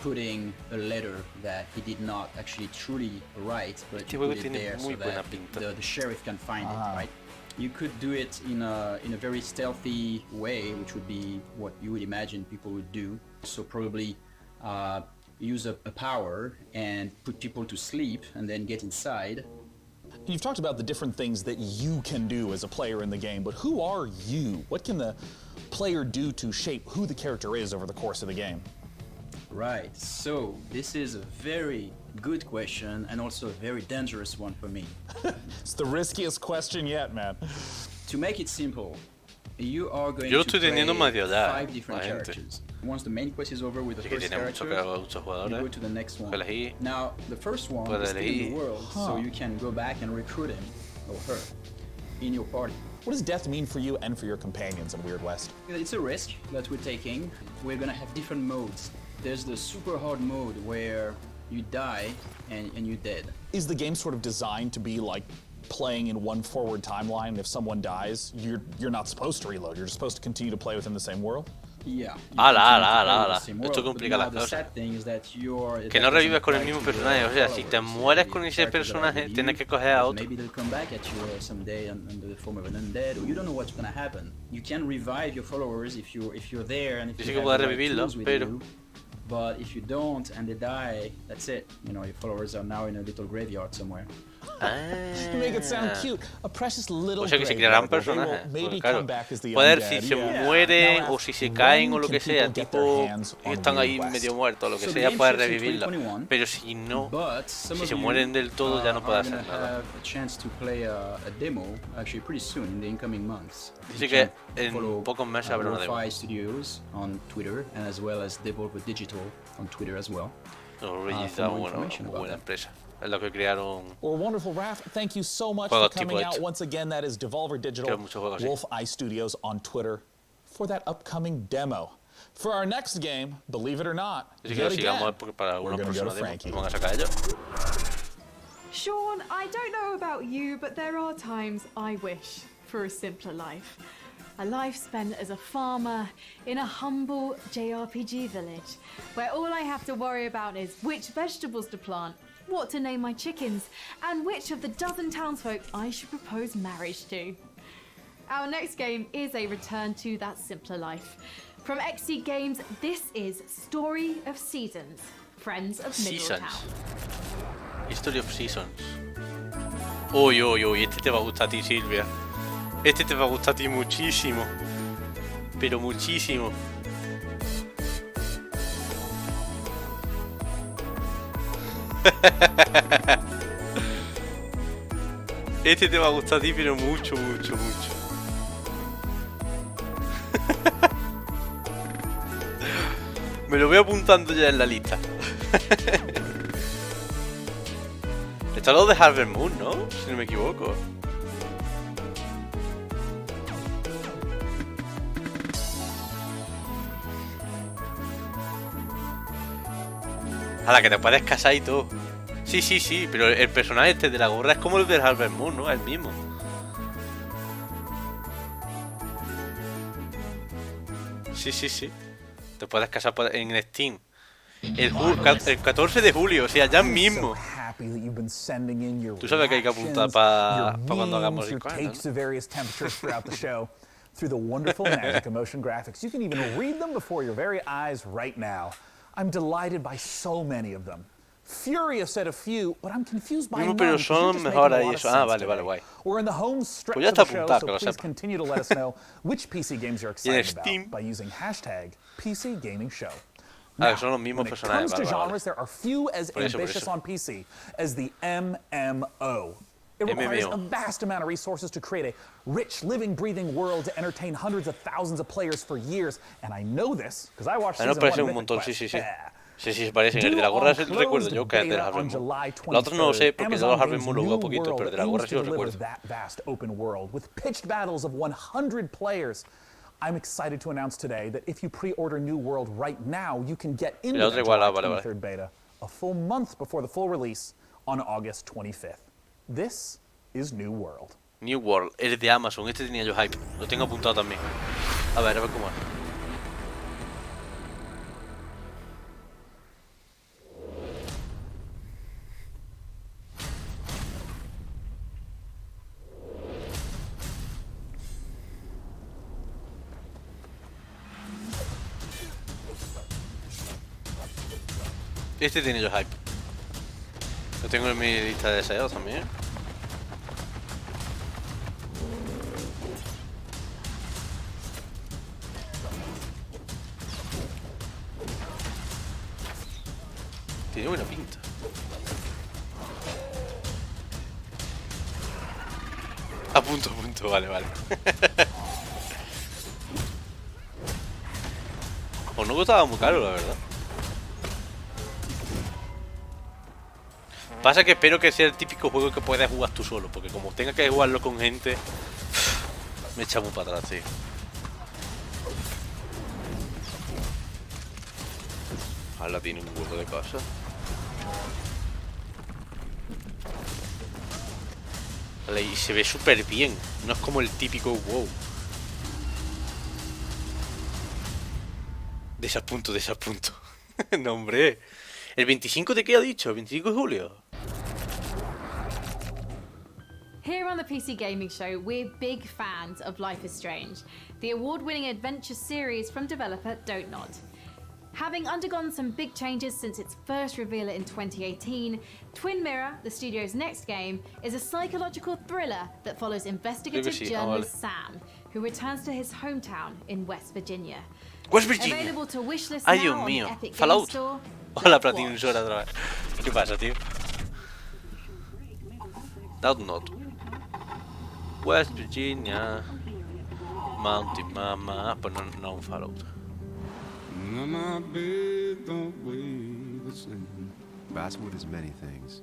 putting a letter that he did not actually truly write, but he put it there so that the sheriff can find it, right? You could do it in a very stealthy way, which would be what you would imagine people would do. So probably use a power and put people to sleep and then get inside. You've talked about the different things that you can do as a player in the game, but who are you? What can the player do to shape who the character is over the course of the game? Right, so this is a very good question and also a very dangerous one for me. It's the riskiest question yet, man. To make it simple, you are going Yo lo to estoy teniendo play medio ya, 5 different characters. Once the main quest is over with the first character, you go to the next one. Now, the first one is still in the world, so you can go back and recruit him or her in your party. What does death mean for you and for your companions in Weird West? It's a risk that we're taking. We're gonna have different modes. There's the super hard mode where you die and you're dead. Is the game sort of designed to be like playing in one forward timeline? If someone dies, you're not supposed to reload. You're just supposed to continue to play within the same world? Yeah. Esto complica las cosas. Que no revives con el mismo personaje. O sea, si te mueres con ese personaje, tienes que coger a otro. Maybe they'll come back at you someday under the form of an undead, or you don't know what's gonna happen. You can revive your followers if you're there and if you have the right tools with you. But if you don't and they die, that's it. You know, your followers are now in a little graveyard somewhere. You make it sound cute. A precious little o sea que se crearán personajes. Pues claro, poder si se mueren o si se caen o lo que sea, tipo están ahí medio muertos o lo que sea, puedes revivirlo. Pero si no, si se mueren del todo ya no puedes hacer nada. Dice que en pocos meses habrá una demo. On Twitter and as well as Devolver Digital on Twitter as well. Buena empresa. Es lo que crearon. Or wonderful Raph, thank you so much for coming out once again. That is Devolver Digital, Wolf Eye Studios on Twitter for that upcoming demo. For our next game, believe it or not, we're going to go to Frankie. Sean, I don't know about you, but there are times I wish for a simpler life. A life spent as a farmer in a humble JRPG village, where all I have to worry about is which vegetables to plant, what to name my chickens, and which of the dozen townsfolk I should propose marriage to. Our next game is a return to that simpler life. From XC Games, this is Story of Seasons, Friends of Middletown. History of Seasons. Uy, este te va a gustar a ti, Silvia. Este te va a gustar a ti muchísimo. Pero muchísimo. Este te va a gustar a ti, pero mucho. Me lo voy apuntando ya en la lista. Está lo de Harvest Moon, ¿no? Si no me equivoco. A la que te puedes casar y todo. Sí, pero el personaje este de la gorra es como el del Harvest Moon, ¿no? Es el mismo. Sí. Te puedes casar en Steam. El 14 de julio, o sea, ya mismo. Tú sabes que hay que apuntar para cuando hagamos el through the wonderful Magic Emotion graphics. You can even read them before your very eyes right now. I'm delighted by so many of them. Furious at a few, but I'm confused by none. Pero son mejores y eso. Vale, guay. We're in the home stretch of the show, so please continue to let us know which PC games you're excited about by using hashtag PC Gaming Show. Now, son los mismos when it comes to genres, there are few as ambitious on PC as the MMO. It requires a vast amount of resources to create a rich, living, breathing world to entertain hundreds of thousands of players for years. And I know this because I watched season 1 of Mythic Quest. Sí, parece. El de la gorra es el recuerdo yo, que es de la Harvest Moon. La otra no lo sé, porque yo los Harvest Moon lo jugué poquito, pero de la gorra sí lo recuerdo. That vast open world with pitched battles of 100 players. I'm excited to announce today that if you pre-order New World right now, you can get into the July 23rd beta a full month before the full release on August 25th. This is New World. New World, es de Amazon. Este tenía yo hype. Lo tengo apuntado también. A ver cómo es. Este tiene yo hype. Lo tengo en mi lista de deseos también. Tiene buena pinta. A punto, vale. Pues no costaba muy caro, la verdad. Pasa que espero que sea el típico juego que puedas jugar tú solo, porque como tenga que jugarlo con gente, me echa muy para atrás, tío. Ahora tiene un huevo de casa. Vale, y se ve súper bien. No es como el típico WoW. Desapunto. No, hombre. ¿El 25 de qué ha dicho? ¿El 25 de julio? Here on the PC Gaming Show, we're big fans of Life is Strange, the award-winning adventure series from developer Don't Nod. Having undergone some big changes since its first reveal in 2018, Twin Mirror, the studio's next game, is a psychological thriller that follows investigative journalist Sam, who returns to his hometown in West Virginia. West Virginia. Available to wishlist Ay, now Dios on mío. the Epic Fallout. Games Store. Hola, Platinum Sora otra vez. ¿Qué pasa, tío? Don't Nod. West Virginia. Mountain Mama. Pues no un Fallout. Basswood is many things.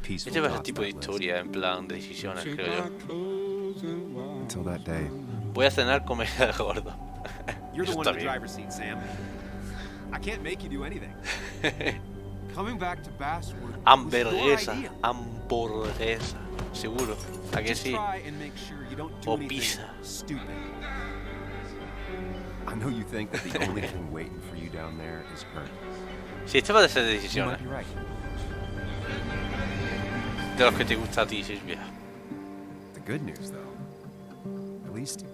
Este va a ser tipo de historia, en plan de decisiones, creo yo. Until that day. Voy a cenar comida gordo. You're the one in the driver's seat, Sam. I can't make you do anything. Coming back to Basswood. Hamburguesa, seguro. ¿A que sí? O pizza. I know you think that the only thing waiting for you down there is her. Si este va a ser de decisiones. De los que te gusta a ti, Silvia. The good news, though, at least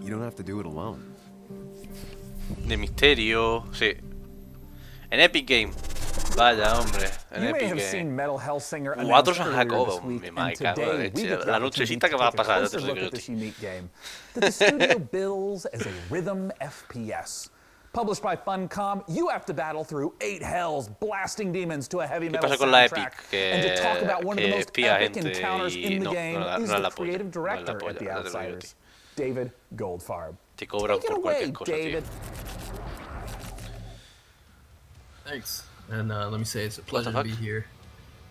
you don't have to do it alone. De misterio, sí. En Epic Game. Vaya, hombre. En Epic Game. Cuatro San Jacobo. Me cago en la leche. La nochecita que va a pasar. The studio bills as a rhythm FPS. Published by Funcom, you have to battle through 8 hells, blasting demons to a heavy metal soundtrack. And to talk about one of the most epic encounters in the game is the creative director at The Outsiders, David Goldfarb. Take it away, David. Thanks. And let me say it's a pleasure to be here.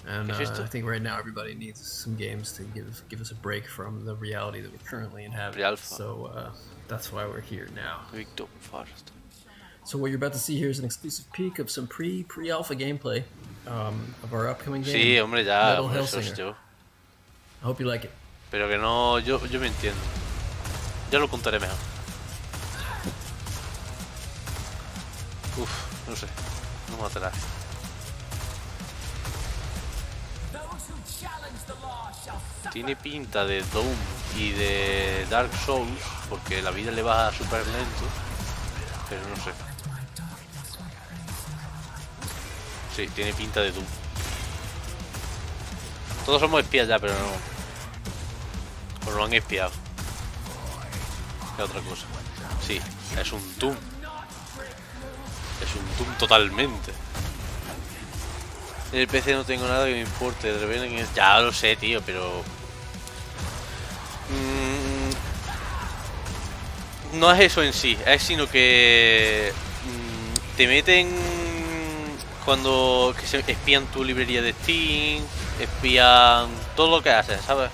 And I think right now everybody needs some games to give us a break from the reality that we're currently inhabiting. So that's why we're here now. So what you're about to see here is an exclusive peek of some pre-alpha gameplay of our upcoming game. Sí, hombre, ya. Metal Hellsinger. I hope you like it. Pero que no, yo me entiendo. Ya lo contaré mejor. Uf, no sé. No me atrae. Tiene pinta de Doom y de Dark Souls, porque la vida le va súper lento. Pero no sé. Sí, tiene pinta de Doom. Todos somos espías ya, pero no. O no han espiado. ¿Qué otra cosa? Sí, es un Doom. Es un Doom totalmente. En el PC no tengo nada que me importe. De repente, ya lo sé, tío, pero... no es eso en sí. Es sino que... te meten... cuando que se espían tu librería de Steam, espían todo lo que haces, ¿sabes?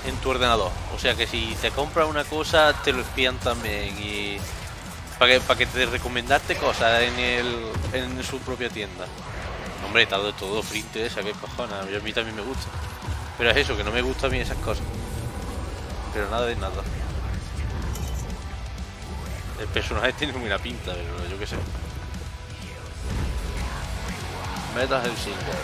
En tu ordenador. O sea que si te compras una cosa, te lo espían también. Y para que te recomendarte cosas en su propia tienda. Hombre, todo print esa, qué cojones. A mí también me gusta. Pero es eso, que no me gusta a mí esas cosas. Pero nada de nada. El personaje tiene buena pinta, pero yo qué sé. Metal Hellsinger.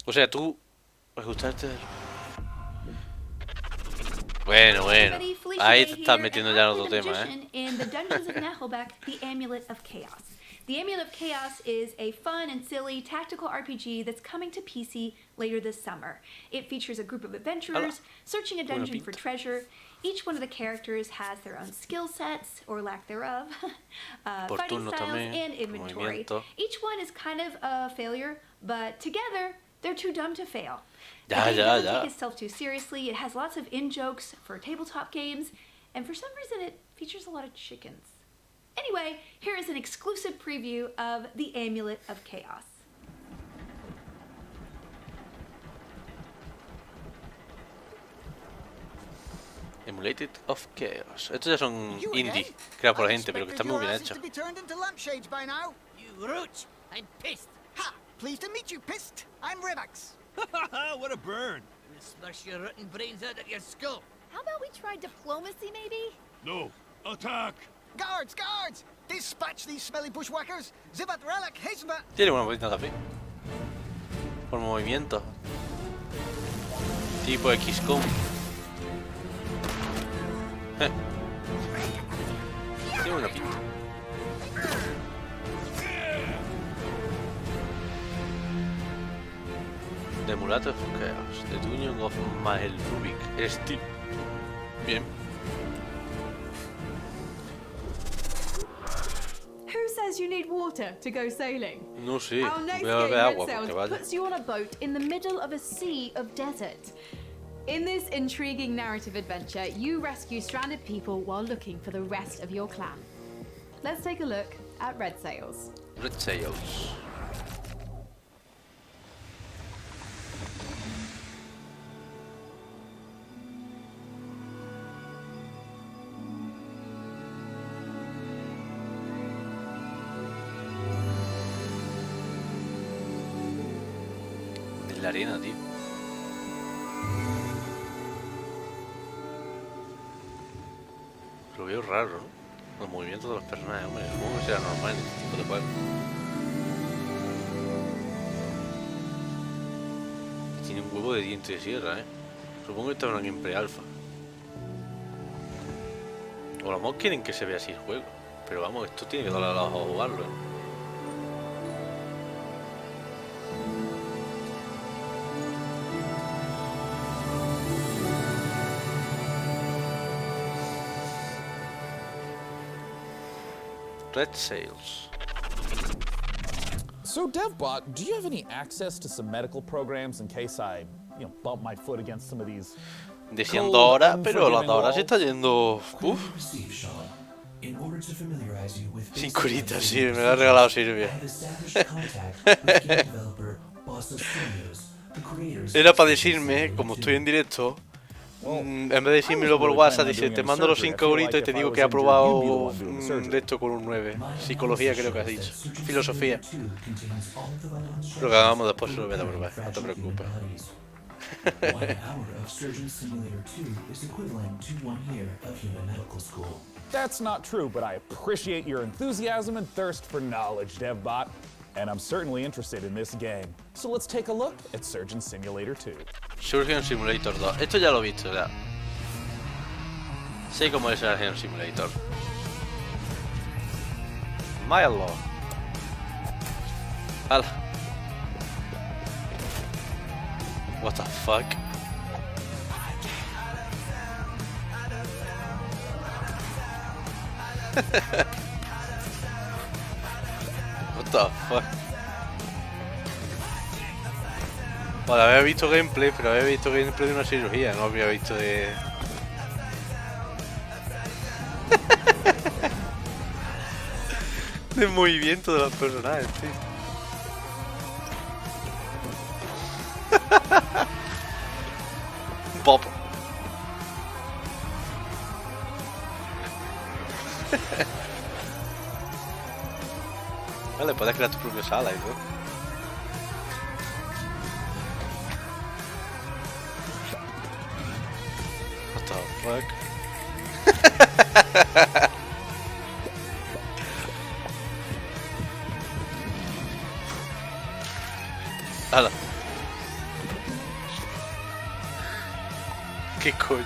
O sea, tú... ¿os gusta este? Bueno. Ahí te estás metiendo ya en otro tema, In the Dungeons of Nahelbeck, the Amulet of Chaos. The Amulet of Chaos is a fun and silly tactical RPG that's coming to PC later this summer. It features a group of adventurers searching a dungeon for treasure. Each one of the characters has their own skill sets, or lack thereof, fighting styles, también, and inventory. movimiento. Each one is kind of a failure, but together, they're too dumb to fail. The Ya, game ya, doesn't ya. take itself too seriously. It has lots of in-jokes for tabletop games, and for some reason it features a lot of chickens. Anyway, here is an exclusive preview of The Amulet of Chaos. Emulated of Chaos. Estos ya son indie, creados por la gente, pero que están muy bien hechos. To be turned into lampshades by now. You roach! I'm pissed. Ha! Pleased to meet you, pissed. I'm Rivax. What a burn! We'll smash your rotten brains out of your skull. How about we try diplomacy, maybe? No, attack! Guards, guards! Dispatch these smelly bushwhackers. Zibat relic, hastenbat. Tiene buena posición también. Por movimiento. Tipo XCOM. Tiene una pinta. The Emulator of Chaos. The Union of Mael Rubik. El Steel. Bien. Who says you need water to go sailing? No sé. Our next Voy a beber game, agua Red porque Sails, vaya. puts you on a boat in the middle of a sea of desert. In this intriguing narrative adventure, you rescue stranded people while looking for the rest of your clan. Let's take a look at Red Sails. Red Sails. En la arena, tío. Lo veo raro, ¿no? Los movimientos de los personajes, hombre. Supongo que será normal en este tipo de juegos. Tiene un huevo de diente de sierra, ¿eh? Supongo que estarán en pre-alfa. O a lo mejor quieren que se vea así el juego. Pero vamos, esto tiene que darle a la hoja a jugarlo, ¿eh? Red Sails. So, DevBot, do you have any access to some medical programs in case I, bump my foot against some of these? Diciendo ahora, pero la hora se está yendo. Uf. 5 horitas, sí, me lo ha regalado Silvia. Era para decirme, como estoy en directo, en vez de decírmelo por WhatsApp, dice, te mando los 5 euritos y te digo que he aprobado de esto con un 9. Psicología creo que has dicho. Filosofía. Lo que hagamos después se lo voy a probar, no te preocupes. That's not true, but I appreciate your enthusiasm and thirst for knowledge, DevBot. And I'm certainly interested in this game. So let's take a look at Surgeon Simulator 2. Surgeon Simulator 2. Esto ya lo he visto, ya. Sé cómo es el Surgeon Simulator. Milo. Hala. What the fuck? What the fuck? Vale, había visto gameplay, pero había visto gameplay de una cirugía, no había visto de... de movimiento de los personajes, tío. Pop. Vale, puedes crear tu propia sala y todo. What the fuck? Hala. ¿Qué coño?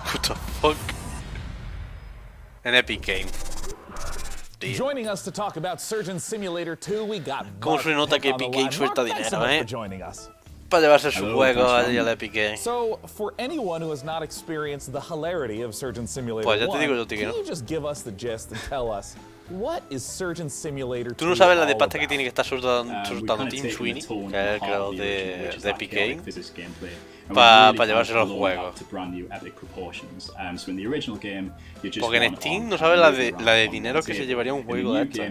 What the fuck? An epic game. tío. Joining us to talk about Surgeon Simulator 2, we got ¿Cómo se nota que Epic Games suelta dinero, para llevarse su Hello, juego thanks, allá a Epic Games? So, for anyone who has not experienced the hilarity of Surgeon Simulator Pues ya te 1, digo yo, tío, que can no. you just give us the gist and tell us what is Surgeon Simulator 2 Tú no sabes la de all pasta que about? tiene que estar soltando Tim Sweeney, que es el creador de Epic Games, para llevárselo al juego. Porque en Steam no sabes la de dinero que se llevaría un juego de esto.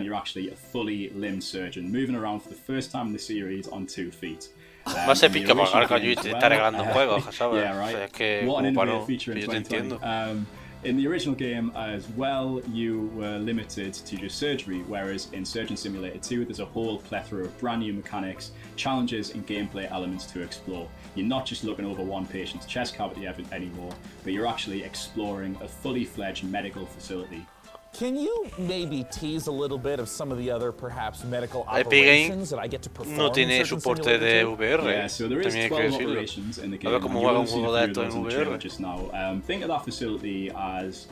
Más épico que pagar coño y te está regalando juegos, ¿sabes? O sea, es que como para no, yo te entiendo. In the original game as well, you were limited to just surgery, whereas in Surgeon Simulator 2, there's a whole plethora of brand new mechanics, challenges, and gameplay elements to explore. You're not just looking over one patient's chest cavity anymore, but you're actually exploring a fully fledged medical facility. Can you maybe tease a little bit of some of the other perhaps medical Epic operations that I get to perform no in tiene Surgeon soporte de Simulator 2? VR, Yeah, so there is también hay que 12 decirlo. operations in the A game. ver cómo and juega un you'll see juego a de few esto of en those in the trailer VR. just now. Think of that facility as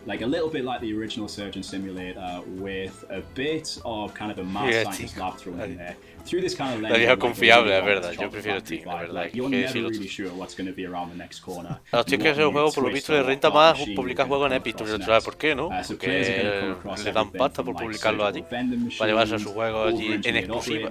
like a little bit like the original Surgeon Simulator with a bit of kind of a mad scientist lab thrown in there. Through this kind of lens, La vieja confiable, es verdad, yo prefiero Steam, la verdad. like, you're never really sure what's going to be around the next corner. A los tíos que hacen el juego, por lo visto, les renta más publicar juegos en Epic. ¿Tú sabes por qué, no? Porque le dan pasta por publicarlo allí, para llevarse a su juego allí en exclusiva.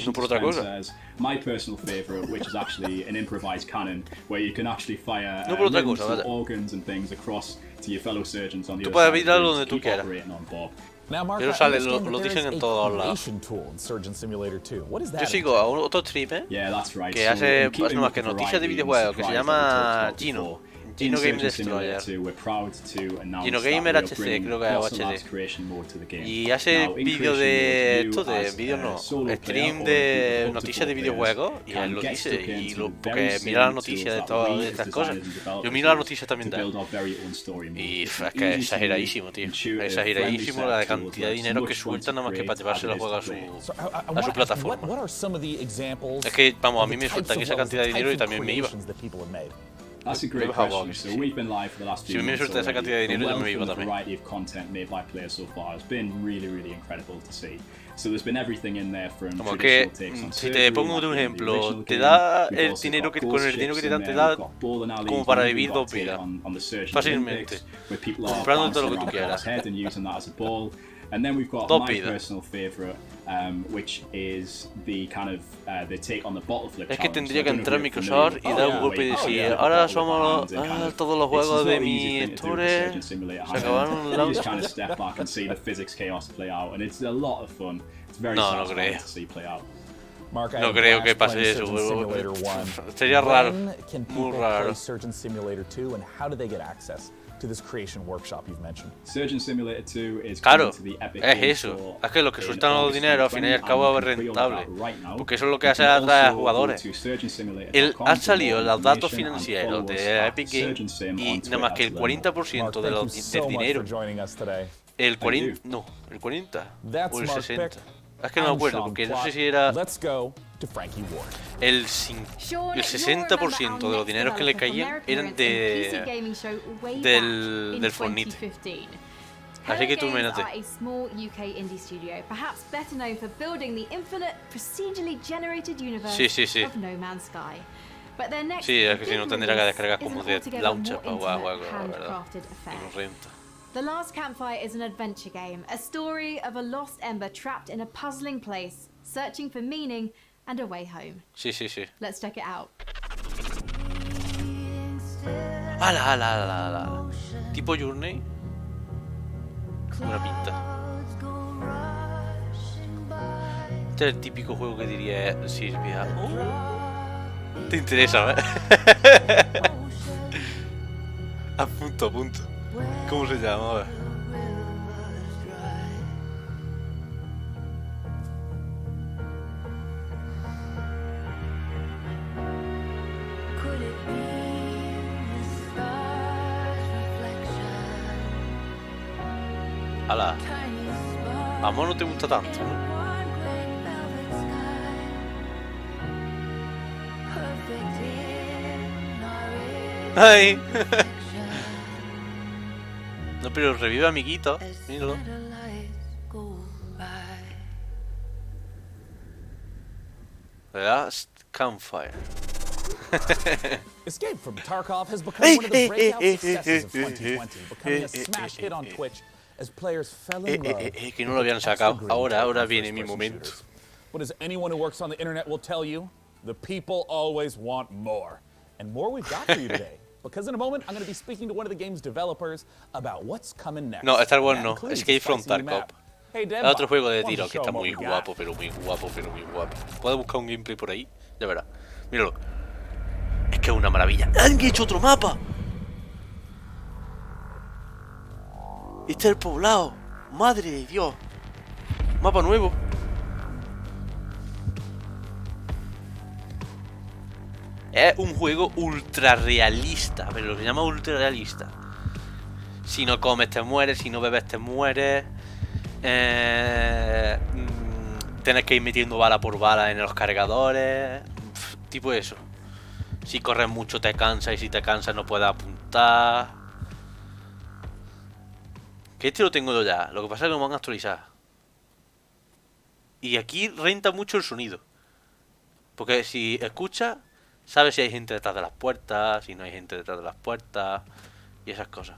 No por otra cosa. My personal favorite, which is actually an improvised cannon, where you can actually fire No por otra limbs cosa, and vaya. organs and things across to your fellow surgeons on the Tú other puedes side of the mirarlo room donde to tú keep quieras. operating on Bob. Now, Mark, Eso I sale, understand lo that there dicen is en a todos lados. creation tool in Surgeon Simulator 2. What is Yo that? sigo a otro streamer Yeah, that's right. que So, hace in keeping no más with que the noticias de variety and videojuegos, que se surprise that we llama talked about Gino. before, Gino in Game Surgeon Simulator Destroyer. 2, we're proud to announce Gino that Gamer we are HC, bringing creo que es Cross HD. Labs creation mode to the game. Y hace Now, in vídeo creation de mode, esto you de as vídeo a no, solo stream player or de a group of noticias de players videojuegos y can él lo get dice stuck y into lo, the porque very mira las same noticias de tools that todas we estas as cosas. designers and Yo developers miro las use noticias también to de él. build our very own story mode. Y It's es an que easy to exageradísimo, tío. use, intuitive, Exageradísimo friendly la set of cantidad de tools dinero that's que much fun sueltan to nada más que create para llevarse as los it is juegos to play. So, I a su want to ask, plataforma. what are some of the examples Es que, vamos, a of mí the me types sueltan of esa roles, cantidad de the dinero y types of también me iba. creations that people have made? That's a great Hago, question. So we've been live for the last Si few me months suelta esa cantidad de already. dinero, The yo me wealth iba and the también. variety of content made by players so far has been really, really incredible to see. So there's been everything in there from Como que, traditional takes on si te surgery, pongo de un like in the ejemplo, original te game. da We've el also dinero got que, ghost con el dinero que ships te in dan, te there, da we've got bowling alleys, como para we've vivir got dos take vidas. on the Surgeon Fácilmente. Olympics, where people are Comprando todo bouncing lo que tú around quieras. Bob's head and using that as a ball. And then we've got Dos my vidas. personal favorite, which is the kind of the take on the bottle flip Es que challenge. tendría So que I don't know entrar if you're Microsoft y familiar dar with un golpe y that. decir, the ahora bottle with the somos hands and kind of- todos los it's juegos just de not mi easy thing to do with store Surgeon Simulator se handheld. acabaron You la... just kind of step back and see the physics chaos play out, and it's a lot of fun. It's very No, no satisfying creo. to see play out. Mark, I No have creo Flash que pase playing eso, Surgeon Simulator 1. Sería raro, When can muy people raro. play Surgeon Simulator 2, and how do they get access to this creation workshop you've mentioned? Surgeon Simulator 2 is Claro, coming to the Epic es Games eso. Store Es que los que in sueltan los August dinero al final y al 2020, cabo es and you can pre-order rentable. that right now. Porque eso es lo que You hace can atraer a also go jugadores. to surgeonsimulator.com Han for salido more los datos information and financieros follow us de at Epic Games Surgeon Sim y on nada más que el Twitter to learn more. 40% de Mark, los, thank you del so much dinero, for joining us today. el 40, you. no, el 40 That's o el Mark 60. Pick. Es que no me I'm acuerdo, Sean porque no Plott. sé si era Let's go to Frankie Ward. el Sean, el 60% de los dineros que le caían eran del Fortnite. Así que tú imagínate. Are a small UK indie studio, perhaps better known for building the infinite, procedurally generated universe Sí, sí, sí. of No Man's Sky. But their next Sí, es que si big no tendría que release descargar is como an de altogether launcher more para jugar intimate, juegos, la verdad. handcrafted Y affair. no renta. The Last Campfire is an adventure game, a story of a lost ember trapped in a puzzling place, searching for meaning and a way home. Sí, sí, sí. Let's check it out. ¡Hala, hala, hala, hala! ¿Tipo Journey? Buena pinta. Este es el típico juego que diría Silvia. Te interesa, ¿eh? A punto, a punto. ¿Cómo se llama? A ver. ¡Hala! Amor, no te gusta tanto, ¿no? ¡Ay! No pero revive a amiguitos. Míralo. The Last Campfire. Escape from Tarkov has become one of the breakout successes of 2020, becoming a smash hit on Twitch as players fell in love. Que no lo habían sacado. Ahora viene mi momento. But as anyone who works on the internet will tell you, the people always want more. And more we've got for you today. Because in a moment, I'm going to be speaking to one of the game's developers about what's coming next. No, Star Wars no. Escape from Tarkov. Hey, Es otro juego de tiro que está muy guapo, pero muy guapo, pero muy guapo. Puedes buscar un gameplay por ahí, ya verás. Míralo. Es que es una maravilla. ¡Han hecho otro mapa! Este es el poblado. Madre de Dios. Mapa nuevo. Es un juego ultra realista, pero lo que se llama ultra realista. Si no comes te mueres, si no bebes te mueres. Tienes que ir metiendo bala por bala en los cargadores. Tipo eso. Si corres mucho te cansas y si te cansas no puedes apuntar. Que este lo tengo yo ya. Lo que pasa es que lo van a actualizar. Y aquí renta mucho el sonido. Porque si escuchas, sabes si hay gente detrás de las puertas, si no hay gente detrás de las puertas y esas cosas.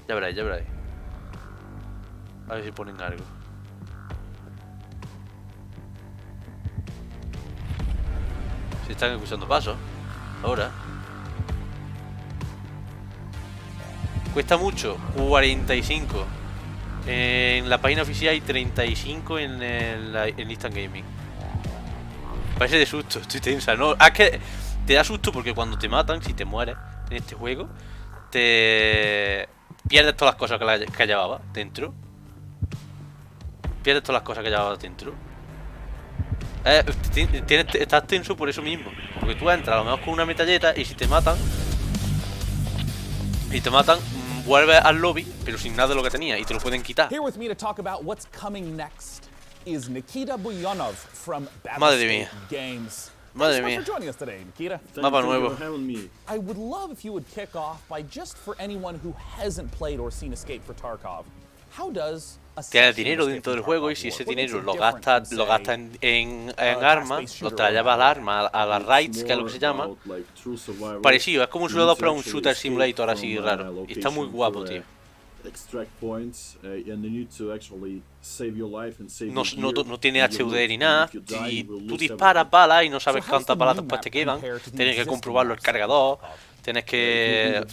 Ya veréis, ya veréis. A ver si ponen algo. Se están escuchando pasos. Ahora. Cuesta mucho. 45. En la página oficial hay 35 en Instant Gaming. Parece de susto, estoy tensa, ¿no? Es que te da susto porque cuando te matan, si te mueres en este juego, te pierdes todas las cosas que llevabas dentro. Pierdes todas las cosas que llevabas dentro. Estás tenso por eso mismo. Porque tú entras a lo mejor con una metralleta y si te matan, vuelves al lobby, pero sin nada de lo que tenías y te lo pueden quitar. Here with me to talk about what's coming next is Nikita Buyanov from Madre mía. Games. Madre mía. Thanks for joining us today, Nikita. Mapa nuevo. I would love if you would kick off by just for anyone who hasn't played or seen Escape for Tarkov. How does tienes dinero dentro del juego y si ese dinero lo gastas en armas, lo traes al arma, a las raids, que es lo que se llama. Parecido, es como un soldado pero un shooter simulator así raro. Y está muy guapo, tío. No tiene HUD ni nada. Si tú disparas balas y no sabes cuántas balas después te quedan, tienes que comprobarlo el cargador. Tienes que...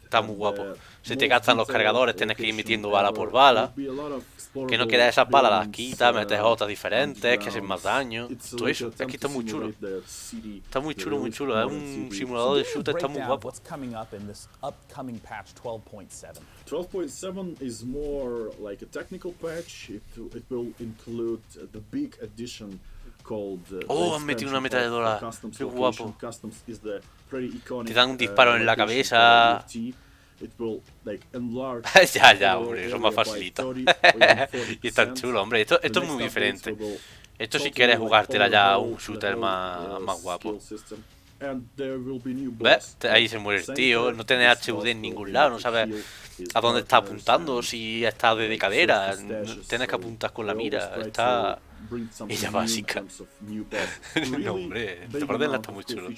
Está muy guapo. Se te gastan los cargadores, tienes que ir metiendo bala por bala. Que no quieras esas balas, las quitas, metes otras diferentes, que hacen más daño. Todo eso. Aquí está muy chulo. Está muy chulo, muy chulo. Es un simulador de shooter, está muy guapo. 12.7 is more like a technical patch. It will include the big addition called han metido una ametralladora. Qué guapo. Te dan un disparo en la cabeza. Ya, hombre, eso es más facilito. Y está chulo, hombre. Esto es muy diferente. Esto si quieres jugártela ya a un shooter más guapo. ¿Ves? Ahí se muere el tío. No tiene HUD en ningún lado. No sabes a dónde está apuntando. Si está de cadera. Tienes que apuntar con la mira. Está... Ella básica. No, hombre, te parece está muy chulo.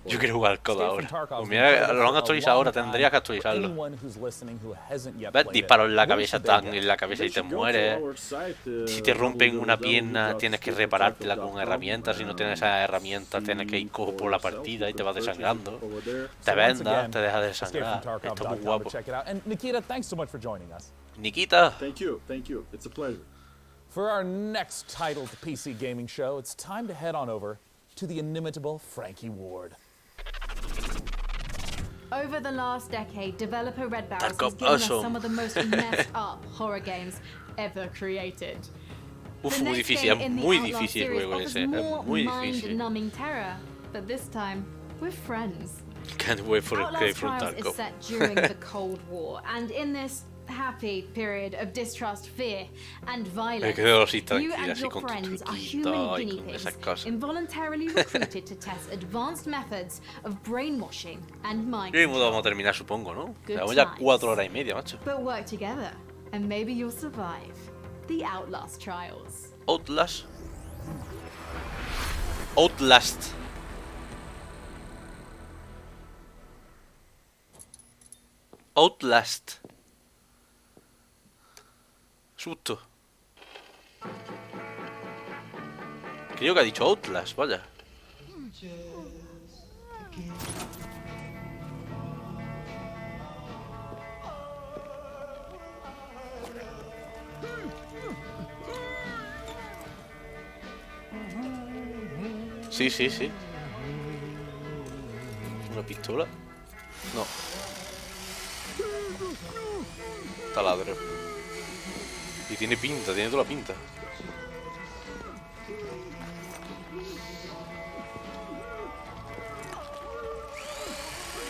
Yo quiero jugar al COD ahora. Pues mira, lo han actualizado ahora, tendrías que actualizarlo. ¿Ves? Disparos en la cabeza, tan en la cabeza y te mueres. Si te rompen una pierna, tienes que reparártela con herramientas. Si no tienes esas herramientas, tienes que ir cojo por la partida y te vas desangrando. Te vendas, te dejas desangrar. Está muy guapo. Nikita. Thank you. It's a pleasure. For our next titled PC gaming show, it's time to head on over to the inimitable Frankie Ward. Over the last decade, developer Red Barrels has given us some of the most messed up horror games ever created. Muy difícil, es muy difícil el juego ese, es muy difícil. Mind-numbing terror, but this time we're friends. Can't wait for Outlast from Trials Tarkov. is set during the Cold War, and in this happy period of distrust, fear, and Me violence, quedo así you tranquila, and así your con tu friends are truquito human y guinea con pigs, esas cosas. involuntarily recruited to test advanced methods of brainwashing and mind ¿Qué modo control. vamos a terminar, supongo, no? Good Llevamos ya times. 4 horas y media, macho. But work together, and maybe you'll survive the Outlast trials. Outlast. Outlast. Outlast. Susto. Creo que ha dicho Outlast, vaya. Sí, sí, sí. ¿Una pistola? No. Taladro. Y tiene pinta, tiene toda la pinta.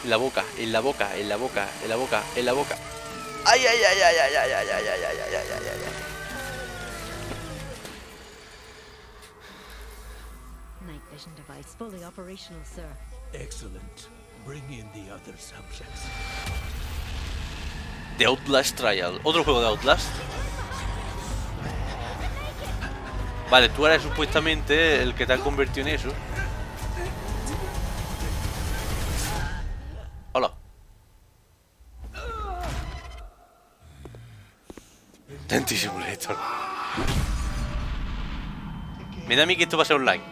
En la boca, en la boca, en la boca, en la boca, en la boca. ¡Ay, ay, ay, ay, ay, ay, ay, ay, ay, ay, ay, ay, ay, ay! Night vision device fully operational, sir. Excellent. Bring in the other subjects. The Outlast Trial. ¿Otro juego de Outlast? Vale, tú eres supuestamente el que te ha convertido en eso. Hola. Tenty Simulator. Me da a mí que esto va a ser online.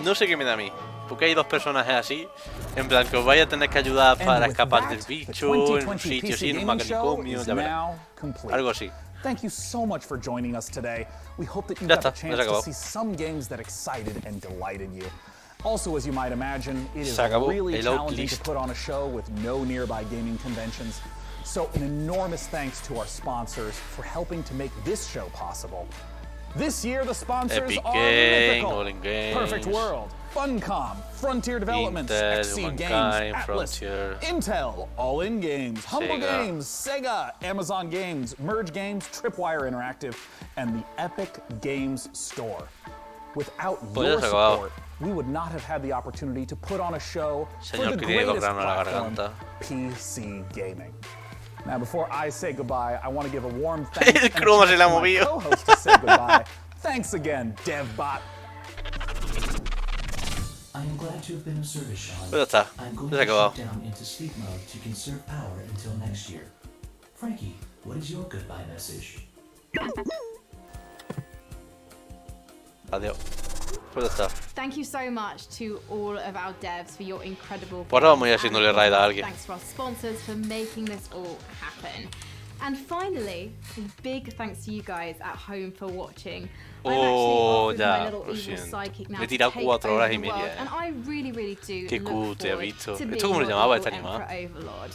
No sé qué me da a mí. Porque hay dos personajes así. En plan, que os vais a tener que ayudar para escapar del bicho. En un sitio así, en un manicomio. Ya verás. Algo así. Thank you so much for joining us today. We hope that you got a chance to see some games that excited and delighted you. Also, as you might imagine, it is really challenging to put on a show with no nearby gaming conventions. So an enormous thanks to our sponsors for helping to make this show possible. This year, the sponsors Epic are Games, Mythical, All In Games, Perfect World, Funcom, Frontier Developments, Intel, Exceed Games, Humankind, Atlas, Frontier, Intel, All In Games, Humble Sega. Games, Sega, Amazon Games, Merge Games, Tripwire Interactive, and the Epic Games Store. Without your support, we would not have had the opportunity to put on a show for the greatest platform, PC gaming. Now, before I say goodbye, I want to give a warm thanks and a chance to my co-host to say goodbye. Thanks again, DevBot. I am glad to have been of service, Sean. Pues ya está. I'm going Ya to se ha acabado. shut down into sleep mode to conserve power until next year. Frankie, what is your goodbye message? Adiós. Pues ya está. Thank you so much to all of our devs for your incredible Pues ahora vamos a ir games, haciéndole and raid a alguien. thanks to our sponsors for making this all happen. And finally, a big thanks to you guys at home for watching. Oh, ya, my little lo evil siento. psychic now Me he to tirado take 4 over horas y the media, world, and I really do Qué look cool te ha forward visto. to ¿Esto being cómo lo your llamaba evil esta animada? Emperor Overlord.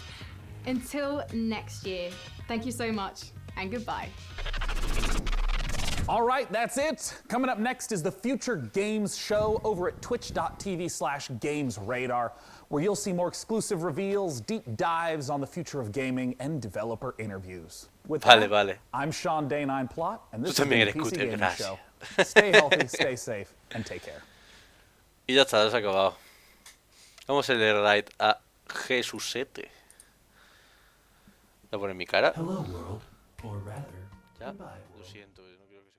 Until next year, thank you so much and goodbye. All right, that's it. Coming up next is the Future Games Show over at twitch.tv/gamesradar, where you'll see more exclusive reveals, deep dives on the future of gaming, and developer interviews. With that, I'm Sean Day9 Plot, and this is the PC Gaming Show. Stay healthy, stay safe, and take care. Y ya está, ya se ha acabado. Vamos a leer raid a Jesusete. Voy a poner mi cara. Hello, world, or rather, Ya, goodbye, lo siento, no quiero que se